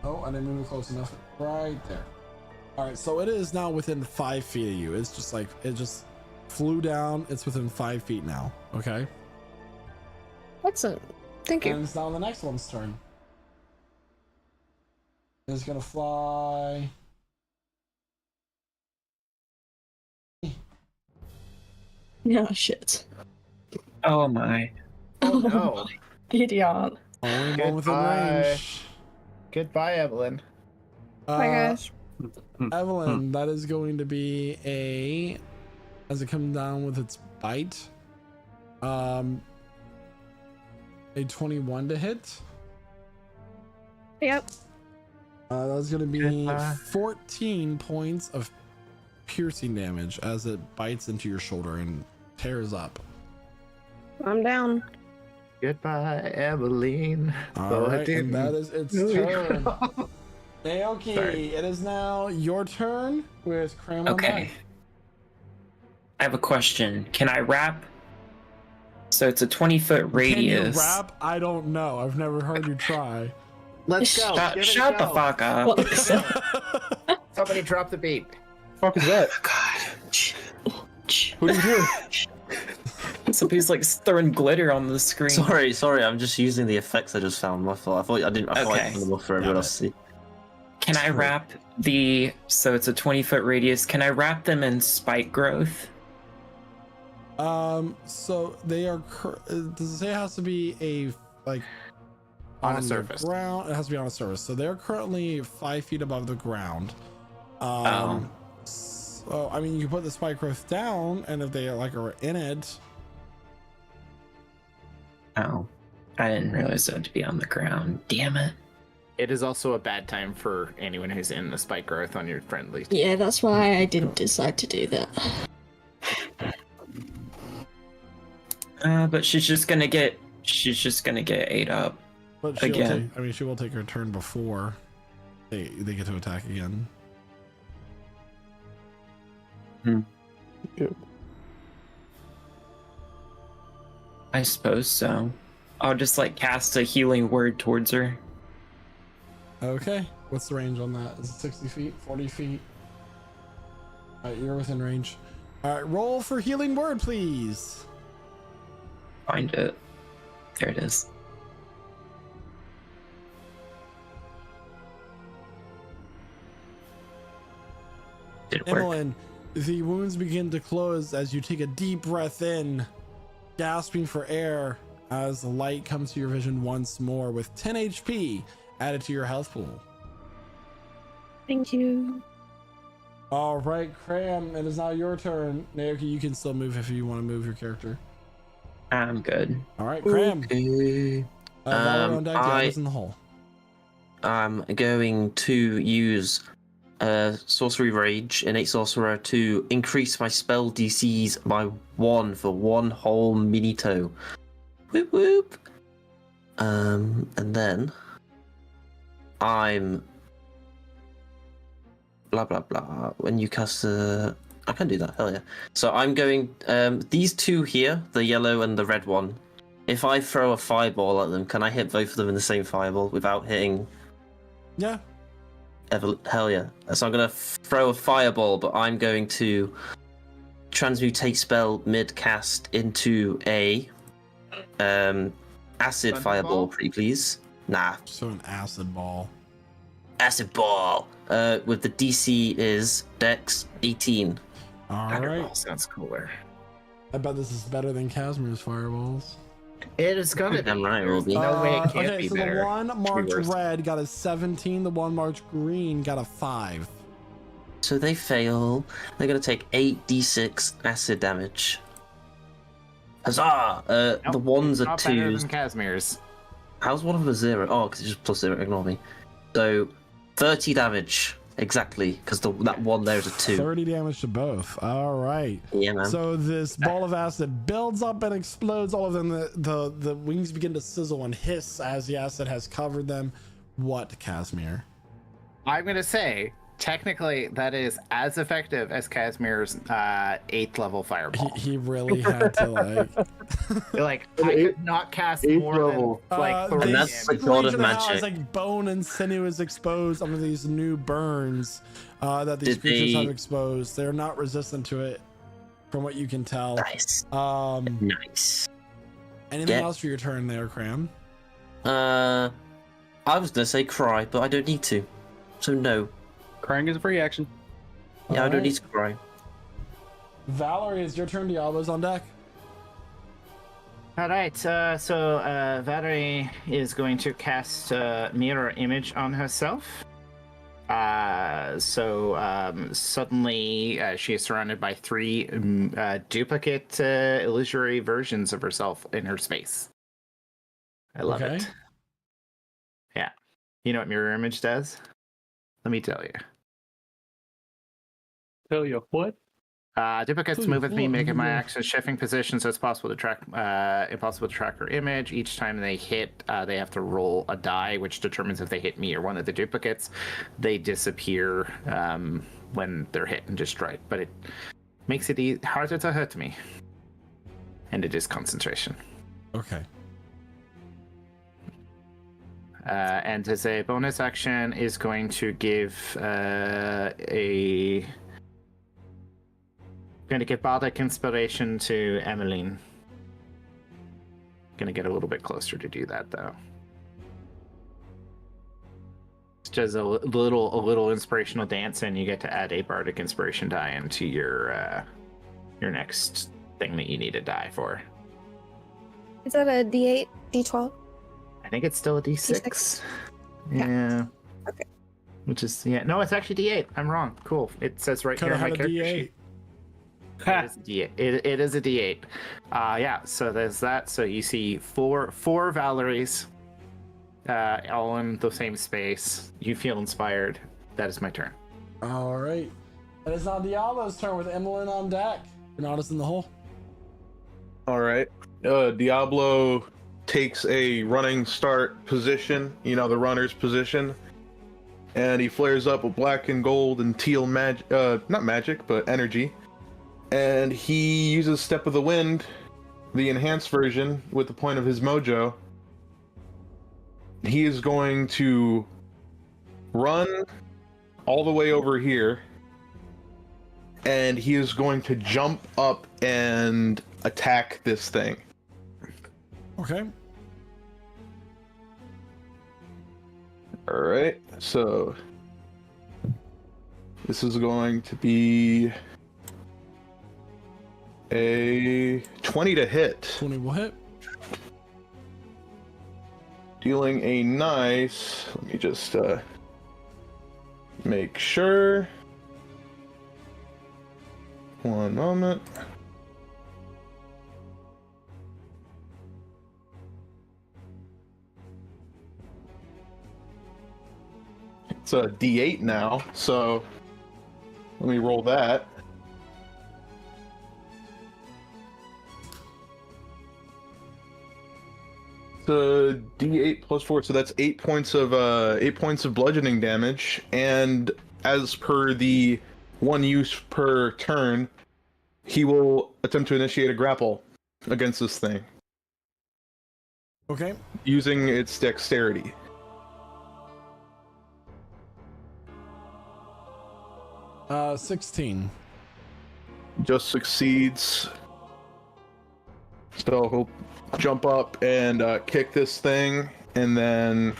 Oh, I didn't move close enough. Right there. All right, so it is now within 5 feet of you. It's just like it just flew down. It's within 5 feet now. Okay. Excellent. Thank you. And it's now the next one's turn. It's gonna fly. Yeah, shit. Oh my. Oh no. Idiot. Only one within Goodbye. range. Goodbye, Evelyn. Bye, guys. Evelyn, that is going to be as it comes down with its bite, a 21 to hit. Yep. That's going to be 14 points of piercing damage as it bites into your shoulder and tears up. I'm down. Goodbye, Evelyn. All right, and that is its turn. Naoki, it is now your turn with Cram on Okay. Back. I have a question. Can I wrap? So it's a 20-foot radius. Can you rap? I don't know. I've never heard you try. Let's go. Give it a Shut the go. fuck up. Somebody drop the beat. Fuck is that? God. What did you hear? Somebody's like throwing glitter on the screen. Sorry, I'm just using the effects I just found. I thought I didn't. I thought I found them off for everyone else to see. Can I wrap so it's a 20-foot radius, can I wrap them in spike growth? So they are. Does it say it has to be on a the surface? Ground. It has to be on a surface. So they're currently 5 feet above the ground. So I mean, you can put the spike growth down, and if they are in it. Oh, I didn't realize it had to be on the ground. Damn it. It is also a bad time for anyone who's in the spike growth on your friendly. Yeah, that's why I didn't decide to do that. But she's just gonna get ate up. But again. She will take her turn before they get to attack again. Yep. I suppose so. I'll just cast a healing word towards her. Okay. What's the range on that? Is it 60 feet? 40 feet? You're within range. All right, roll for healing word, please. Find it. There it is. Didn't work. Emmeline, the wounds begin to close as you take a deep breath in, gasping for air as the light comes to your vision once more with 10 HP added to your health pool. Thank you. All right, Cram, it is now your turn. Naoki, you can still move if you want to move your character. I'm good. All right, Cram. Okay. Valor on deck, Diablo's in the hole. I'm going to use Sorcery Rage, Innate Sorcerer, to increase my spell DCs by 1 for 1 whole minito. Whoop whoop. And then I'm blah blah blah. When you cast I can do that, hell yeah. So I'm going these two here, the yellow and the red one. If I throw a fireball at them, can I hit both of them in the same fireball without hitting? Yeah. Hell yeah. So I'm gonna throw a fireball, but I'm going to transmutate spell mid cast into a acid fireball, pretty please. Nah. So an acid ball. Acid ball. With the DC is Dex 18. All right. Sounds cooler. I bet this is better than Casimir's fireballs. It is gonna Damn right, it will be. No way it can't okay, be so better. the one marked worse. red got a 17, the one marked green got a 5. So they fail. They're gonna take 8d6 acid damage. Huzzah! Nope, The ones it's are not better 2s. than Casimir's. How's one of them a 0? Oh, because it's just plus 0, ignore me. So 30 damage. Exactly, because that one there is a 2. 30 damage to both. All right. Yeah, man. So this ball of acid builds up and explodes. All of them, the wings begin to sizzle and hiss as the acid has covered them. What, Casimir? I'm gonna say, technically, that is as effective as Casimir's 8th level fireball. He really had to like. I could not cast more level. than like 3 And that's the damage. god of Screeching out magic. as like bone and sinew is exposed under these new burns that these Did creatures they- have exposed. They're not resistant to it, from what you can tell. Nice. Nice. Anything Yeah. else for your turn there, Cram? I was gonna say cry, but I don't need to. So no. Crying is a free action. Yeah, I don't Alright. need to cry. Valerie, it's your turn. Diablo's on deck. Alright, so Valerie is going to cast Mirror Image on herself. Suddenly she is surrounded by 3 duplicate illusory versions of herself in her space. I love Okay. it. Yeah. You know what Mirror Image does? Let me tell you. Tell you what? Duplicates move with me, making my action shifting position, so it's possible to track impossible to track her image. Each time they hit, they have to roll a die, which determines if they hit me or one of the duplicates. They disappear when they're hit and destroyed, but it makes it harder to hurt me. And it is concentration. Okay. And as a bonus action, is going to give going to give Bardic Inspiration to Emmeline. Gonna get a little bit closer to do that though. It's just a little inspirational dance, and you get to add a Bardic Inspiration die into your next thing that you need a die for. Is that a D8, D12? I think it's still a D6. D6? Yeah. Okay. Which is no, it's actually D8. I'm wrong. Cool. It says right Could here have on my had a character D8. sheet. It is a D8. It is a D8. Yeah. So there's that. So you see four Valeries, all in the same space. You feel inspired. That is my turn. All right. It is now Diablo's turn with Emmeline on deck. Renatus in the hole. All right. Diablo takes a running start position, the runner's position, and he flares up with black and gold and teal not magic, but energy. And he uses Step of the Wind, the enhanced version, with the point of his mojo. He is going to run all the way over here and he is going to jump up and attack this thing. Okay. All right, so this is going to be a 20 to hit. 20 will hit. Dealing a nice, let me just make sure. One moment. It's a D8 now, so let me roll that. It's a D8 plus 4, so that's 8 points of bludgeoning damage, and as per the one use per turn, he will attempt to initiate a grapple against this thing. Okay. Using its dexterity. Uh, 16. Just succeeds. So he'll jump up and kick this thing, and then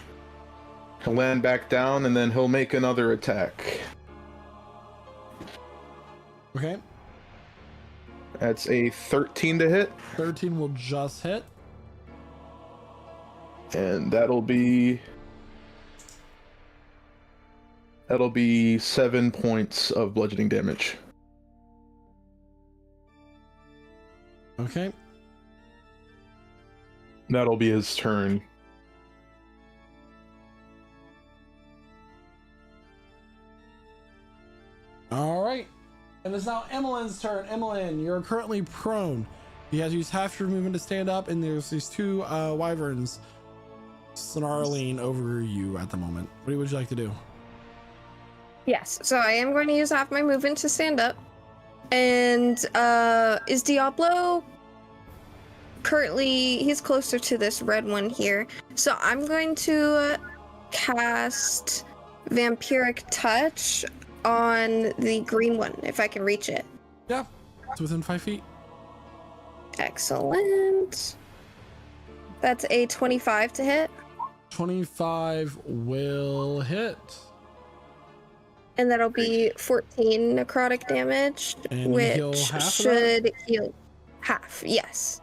he'll land back down, and then he'll make another attack. Okay. That's a 13 to hit. 13 will just hit. And that'll be 7 points of bludgeoning damage. Okay. That'll be his turn. All right. And it's now Emmeline's turn. Emmeline, you're currently prone. You have to use half your movement to stand up, and there's these two wyverns snarling over you at the moment. What would you like to do? Yes, so I am going to use half my movement to stand up. And is Diablo currently, he's closer to this red one here. So I'm going to cast Vampiric Touch on the green one, if I can reach it. Yeah, it's within 5 feet. Excellent. That's a 25 to hit. 25 will hit. And that'll be 14 necrotic damage, And which heal half of should heal half, yes.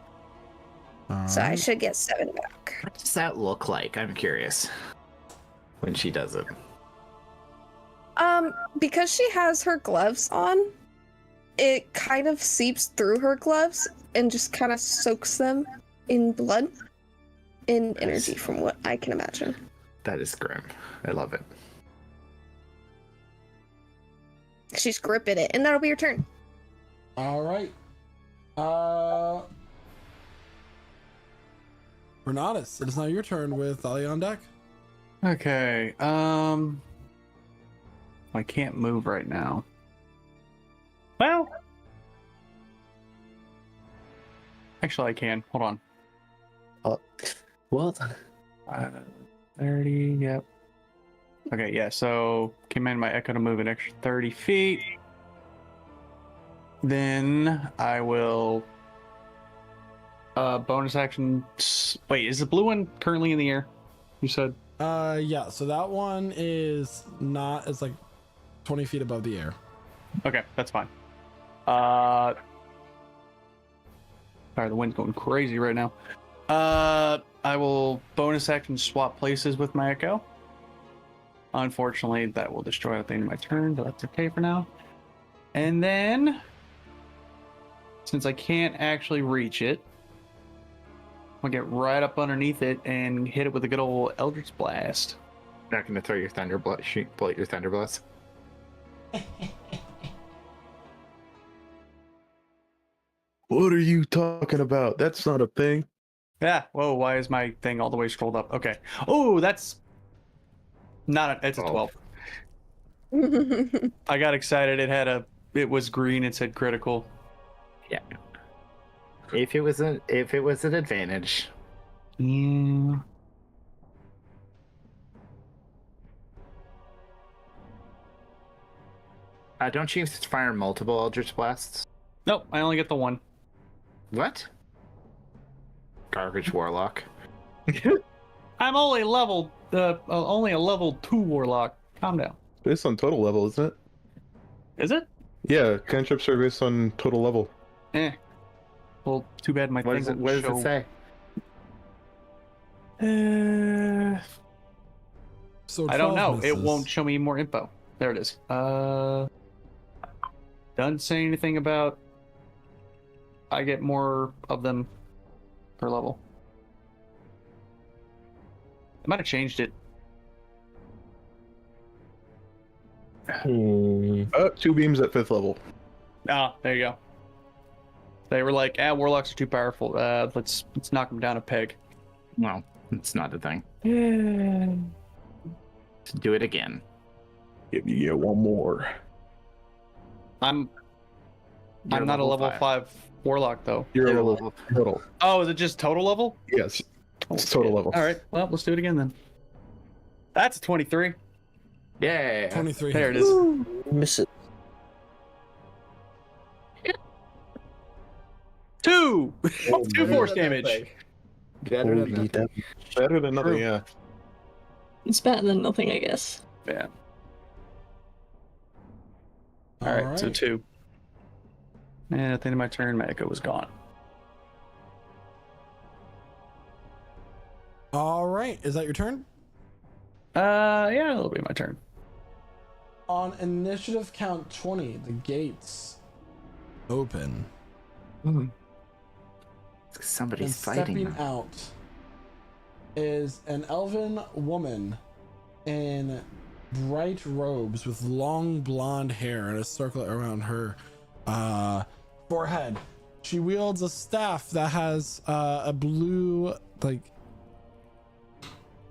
So I right. should get 7 back. What does that look like? I'm curious. When she does it. Because she has her gloves on, it kind of seeps through her gloves and just kind of soaks them in blood, in energy, from what I can imagine. That is grim. I love it. She's gripping it, and that'll be your turn. All right. Renatus, it is now your turn with Ali on deck. Okay. I can't move right now. Well, actually, I can. Hold on. What? 30. Yep. Okay. Yeah. So command my echo to move an extra 30 feet. Then I will. Bonus action. Wait, is the blue one currently in the air? You said. Yeah. So that one is not. It's like 20 feet above the air. Okay, that's fine. Sorry, the wind's going crazy right now. I will bonus action swap places with my echo. Unfortunately, that will destroy the thing in my turn, but that's okay for now. And then, since I can't actually reach it, I'll get right up underneath it and hit it with a good old Eldritch Blast. Not going to throw your Thunderblast, pull out your Thunderblast. What are you talking about? That's not a thing. Yeah. Whoa, why is my thing all the way scrolled up? Okay. Oh, that's not a, it's a 12. I got excited. It was green. It said critical. Yeah. If it was an advantage. Yeah. Don't you fire multiple Eldritch Blasts? Nope, I only get the one. What? Garbage Warlock. I'm only only a level 2 warlock. Calm down. Based on total level, isn't it? Is it? Yeah, cantrips are based on total level. Well, too bad my thing What does it say? So I don't 12 know. misses. It won't show me more info. There it is. Doesn't say anything about I get more of them per level. I might have changed it. 2 beams at 5th level. Ah, there you go. They were like, warlocks are too powerful. Let's knock them down a peg. Well, it's not a thing. Do it again. If you get one more. I'm not a level 5 warlock though. You're a level total. Oh, is it just total level? Yes. It's total level. All right. Well, let's do it again then. That's a 23. Yeah. 23. There it is. Woo! Miss it. 2! 2 force damage. Better than Holy nothing. damn. Better than nothing, True. yeah. It's better than nothing, I guess. Yeah. All right, so 2. And at the end of my turn, my echo was gone. All right. Is that your turn? Yeah, it'll be my turn. On initiative count 20, the gates open. Somebody's And fighting. stepping out is an elven woman in bright robes with long blonde hair and a circle around her forehead. She wields a staff that has a blue, like,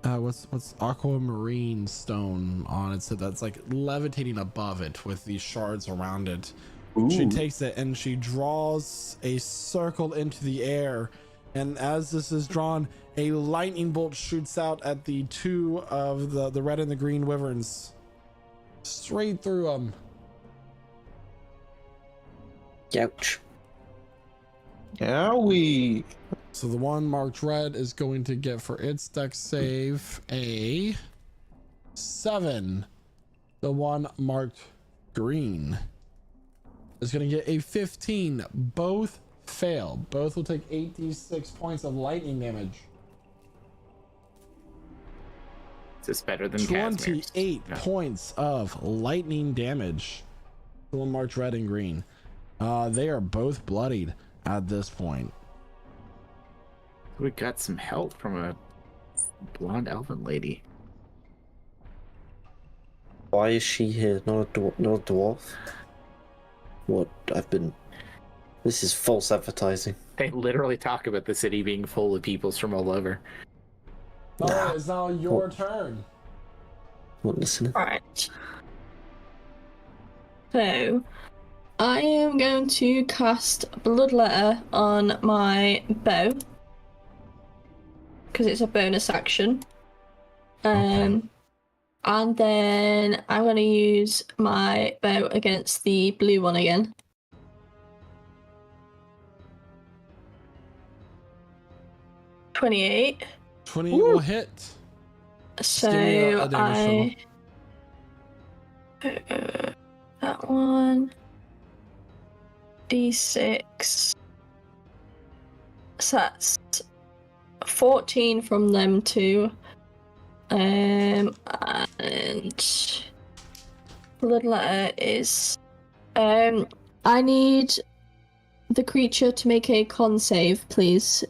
what's aquamarine stone on it, so that's like levitating above it with these shards around it. Ooh. She takes it and she draws a circle into the air, and as this is drawn, a lightning bolt shoots out at the 2 of the red and the green wyverns, straight through them. Ouch. Owie. So the one marked red is going to get, for its dex save, a 7. The one marked green is going to get a 15. Both fail. Both will take 86 points of lightning damage. Is this better than Casimir's? 28 points of lightning damage. The one marked red and green. They are both bloodied at this point. We got some help from a blonde elven lady. Why is she here? Not a dwarf? What? This is false advertising. They literally talk about the city being full of peoples from all over. Oh, it's now your turn. Not listening. Alright. So, I am going to cast Bloodletter on my bow. Because it's a bonus action. And then I'm going to use my bow against the blue one again. $28. 28 will hit. So Give me a damage that one. D6. So that's 14 from them two. And Bloodletter is I need the creature to make a con save, please.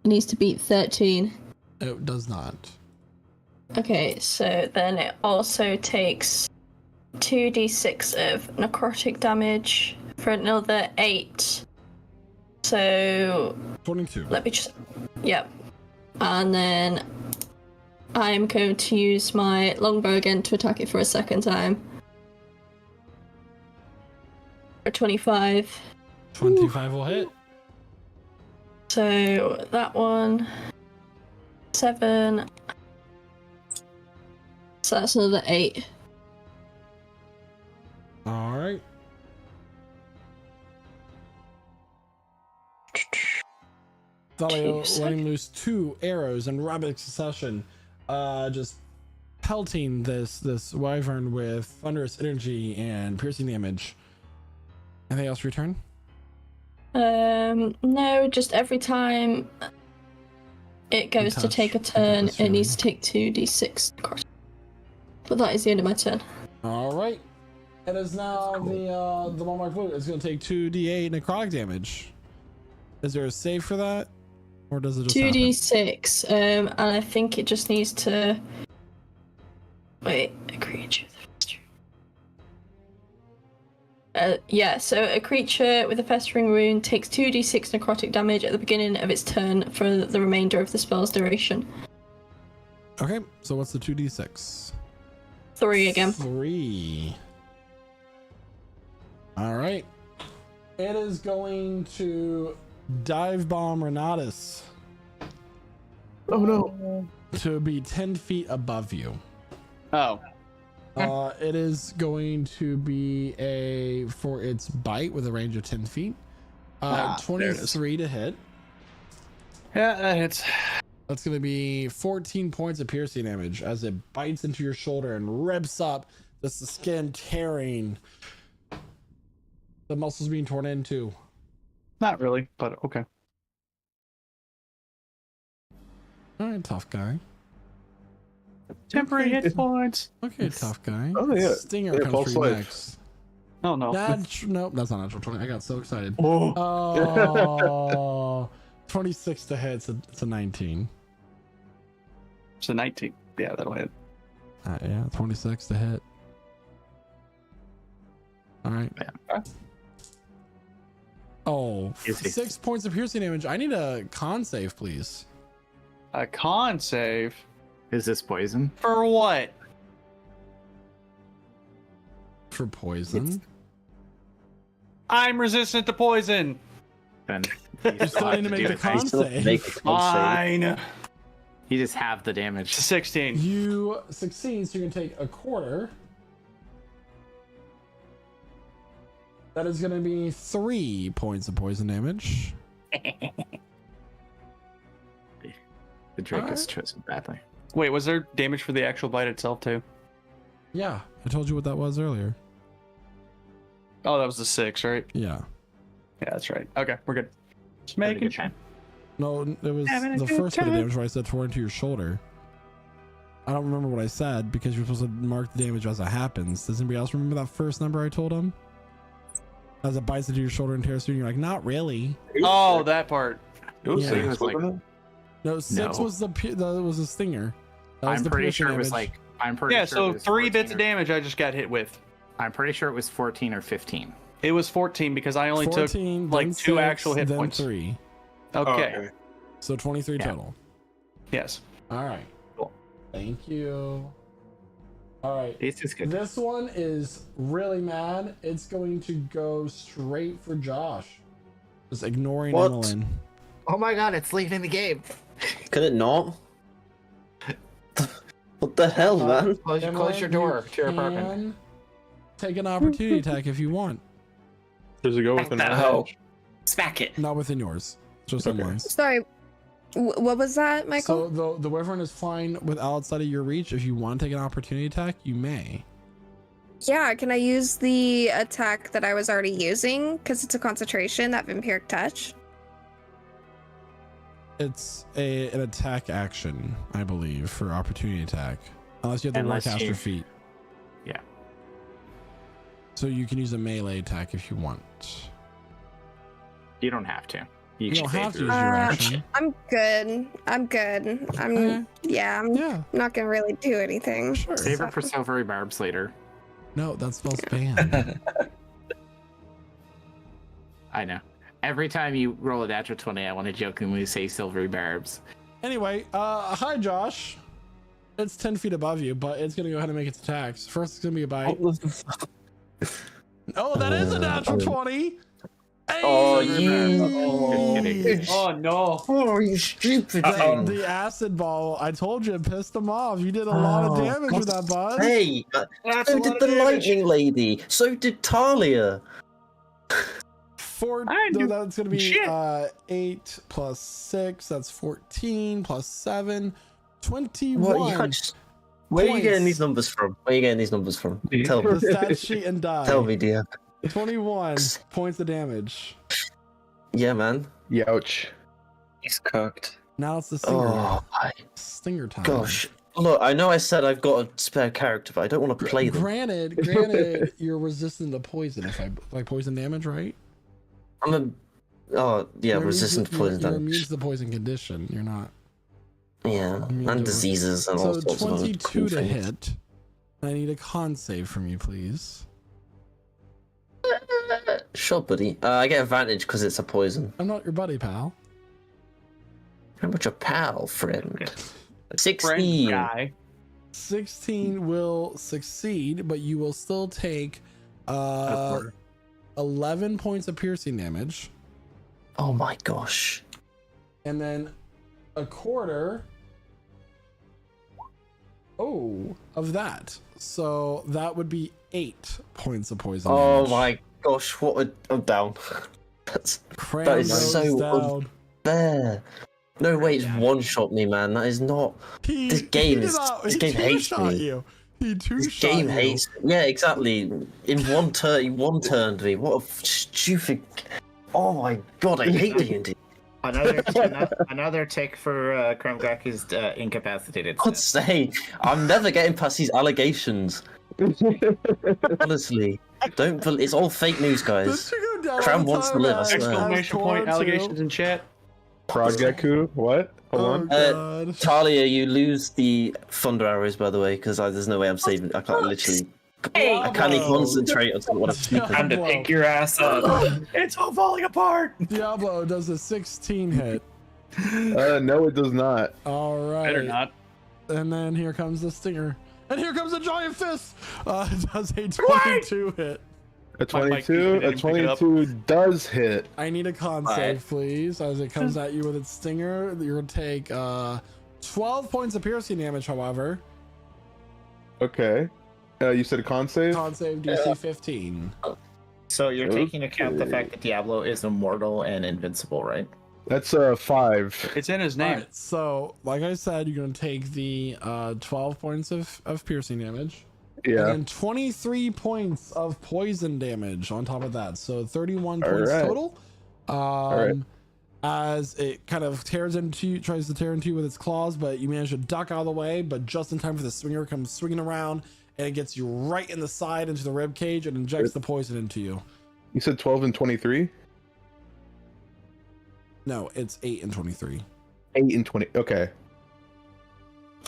It needs to beat 13. It does not. Okay, so then it also takes 2d6 of necrotic damage for another 8. So 22. let me just... Yep. And then I'm going to use my longbow again to attack it for a second time. For 25. 25 will hit. So that one... 7... So that's another 8. All right. Thalia Two letting loose 2 arrows in rapid succession, just pelting this wyvern with thunderous energy and piercing damage. Anything else return? No, just every time it goes to take a turn, it needs to take 2d6 across. But that is the end of my turn. All right. It is now the one marked blue. It's going to take 2d8 necrotic damage. Is there a save for that, or does it just 2d6? And I think it just needs to wait. A creature. Yeah, so a creature with a festering wound takes 2d6 necrotic damage at the beginning of its turn for the remainder of the spell's duration. Okay, so what's the 2d6? 3 again. 3. All right. It is going to dive bomb Renatus. Oh no. To be 10 feet above you. Oh. It is going to be for its bite with a range of 10 feet. 23 to hit. Yeah, that hits. That's going to be 14 points of piercing damage as it bites into your shoulder and rips up the skin, tearing. The muscles being torn into. Not really, but okay. All right, tough guy. Temporary hit points. Okay, tough guy. Oh yeah. Stinger Yeah, comes false for you life. next. Oh no. Nope, that's not natural 20. I got so excited. Oh. Oh, 26 to hit. It's a 19. It's a 19. Yeah, that'll hit. Yeah, 26 to hit. All right. Yeah. Oh, Easy. 6 points of piercing damage. I need a con save, please. A con save? Is this poison? For what? For poison. I'm resistant to poison. Then You still need to make the con save. Fine. You just have the damage. 16. You succeed, so you can take a quarter. That is going to be 3 points of poison damage. The Drake is chosen badly. Wait, was there damage for the actual bite itself too? Yeah, I told you what that was earlier. Oh, that was the 6, right? Yeah. Yeah, that's right. Okay, we're good. Just making sure. No, it was Having a the good first bit of time. damage where I said tore into your shoulder. I don't remember what I said because you're supposed to mark the damage as it happens. Does anybody else remember that first number I told him? As it bites into your shoulder and tears through, and you're like, not really. Oh, that part. It was Yeah. six, It was like- wasn't No, 6 No. was the stinger. That was I'm the pretty piercing sure it was damage. like. I'm pretty Yeah, sure. so it was 3 bits 14 of damage I just got hit with. I'm pretty sure it was 14 or 15. It was 14 because I only 14, took like then 2 6, actual hit then points. 3. Okay. So 23 Yeah. total. Yes. All right. Cool. Thank you. All right. This is good. This one is really mad. It's going to go straight for Josh. Just ignoring What? Emmeline. Oh my god, it's leaving the game. Can it not? What the hell, man? Close your Emmeline, door you to your apartment. can take an opportunity attack if you want. Does it go within that range? hoe. Smack it. Not within yours. Just Emmeline's. Sorry, what was that, Michael? So the wyvern is flying with outside of your reach. If you want to take an opportunity attack, you may. Yeah, can I use the attack that I was already using? Because it's a concentration, that vampiric touch. It's an attack action, I believe, for opportunity attack. Unless you have the Unless Warcaster you- feat. Yeah. So you can use a melee attack if you want. You don't have to. You can don't save have to your- use your action. I'm good. I'm good. Okay. Yeah, I'm Yeah, not gonna really do anything. sure. Save it for silvery barbs later. No, that spell's banned. I know. Every time you roll a natural 20, I want to jokingly say silvery barbs. Anyway, hi Josh. It's 10 feet above you, but it's gonna go ahead and make its attacks. First, it's gonna be a bite. Oh, that is a natural 20. Hey! Oh, Oh no. Oh, you stupid thing. The acid ball. I told you, it pissed him off. You did a lot of damage with that, bud. Hey, That's so a lot did of the damage. lightning lady. So did Talia. That's gonna be 8 plus 6. That's 14 plus 7. 21. What? Where are you getting these numbers from? Tell me. The stat sheet and die. Tell me, dear. 21 points of damage. Yeah, man. Youch. He's cooked. Now it's the stinger. Oh, Stinger time. gosh. Look, I know I said I've got a spare character, but I don't want to play them. Granted, you're resistant to poison. If I like poison damage, right? You're resistant to poison You're damage. immune to the poison condition. You're not. Yeah, and diseases and all sorts of other 22 cool to things. hit. I need a con save from you, please. Sure, buddy. I get advantage because it's a poison. I'm not your buddy, pal. How much a pal, friend? 16. Friend guy. 16 will succeed, but you will still take 11 points of piercing damage. Oh my gosh. And then a quarter of that. So that would be 8 points of poison damage. Oh my gosh, I'm down. that Cram is so down. unfair. No way, it's one-shot me, man. That is not... This game hates me. You. He This game hates me. Yeah, exactly. In one turn to me. What a stupid... Oh my god, I hate D&D. Another tick for Kremgak is incapacitated. God's sake, I'm never getting past these allegations. Honestly, it's all fake news, guys. Cram wants to live, I swear. Exclamation point, allegations in chat. Proggaku, what? Hold on. Talia, you lose the thunder arrows, by the way, because there's no way I'm saving. I can't literally. I can't even concentrate on what I'm speaking. Time to pick your ass up. It's all falling apart. Diablo does a 16 hit. No, it does not. All right. Better not. And then here comes the stinger. And here comes a giant fist. It does a 22 hit. A 22 does hit. I need a con save, please. As it comes at you with its stinger, you're gonna take 12 points of piercing damage, however. Okay. You said a con save? Con save DC 15. So you're taking account the fact that Diablo is immortal and invincible, right? That's 5. It's in his name. Alright, so like I said, you're gonna take the 12 points of piercing damage. Yeah. And then 23 points of poison damage on top of that. So 31 points total. As it kind of tries to tear into you with its claws, but you manage to duck out of the way, but just in time for the swinger comes swinging around and it gets you right in the side into the rib cage and injects the poison into you. You said 12 and 23? No, it's 8 and 23. 8 and 20. Okay.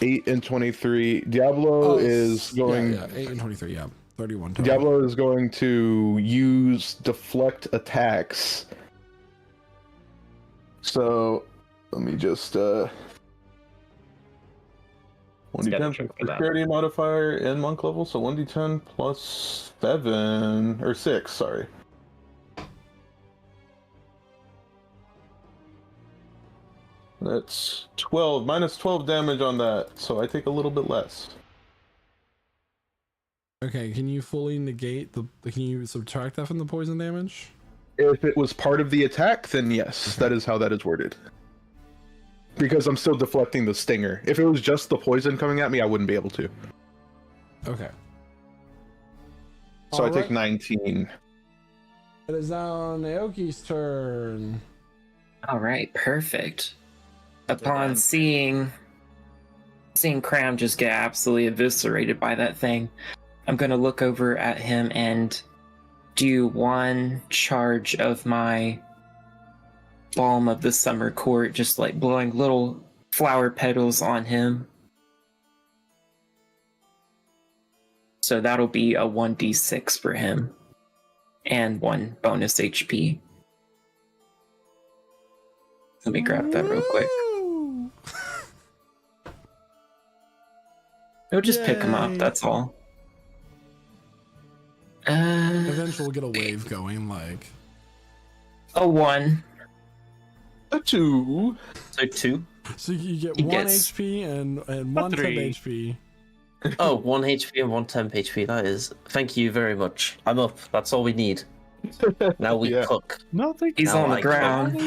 8 and 23. Diablo is going. Yeah, 8 and 23. Yeah, 31 total. Diablo is going to use deflect attacks. So let me just 1d10 for security modifier and monk level. So 1d10 plus 7 or 6. Sorry. That's 12 minus 12 damage on that, so I take a little bit less. Okay, can you fully negate can you subtract that from the poison damage? If it was part of the attack, then yes, that is how that is worded. Because I'm still deflecting the stinger. If it was just the poison coming at me, I wouldn't be able to. Okay. So I take 19. It is now Naoki's turn. All right, perfect. Upon seeing Cram just get absolutely eviscerated by that thing, I'm gonna look over at him and do one charge of my Balm of the Summer Court, just like blowing little flower petals on him. So that'll be a 1d6 for him, and 1 bonus HP. Let me grab that real quick. It'll just pick him up, that's all. Eventually we'll get a wave going, like... A 1. A 2. So 2? So you get He 1 gets HP and 1 temp 3. HP. Oh, 1 HP and 1 temp HP. That is. Thank you very much. I'm up. That's all we need. Now we Yeah. cook. Nothing. He's Now on the I ground.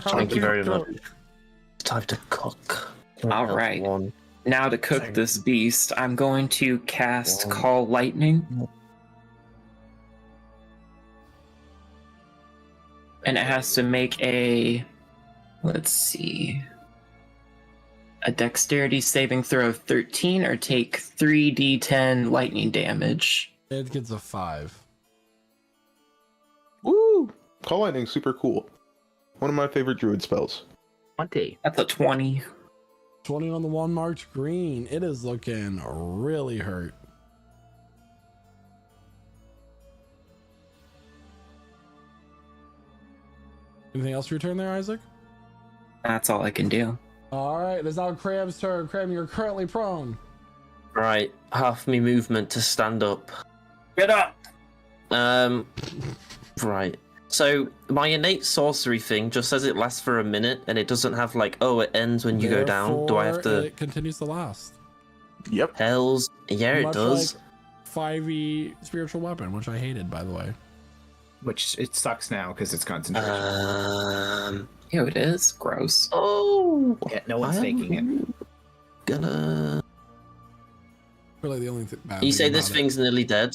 Thank you very much. It's time to cook. All right. One. Now to cook Thank this beast, I'm going to cast One. Call Lightning. And it has to make a, let's see, a dexterity saving throw of 13 or take 3d10 lightning damage. It gets a 5. Woo! Call Lightning, super cool. One of my favorite druid spells. 20. That's a 20. 20 on the one marked green. It is looking really hurt. Anything else for your turn there, Isaac? That's all I can do. All right, it is now Cram's turn. Cram, you're currently prone. Right, half me movement to stand up. Get up! Right. So my innate sorcery thing just says it lasts for a minute, and it doesn't have like, oh, it ends when you go down. Do I have Therefore, to? It continues to last. Yep. Hells, yeah, it Much does. like 5e spiritual weapon, which I hated, by the way. Which it sucks now because it's concentration. Ew, it is. Gross. Oh, yeah, no one's taking it. Gonna. Really, the only thing bad You thing say this about it- thing's nearly dead.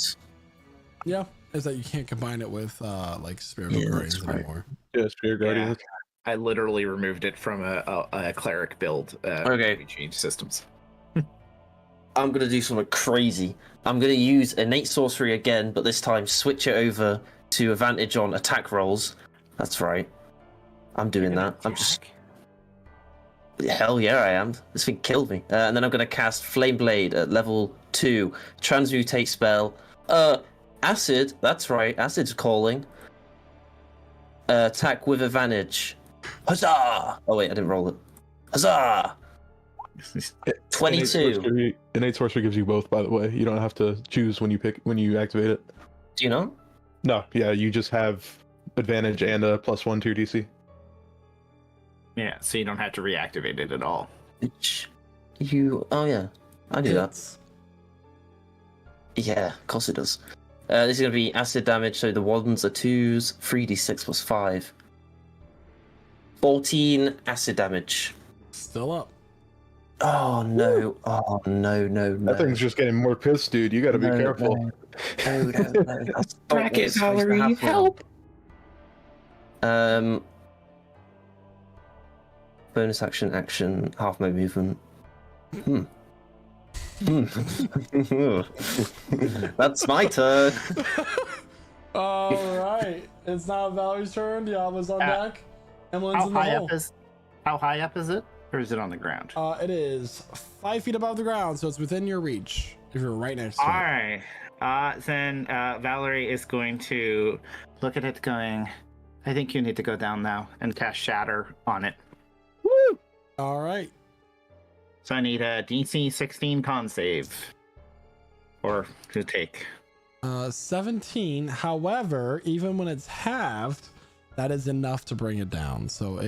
Yeah, is that you can't combine it with like spiritual Yeah, guardians that's right. anymore. Yeah, Spirit Guardian. I literally removed it from a cleric build. Okay. We changed systems. I'm gonna do something crazy. I'm gonna use innate sorcery again, but this time switch it over to advantage on attack rolls. That's right. I'm doing that. I'm just. Hell yeah, I am. This thing killed me. And then I'm gonna cast Flame Blade at level 2. Transmutate spell. Acid. That's right. Acid's calling. Attack with advantage. Huzzah! Oh wait, I didn't roll it. Huzzah! 22. Innate sorcery gives you both, by the way. You don't have to choose when you activate it. Do you know? No, yeah, you just have advantage and a +1 to your DC. Yeah, so you don't have to reactivate it at all. Oh yeah, I do that. Yeah, of course it does. This is gonna be acid damage, so the ones are 2s, 3d6 plus 5. 14 acid damage. Still up. Oh no! Oh no! That thing's just getting more pissed, dude. You gotta be careful. No. Bracket, Valerie, help! Bonus action, half my movement. That's my turn. All right, it's now Valerie's turn. Diablo's on deck. Emmeline's in the hole. How high up is it? Or is it on the ground? It is 5 feet above the ground, so it's within your reach if you're right next to it. Alright. Then Valerie is going to look at it going, I think you need to go down now and cast Shatter on it. Woo! Alright. So I need a DC 16 con save. Or to take. 17. However, even when it's halved, that is enough to bring it down. So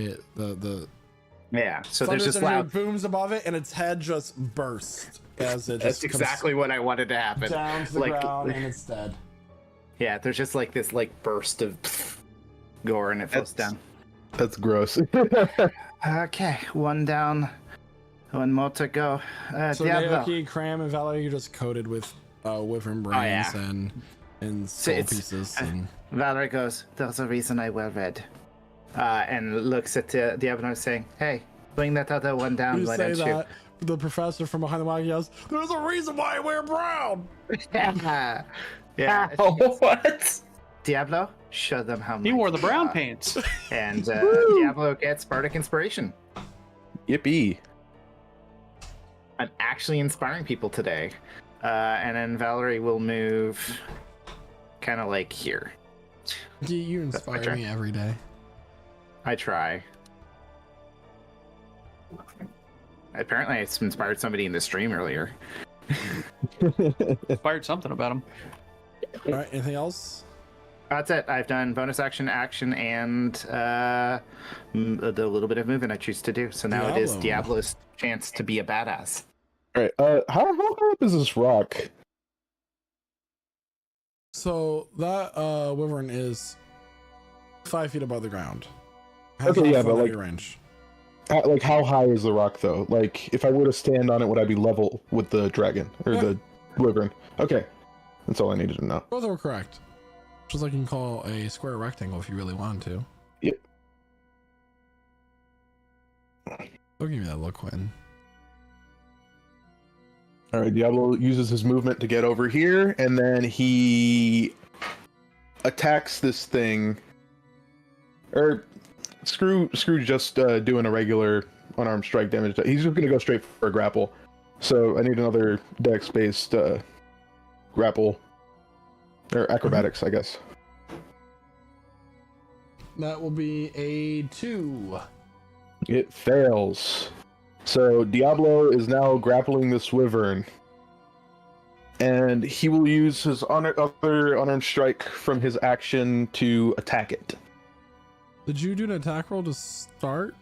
yeah, so there's just loud booms above it, and its head just bursts as it. That's exactly what I wanted to happen. Down to the ground, and it's dead. Yeah, there's just like this burst of gore, and it falls down. That's gross. Okay, one down, one more to go. So Naoki, Cram, and Valerie, you're just coated with wyvern brains and skull pieces. And... Valerie goes, "There's a reason I well read." And looks at Diablo saying, "Hey, bring that other one down, why don't you?" The professor from behind the mic yells, "There's a reason why I wear brown!" Yeah. What? Diablo, show them how much. He wore the brown pants. And Diablo gets Bardic Inspiration. Yippee. I'm actually inspiring people today. And then Valerie will move kind of like here. You inspire me every day. I try. Apparently, I inspired somebody in the stream earlier. Inspired something about him. All right, anything else? That's it. I've done bonus action, and the little bit of movement I choose to do. So now it is Diablo's chance to be a badass. All right. How high up is this rock? So that wyvern is 5 feet above the ground. Has Okay, not yeah, flown but out like, of your range. like how high is the rock though? Like if I were to stand on it, would I be level with the dragon or Yeah. the wyvern? Okay, that's all I needed to know. Both were correct. Just like you can call a square rectangle if you really wanted to. Yep. Don't give me that look, Quentin. All right, Diablo uses his movement to get over here, and then he attacks this thing. Or screw just doing a regular unarmed strike damage. He's just gonna go straight for a grapple. So I need another dex-based grapple or acrobatics, I guess. That will be a 2. It fails. So Diablo is now grappling this wyvern, and he will use his other unarmed strike from his action to attack it. Did you do an attack roll to start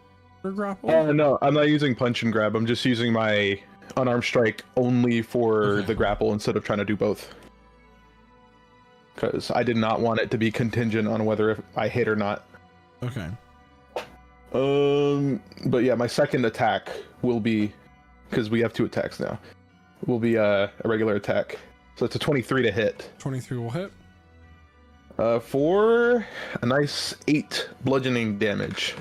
your grapple? No, I'm not using punch and grab. I'm just using my unarmed strike only for the grapple instead of trying to do both. Because I did not want it to be contingent on whether I hit or not. Okay. But yeah, my second attack will be, because we have 2 attacks now, will be a regular attack. So it's a 23 to hit. 23 will hit. For a nice 8 bludgeoning damage.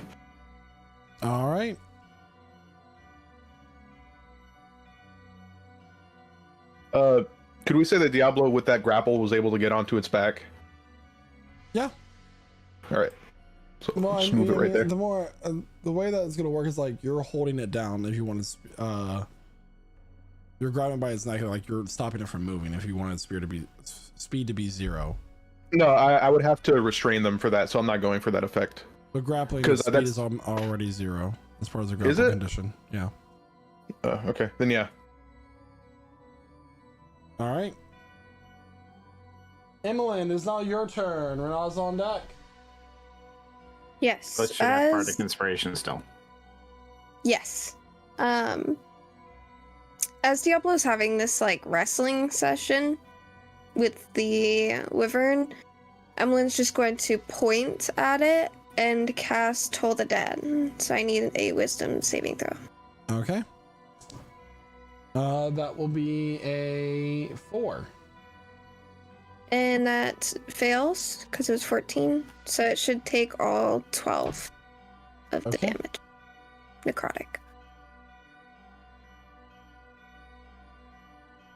All right. Could we say that Diablo with that grapple was able to get onto its back? Yeah. All right. So Well, just move it right there. The more the way that it's gonna work is like you're holding it down if you want to. You're grabbing by its neck, like you're stopping it from moving. If you wanted speed to be 0. No, I would have to restrain them for that, so I'm not going for that effect. But grappling Because speed is already 0 as far as the Is grapple it? condition. Yeah. Okay, then yeah. All right. Emmeline, it's now your turn. Rena's on deck. Yes. But should have bardic inspiration still. Yes. As Diablo's having this like wrestling session with the wyvern, Emmeline's just going to point at it and cast Toll the Dead. So I need a wisdom saving throw. Okay. That will be a 4. And that fails because it was 14. So it should take all 12 of the Okay. damage. Necrotic.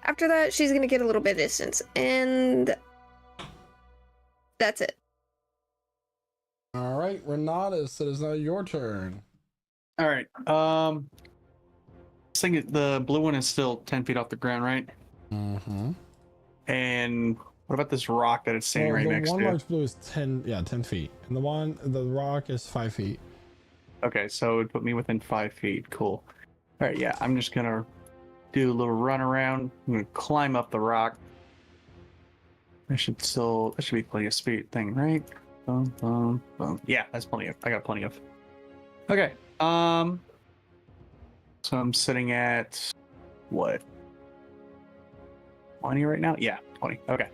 After that, she's going to get a little bit of distance. And that's it. All right, Renatus, it is now your turn. All right. The blue one is still 10 feet off the ground, right? Mm-hmm. And what about this rock that it's standing right next the to? one large blue is 10 feet, and the rock is 5 feet. Okay, so it would put me within 5 feet. Cool. All right, yeah, I'm just gonna do a little run around. I'm gonna climb up the rock. That should be plenty of speed thing, right? Boom, boom, boom. Yeah, that's plenty of. I got plenty of. Okay. So I'm sitting at what? 20 right now? Yeah, 20. Okay.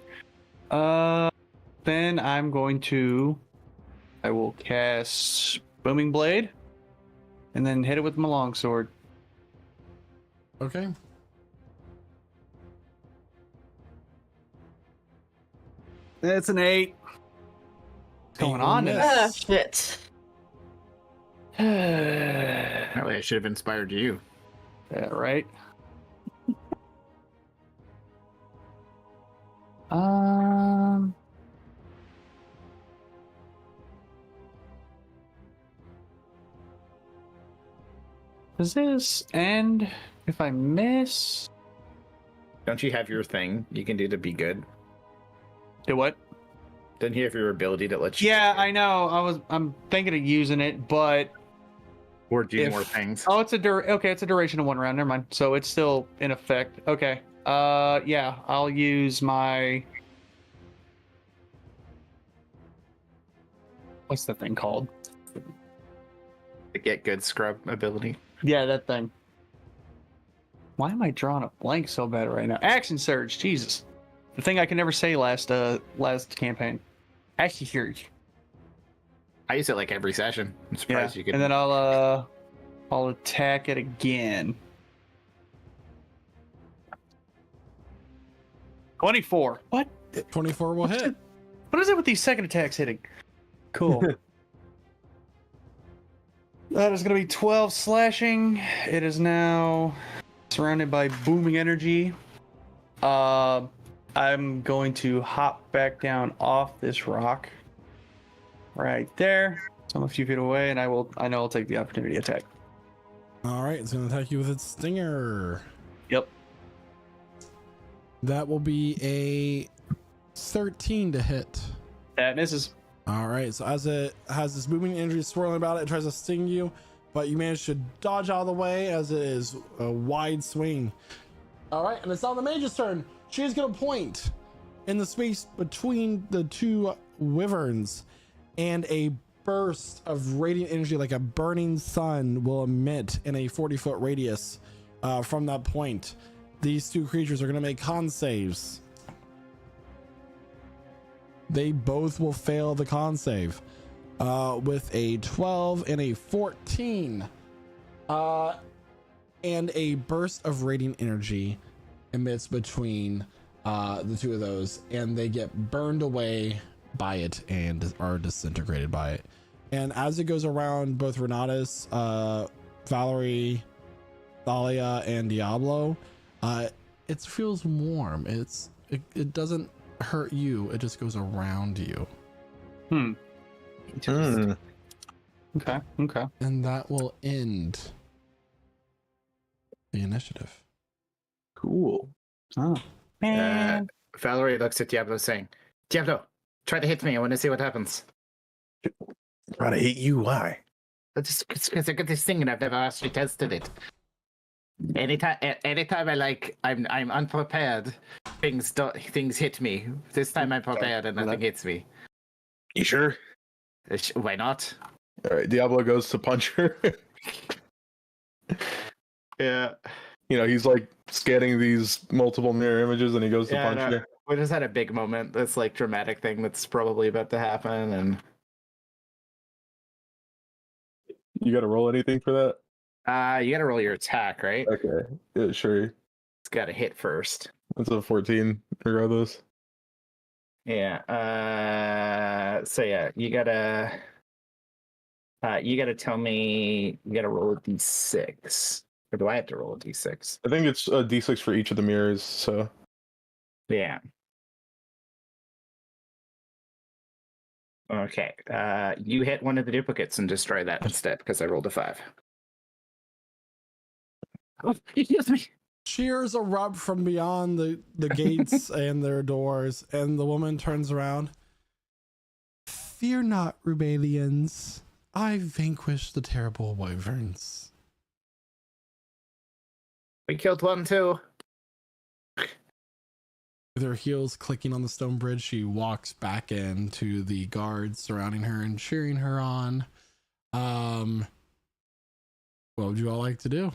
Then I will cast Booming Blade and then hit it with my longsword. Okay. It's an 8. What's going on miss. today? Ah, shit. Apparently, I should have inspired you. Yeah, right. Does this end if I miss? Don't you have your thing you can do to be good? Do what? Don't you have your ability that lets you? Yeah, I know. I'm thinking of using it, but Or do more things. Oh, it's a duration of 1 round. Never mind. So it's still in effect. Okay. Yeah, I'll use my. What's the thing called? The get good scrub ability. Yeah, that thing. Why am I drawing a blank so bad right now? Action surge, Jesus. The thing I could never say last campaign. Accurate. I use it like every session. I'm surprised you could. And then I'll attack it again. 24. What? 24 will hit. What is it with these second attacks hitting? Cool. That is going to be 12 slashing. It is now surrounded by booming energy. I'm going to hop back down off this rock. Right there. So I'm a few feet away, and I know I'll take the opportunity attack. All right, it's going to attack you with its stinger. Yep. That will be a 13 to hit. That misses. All right, so as it has this booming energy swirling about it, it tries to sting you, but you manage to dodge out of the way as it is a wide swing. All right, and it's on the mage's turn. She is going to point in the space between the two wyverns, and a burst of radiant energy like a burning sun will emit in a 40-foot radius from that point. These two creatures are going to make con saves. They both will fail the con save with a 12 and a 14. And a burst of radiant energy emits between the two of those, and they get burned away by it and are disintegrated by it. And as it goes around both Renatus, Valerie, Thalia, and Diablo, it feels warm. It doesn't hurt you, it just goes around you. Okay. And that will end the initiative. Cool. Oh, man. Valerie looks at Diablo saying, Diablo, try to hit me. I want to see what happens. Try to hit you? Why? Just because I got this thing and I've never actually tested it. Anytime I'm unprepared, things hit me. This time I'm prepared and nothing hits me. You sure? Why not? All right, Diablo goes to punch her. Yeah. You know, he's like scanning these multiple mirror images and he goes to punch her. We just had a big moment. This like dramatic thing that's probably about to happen, and You got to roll anything for that? you got to roll your attack, right? Okay, yeah, sure. It's got to hit first. That's a 14, regardless. Yeah. So yeah, you gotta tell me. You gotta roll a d6, or do I have to roll a d6? I think it's a d6 for each of the mirrors, so. Yeah. Okay. You hit one of the duplicates and destroy that instead because I rolled a 5. Oh, excuse me. Cheers erupt from beyond the gates and their doors, and the woman turns around. Fear not, Rubalians. I vanquished the terrible wyverns. We killed one too. With her heels clicking on the stone bridge, she walks back into the guards surrounding her and cheering her on. What would you all like to do?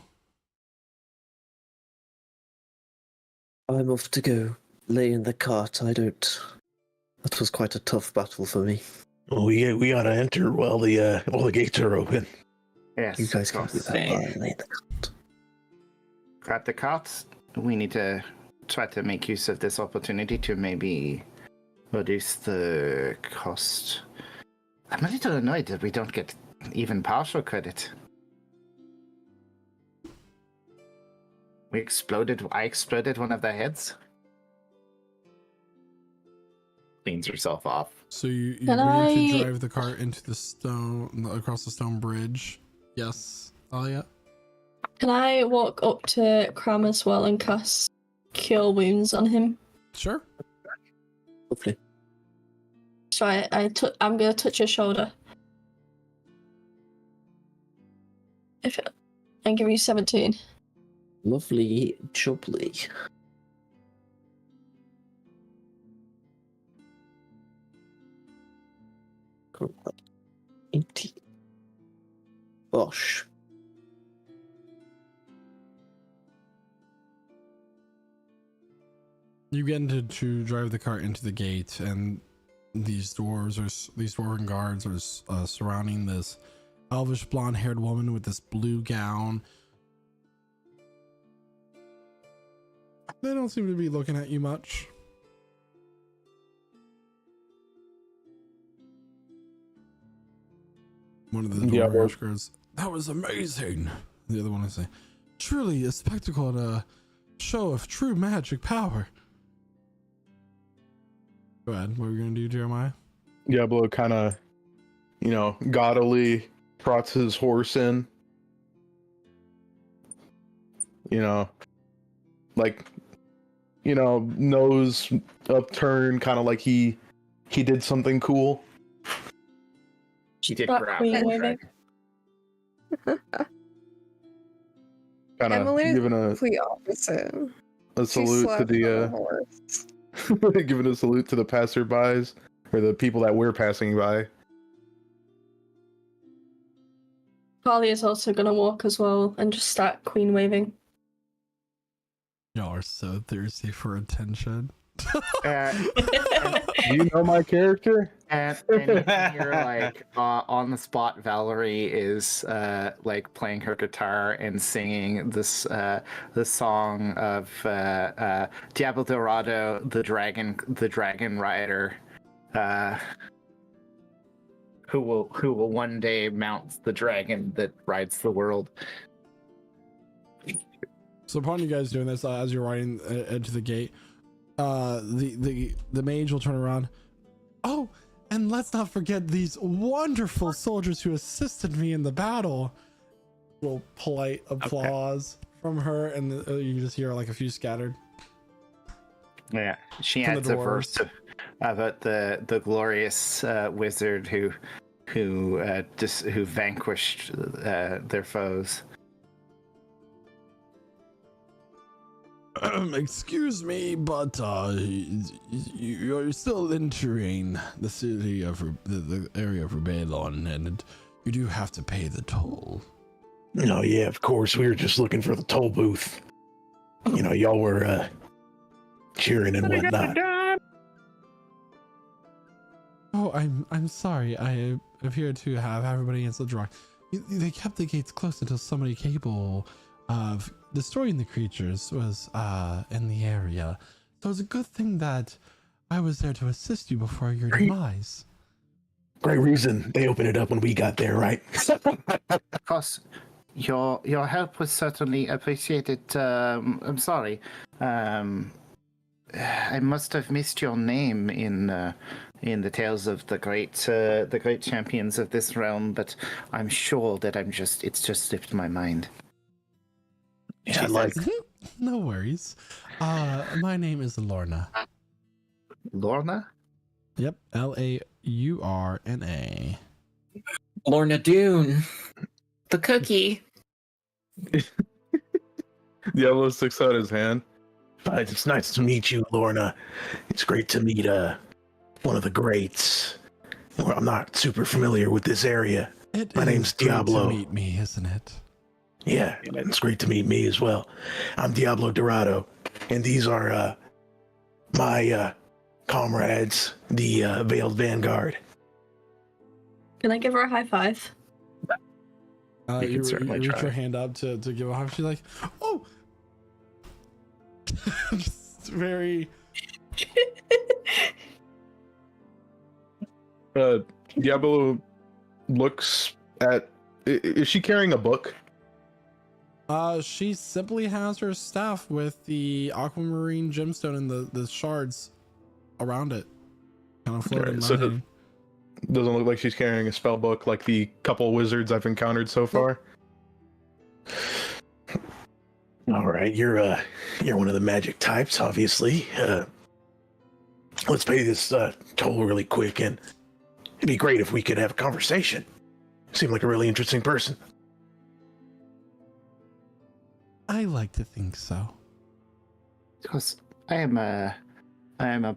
I'm off to go lay in the cart. That was quite a tough battle for me. Well, we ought to enter while all the gates are open. Yes. You guys can do that while I lay in the cart. Grab the cart. We need to try to make use of this opportunity to maybe reduce the cost. I'm a little annoyed that we don't get even partial credit. I exploded one of their heads. Cleans herself off. So you Can need to I- drive the cart into the stone, across the stone bridge. Yes, Alia? Can I walk up to Cram as well and cast Cure Wounds on him? Sure. Lovely. So I'm gonna touch your shoulder. And give you 17. Lovely, jubbly. Cool. 18. Bosh. You get to drive the cart into the gate, and these dwarven guards are surrounding this elvish blonde-haired woman with this blue gown. They don't seem to be looking at you much. One of the dwarves goes, "That was amazing." The other one is saying, "Truly a spectacle and a show of true magic power." Go ahead. What are we gonna do, Jeremiah? Diablo kind of, gaudily trots his horse in. Nose upturned, kind of like he did something cool. She did Stop grab queen that waving. dragon. Kind of Emily's giving a complete opposite. She salute to slept on a the horse. giving a salute to the passerbys or the people that we're passing by. Carly is also gonna walk as well and just start queen waving. Y'all are so thirsty for attention. And, Do you know my character? and you can hear like on the spot, Valerie is like playing her guitar and singing this the song of Diablo Dorado, the dragon rider, who will one day mount the dragon that rides the world. So upon you guys doing this, as you're riding into the gate, the mage will turn around. "Oh, and let's not forget these wonderful soldiers who assisted me in the battle." Little polite applause from her, and you just hear like a few scattered. Yeah, she From the adds a dwarves. verse about the glorious wizard who vanquished their foes. Excuse me, but you're still entering the city of the area of Rebellion, and you do have to pay the toll. Oh, yeah, of course. We were just looking for the toll booth. Y'all were cheering and whatnot. Oh, I'm sorry. I appear to have everybody against the draw. They kept the gates closed until somebody capable of destroying the creatures was in the area. So it's a good thing that I was there to assist you before your demise. Great reason they opened it up when we got there, right? Of course, your help was certainly appreciated. I'm sorry. I must have missed your name in the tales of the great champions of this realm, but I'm sure that it's just slipped my mind. Yeah, like No worries. My name is Lorna. Lorna? Yep, Laurna. Lorna Dune. The cookie. Diablo sticks out his hand. it's nice to meet you, Lorna. It's great to meet one of the greats. Well, I'm not super familiar with this area. My name's Diablo. To meet me, isn't it? Yeah, it's great to meet me as well. I'm Diablo Dorado, and these are my comrades, the Veiled Vanguard. Can I give her a high five? You certainly reach try. your hand up to give a high. She's like, "Oh," just very. Diablo looks at. Is she carrying a book? She simply has her staff with the aquamarine gemstone and the shards around it, kind of floating. Right, so doesn't look like she's carrying a spell book like the couple wizards I've encountered so far. All right, you're one of the magic types, obviously. Let's pay this toll really quick, and it'd be great if we could have a conversation. You seem like a really interesting person. I like to think so. Because I am a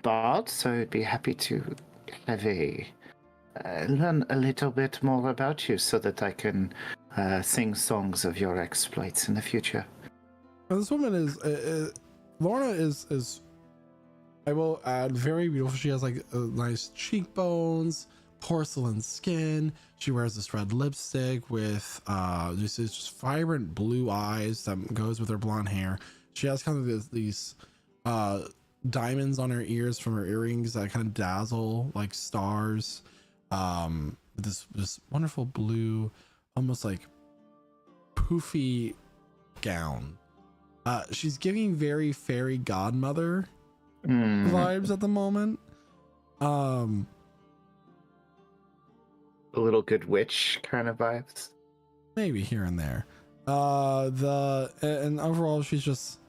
bard, so I'd be happy to have learn a little bit more about you, so that I can sing songs of your exploits in the future. Now, this woman is Lorna is I will add very beautiful. She has like nice cheekbones, porcelain skin. She wears this red lipstick with just vibrant blue eyes that goes with her blonde hair. She has kind of these diamonds on her ears from her earrings that kind of dazzle like stars. This wonderful blue, almost like poofy gown. She's giving very fairy godmother vibes at the moment. A little good witch kind of vibes. Maybe here and there. And overall she's just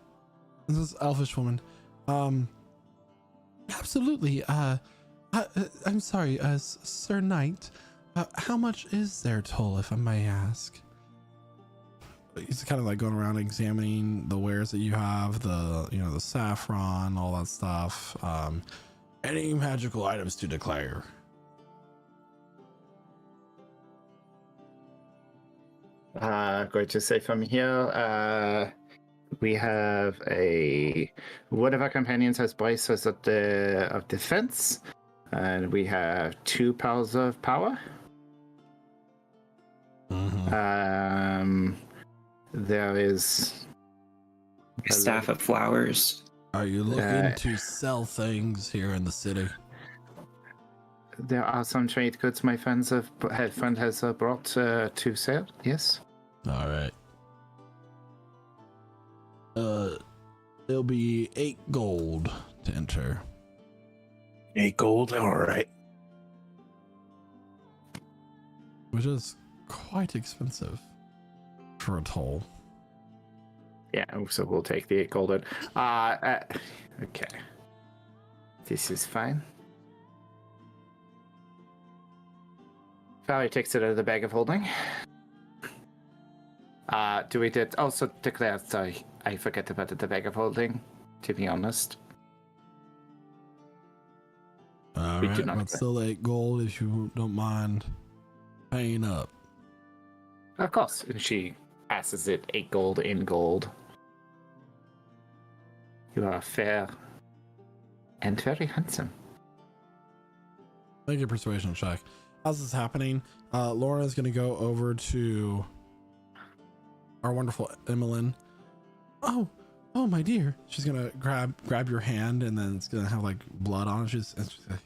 this elfish woman. Absolutely. I'm sorry, Sir Knight. How much is their toll, if I may ask? He's kind of like going around examining the wares that you have, the saffron, all that stuff. Any magical items to declare? Going to say from here, we have one of our companions has braces of defense, and we have 2 powers of power. There is a staff of flowers. Are you looking to sell things here in the city? There are some trade goods my friend has brought to sale. Yes. All right. It'll be 8 gold to enter. 8 gold. All right. Which is quite expensive for a toll. Yeah, so we'll take the 8 gold. Okay. This is fine. Valerie takes it out of the bag of holding. Do we also declare? Sorry, I forget about the bag of holding. To be honest. All right, but still 8 gold if you don't mind paying up. Of course, and she passes it 8 gold in gold. You are fair and very handsome. Make a persuasion check. As this is happening, Laura is going to go over to our wonderful Emmeline. Oh, my dear. She's going to grab your hand, and then it's going to have like blood on it. She's like,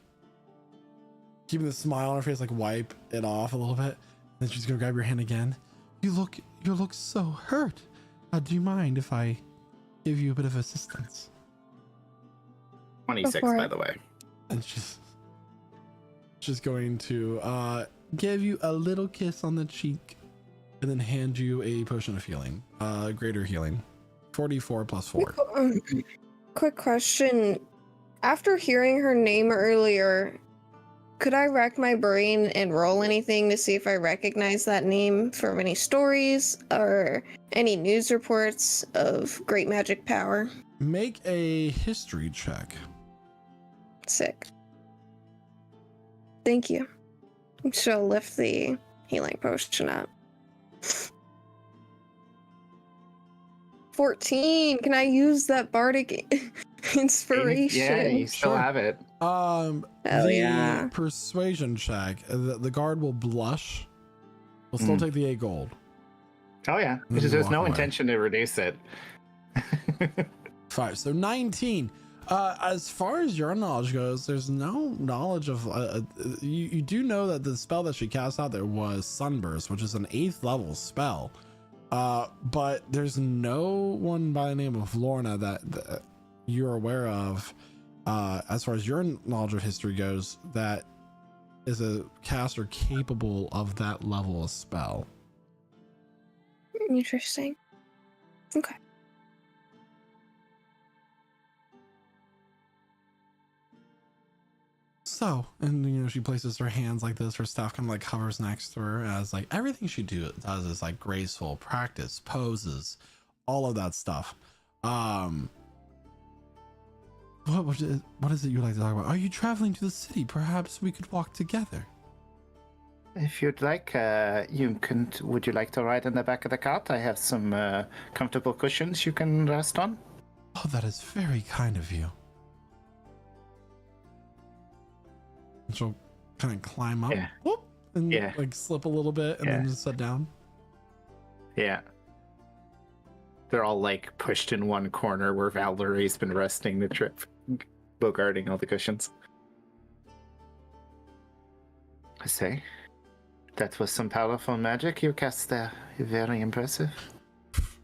keeping the smile on her face, like wipe it off a little bit. Then she's going to grab your hand again. You look so hurt. Do you mind if I give you a bit of assistance? 26, by the way. And she's going to give you a little kiss on the cheek and then hand you a potion of healing, greater healing, 44 plus 4. Quick question. After hearing her name earlier, could I rack my brain and roll anything to see if I recognize that name from any stories or any news reports of great magic power? Make a history check. Sick. Thank you. She'll lift the healing potion up. 14. Can I use that bardic inspiration? Yeah, you still have it. Yeah. Persuasion check. The guard will blush. We'll still take the 8 gold. Oh yeah, because there's no intention to reduce it. 5. So 19. As far as your knowledge goes, there's no knowledge of you do know that the spell that she cast out there was Sunburst, which is an 8th level spell, but there's no one by the name of Lorna that you're aware of, as far as your knowledge of history goes, that is a caster capable of that level of spell. Interesting. Okay. So, and she places her hands like this, her staff kind of like hovers next to her, as like everything she does is like graceful, practice, poses, all of that stuff. What is it you'd like to talk about? Are you traveling to the city? Perhaps we could walk together. If you'd like, would you like to ride in the back of the cart? I have some comfortable cushions you can rest on. Oh, that is very kind of you. She'll kind of climb up, Yeah. whoop, and Yeah. like slip a little bit, and then Yeah. just sit down. Yeah. They're all like pushed in one corner where Valerie's been resting the trip, bogarting all the cushions. I say, that was some powerful magic you cast there. Very impressive.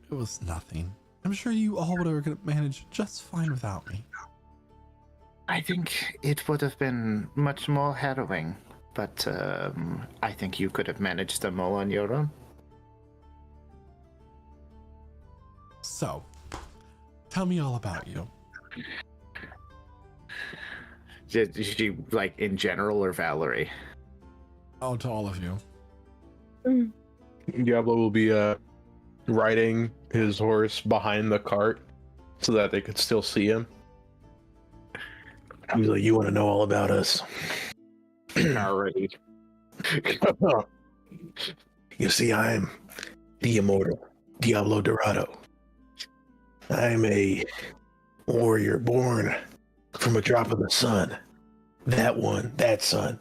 It was nothing. I'm sure you all would have managed just fine without me. I think it would have been much more harrowing, but I think you could have managed them all on your own. So, tell me all about you. Did you like in general or Valerie? Oh, to all of you. Diablo will be riding his horse behind the cart so that they could still see him. I was like, you want to know all about us? Already. You see, I'm the immortal Diablo Dorado. I'm a warrior born from a drop of the sun. That sun.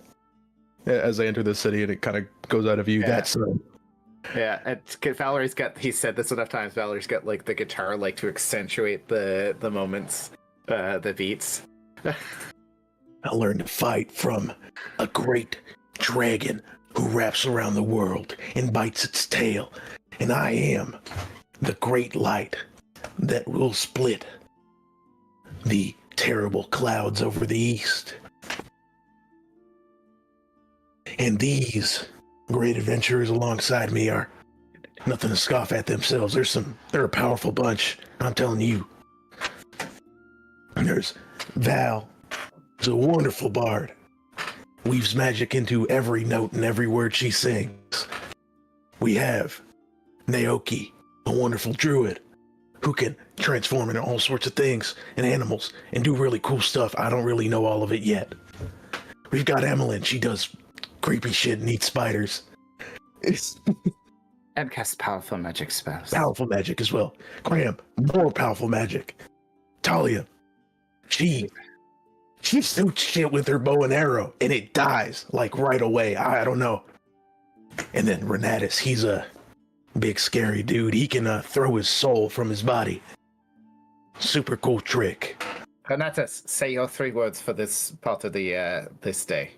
As they enter the city and it kind of goes out of view, Yeah. that sun. Yeah, and Valerie's got. He said this enough times. Valerie's got like the guitar, like to accentuate the moments, the beats. I learned to fight from a great dragon who wraps around the world and bites its tail. And I am the great light that will split the terrible clouds over the east. And these great adventurers alongside me are nothing to scoff at themselves. They're a powerful bunch, I'm telling you. And there's Val, who's a wonderful bard. Weaves magic into every note and every word she sings. We have Naoki, a wonderful druid, who can transform into all sorts of things and animals and do really cool stuff. I don't really know all of it yet. We've got Emmeline. She does creepy shit and eats spiders. And casts powerful magic spells. Powerful magic as well. Graham, more powerful magic. Talia, she shoots shit with her bow and arrow and it dies like right away. I don't know. And then Renatus, he's a big scary dude. He can throw his soul from his body. Super cool trick. Renatus, say your 3 words for this part of the this day.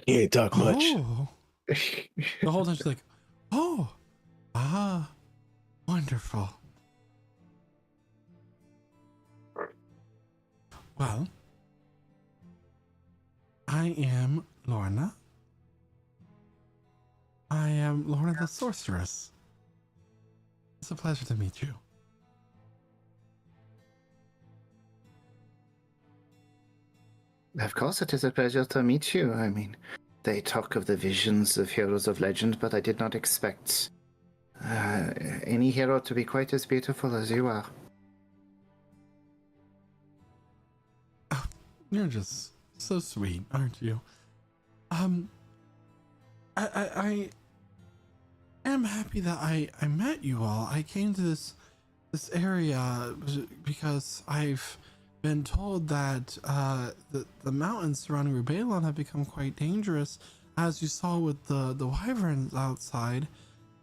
He ain't talk much. Oh. The whole time she's like, oh, wonderful. Well, I am Lorna. I am Lorna the Sorceress. It's a pleasure to meet you. Of course, it is a pleasure to meet you. I mean, they talk of the visions of heroes of legend, but I did not expect any hero to be quite as beautiful as you are. Oh, you're just so sweet, aren't you? I am happy that I met you all. I came to this area because I've been told that the mountains surrounding Rubalon have become quite dangerous. As you saw with the wyverns outside,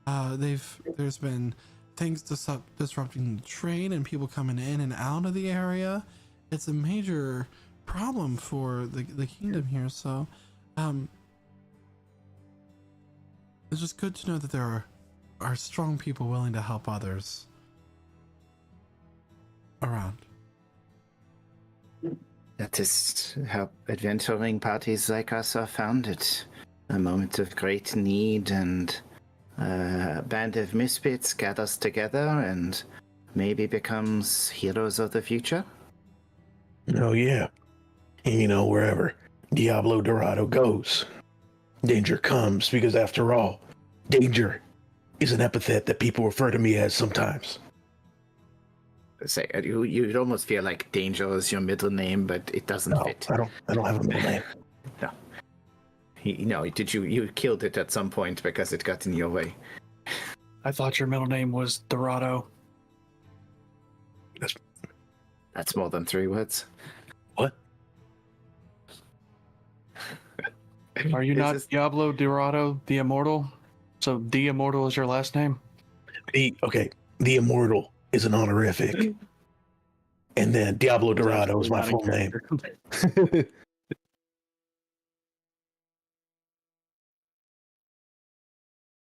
there's been things disrupting the trade and people coming in and out of the area. It's a major problem for the kingdom here. So, it's just good to know that there are strong people willing to help others around. That is how adventuring parties like us are founded. A moment of great need and a band of misfits gathers together and maybe becomes heroes of the future. Oh, yeah. And you know, wherever Diablo Dorado goes, danger comes, because after all, danger is an epithet that people refer to me as sometimes. Say, you'd almost feel like Danger is your middle name, but it doesn't fit. I don't have a middle name. No. You killed it at some point because it got in your way. I thought your middle name was Dorado. That's more than 3 words. What? Are you Is not this- Diablo Dorado, the Immortal? So the Immortal is your last name? Okay, the Immortal is an honorific, and then Diablo Dorado is my Not in full name. character.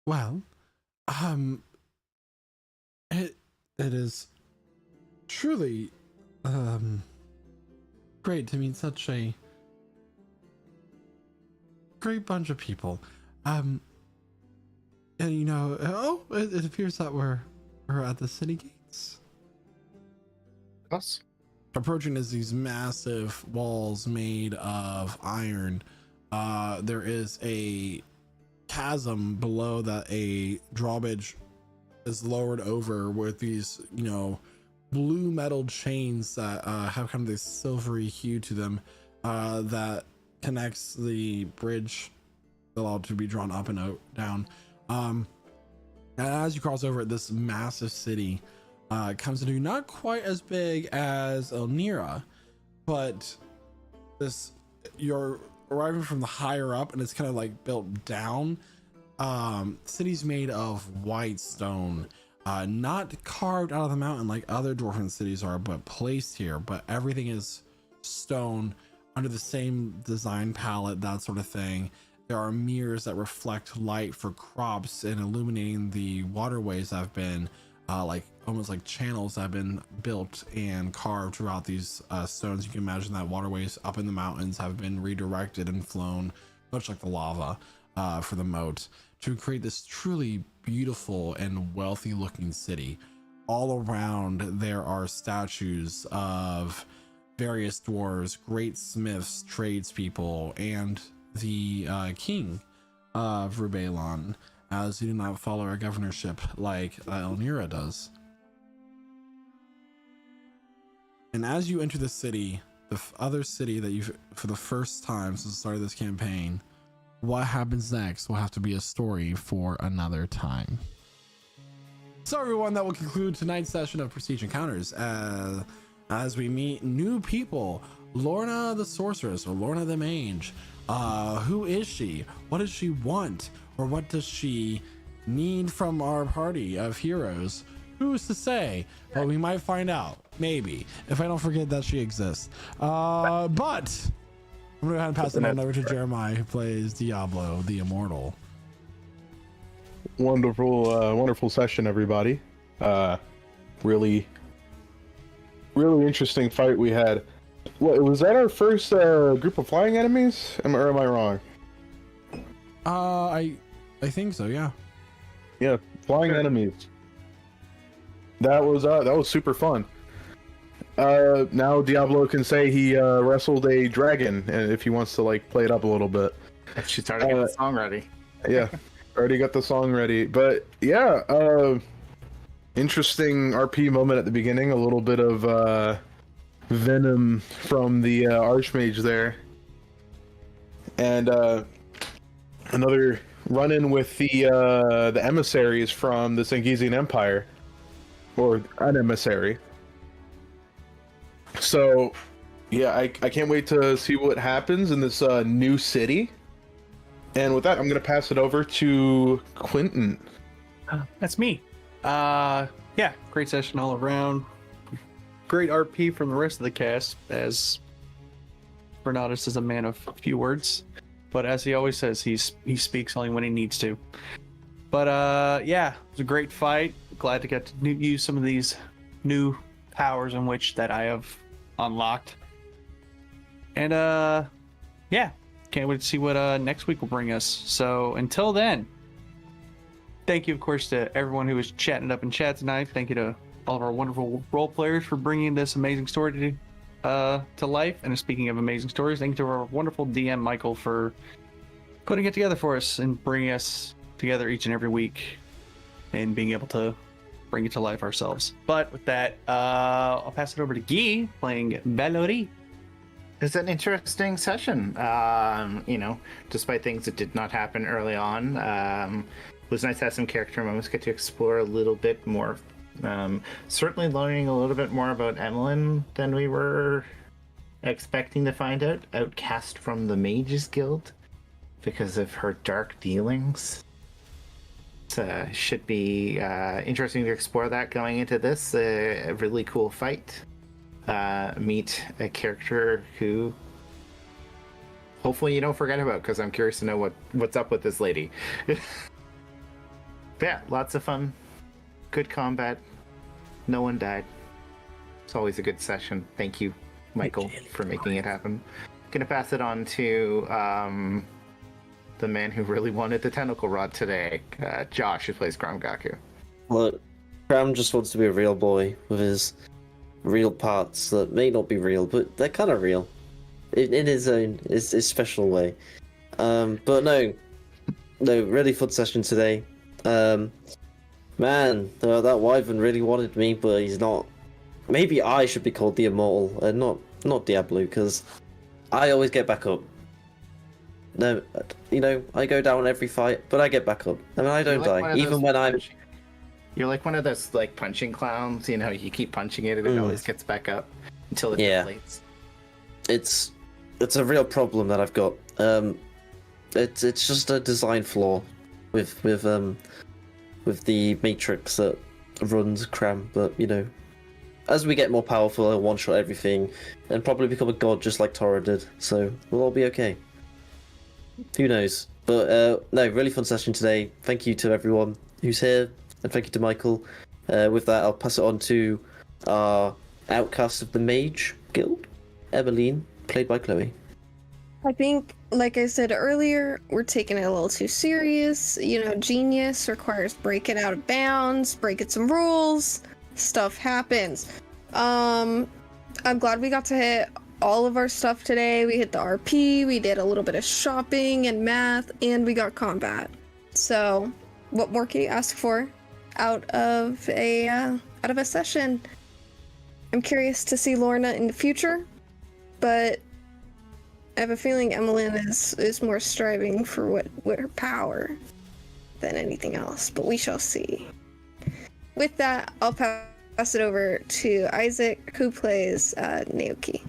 Well, it is truly great to meet such a great bunch of people. And you know, it appears that we're at the city gates. Us? Approaching is these massive walls made of iron. There is a chasm below that a drawbridge is lowered over with these, you know, blue metal chains that have kind of this silvery hue to them that connects the bridge allowed to be drawn up and down. And as you cross over it, this massive city comes into not quite as big as Elnira, but you're arriving from the higher up and it's kind of like built down. City's made of white stone, not carved out of the mountain like other dwarven cities are, but placed here. But everything is stone under the same design palette, that sort of thing. There are mirrors that reflect light for crops and illuminating the waterways that have been like almost like channels that have been built and carved throughout these stones. You can imagine that waterways up in the mountains have been redirected and flown, much like the lava for the moat, to create this truly beautiful and wealthy looking city. All around there are statues of various dwarves, great smiths, tradespeople, and the king of Rubalon, as you do not follow a governorship like Elnira does. And as you enter the city, the other city that you've, for the first time since the start of this campaign, what happens next will have to be a story for another time. So everyone, that will conclude tonight's session of Prestige Encounters as we meet new people. Lorna the Sorceress, or Lorna the Mage. Who is she? What does she want? Or what does she need from our party of heroes? Who's to say? But we might find out, maybe, if I don't forget that she exists. But I'm gonna go ahead and pass it on over to Jeremiah, who plays Diablo the Immortal. Wonderful session, everybody. Really interesting fight we had. What, was that our first group of flying enemies? Am I wrong? I think so, yeah. Yeah, flying enemies. That was super fun. Now Diablo can say he wrestled a dragon, and if he wants to like play it up a little bit. She's already got the song ready. Yeah, already got the song ready. But yeah, interesting RP moment at the beginning. A little bit of venom from the Archmage there, and another run-in with the emissaries from the Sangesian Empire, or an emissary. So, yeah, I can't wait to see what happens in this new city. And with that, I'm going to pass it over to Quentin. That's me. Yeah, great session all around. Great RP from the rest of the cast, as Bernardus is a man of few words. But as he always says, he speaks only when he needs to. But yeah, it was a great fight. Glad to get to use some of these new powers in which that I have unlocked. And yeah, can't wait to see what next week will bring us. So until then, thank you, of course, to everyone who was chatting up in chat tonight. Thank you to all of our wonderful role players for bringing this amazing story to life. And speaking of amazing stories, thank you to our wonderful DM Michael for putting it together for us and bringing us together each and every week and being able to bring it to life ourselves. But with that, I'll pass it over to Guy playing Valerie. It's an interesting session. You know, despite things that did not happen early on, it was nice to have some character moments, get to explore a little bit more Certainly learning a little bit more about Emmeline than we were expecting to find out. Outcast from the Mages Guild because of her dark dealings. Should be interesting to explore that going into this. A really cool fight. Meet a character who hopefully you don't forget about, because I'm curious to know what's up with this lady. Yeah, lots of fun. Good combat. No one died. It's always a good session. Thank you, Michael, for making it happen. Gonna pass it on to the man who really wanted the tentacle rod today, Josh, who plays Gaku. Look, Cram just wants to be a real boy with his real parts that may not be real, but they're kind of real in his own, his special way. But no, really fun session today. Man, that wyvern really wanted me, but he's not. Maybe I should be called the Immortal and not Diablo, because I always get back up. No, I go down every fight, but I get back up. I mean, I don't die, even when I'm... You're like one of those, punching clowns, you keep punching it and it always gets back up until it deflates. It's a real problem that I've got. It's just a design flaw with the matrix that runs Cram, but, as we get more powerful, I'll one-shot everything, and probably become a god just like Tora did, so we'll all be okay. Who knows? But no, really fun session today. Thank you to everyone who's here, and thank you to Michael. With that, I'll pass it on to our outcast of the Mage Guild, Emmeline, played by Chloe. I think, like I said earlier, we're taking it a little too serious. Genius requires breaking out of bounds, breaking some rules. Stuff happens. I'm glad we got to hit all of our stuff today. We hit the RP, we did a little bit of shopping and math, and we got combat. So, what more can you ask for out of a session? I'm curious to see Lorna in the future, but I have a feeling Emmeline is more striving for what her power than anything else, but we shall see. With that, I'll pass it over to Isaac, who plays Naoki.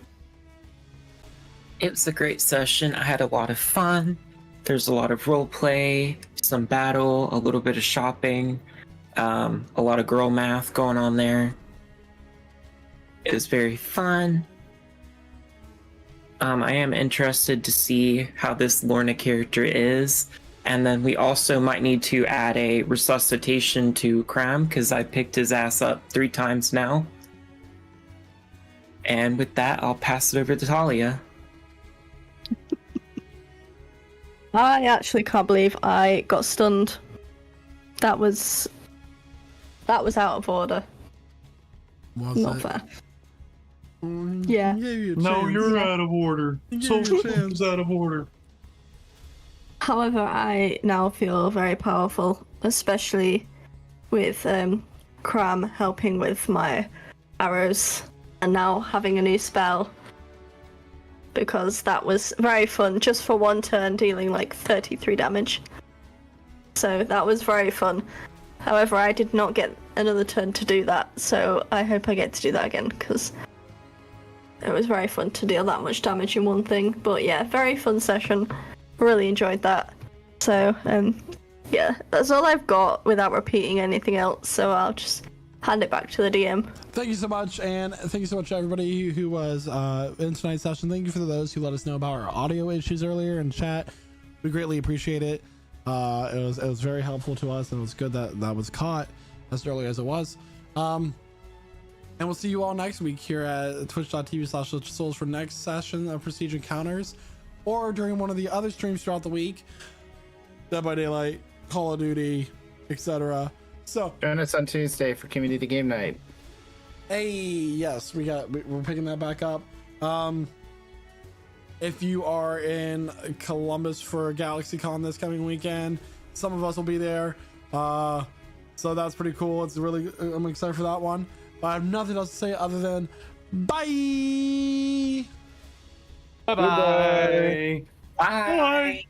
It was a great session. I had a lot of fun. There's a lot of role play, some battle, a little bit of shopping, a lot of girl math going on there. It was very fun. I am interested to see how this Lorna character is. And then we also might need to add a resuscitation to Cram, because I picked his ass up 3 times now. And with that, I'll pass it over to Talia. I actually can't believe I got stunned. That was out of order. Not fair. Yeah. No, you're out of order. Soul's out of order. However, I now feel very powerful, especially with Cram helping with my arrows, and now having a new spell, because that was very fun, just for one turn dealing 33 damage. So that was very fun. However, I did not get another turn to do that, so I hope I get to do that again, because it was very fun to deal that much damage in one thing. But yeah, very fun session. Really enjoyed that. So, yeah, that's all I've got without repeating anything else, so I'll just hand it back to the DM. Thank you so much, and thank you so much to everybody who was in tonight's session. Thank you for those who let us know about our audio issues earlier in chat. We greatly appreciate it. It was very helpful to us, and it was good that was caught as early as it was. And we'll see you all next week here at twitch.tv/Souls for next session of Prestige Encounters, or during one of the other streams throughout the week. Dead by Daylight, Call of Duty, etc. So join us on Tuesday for community game night. Hey, yes, we're picking that back up. If you are in Columbus for GalaxyCon this coming weekend, some of us will be there. So that's pretty cool. I'm excited for that one. But I have nothing else to say other than bye. Bye-bye. Bye.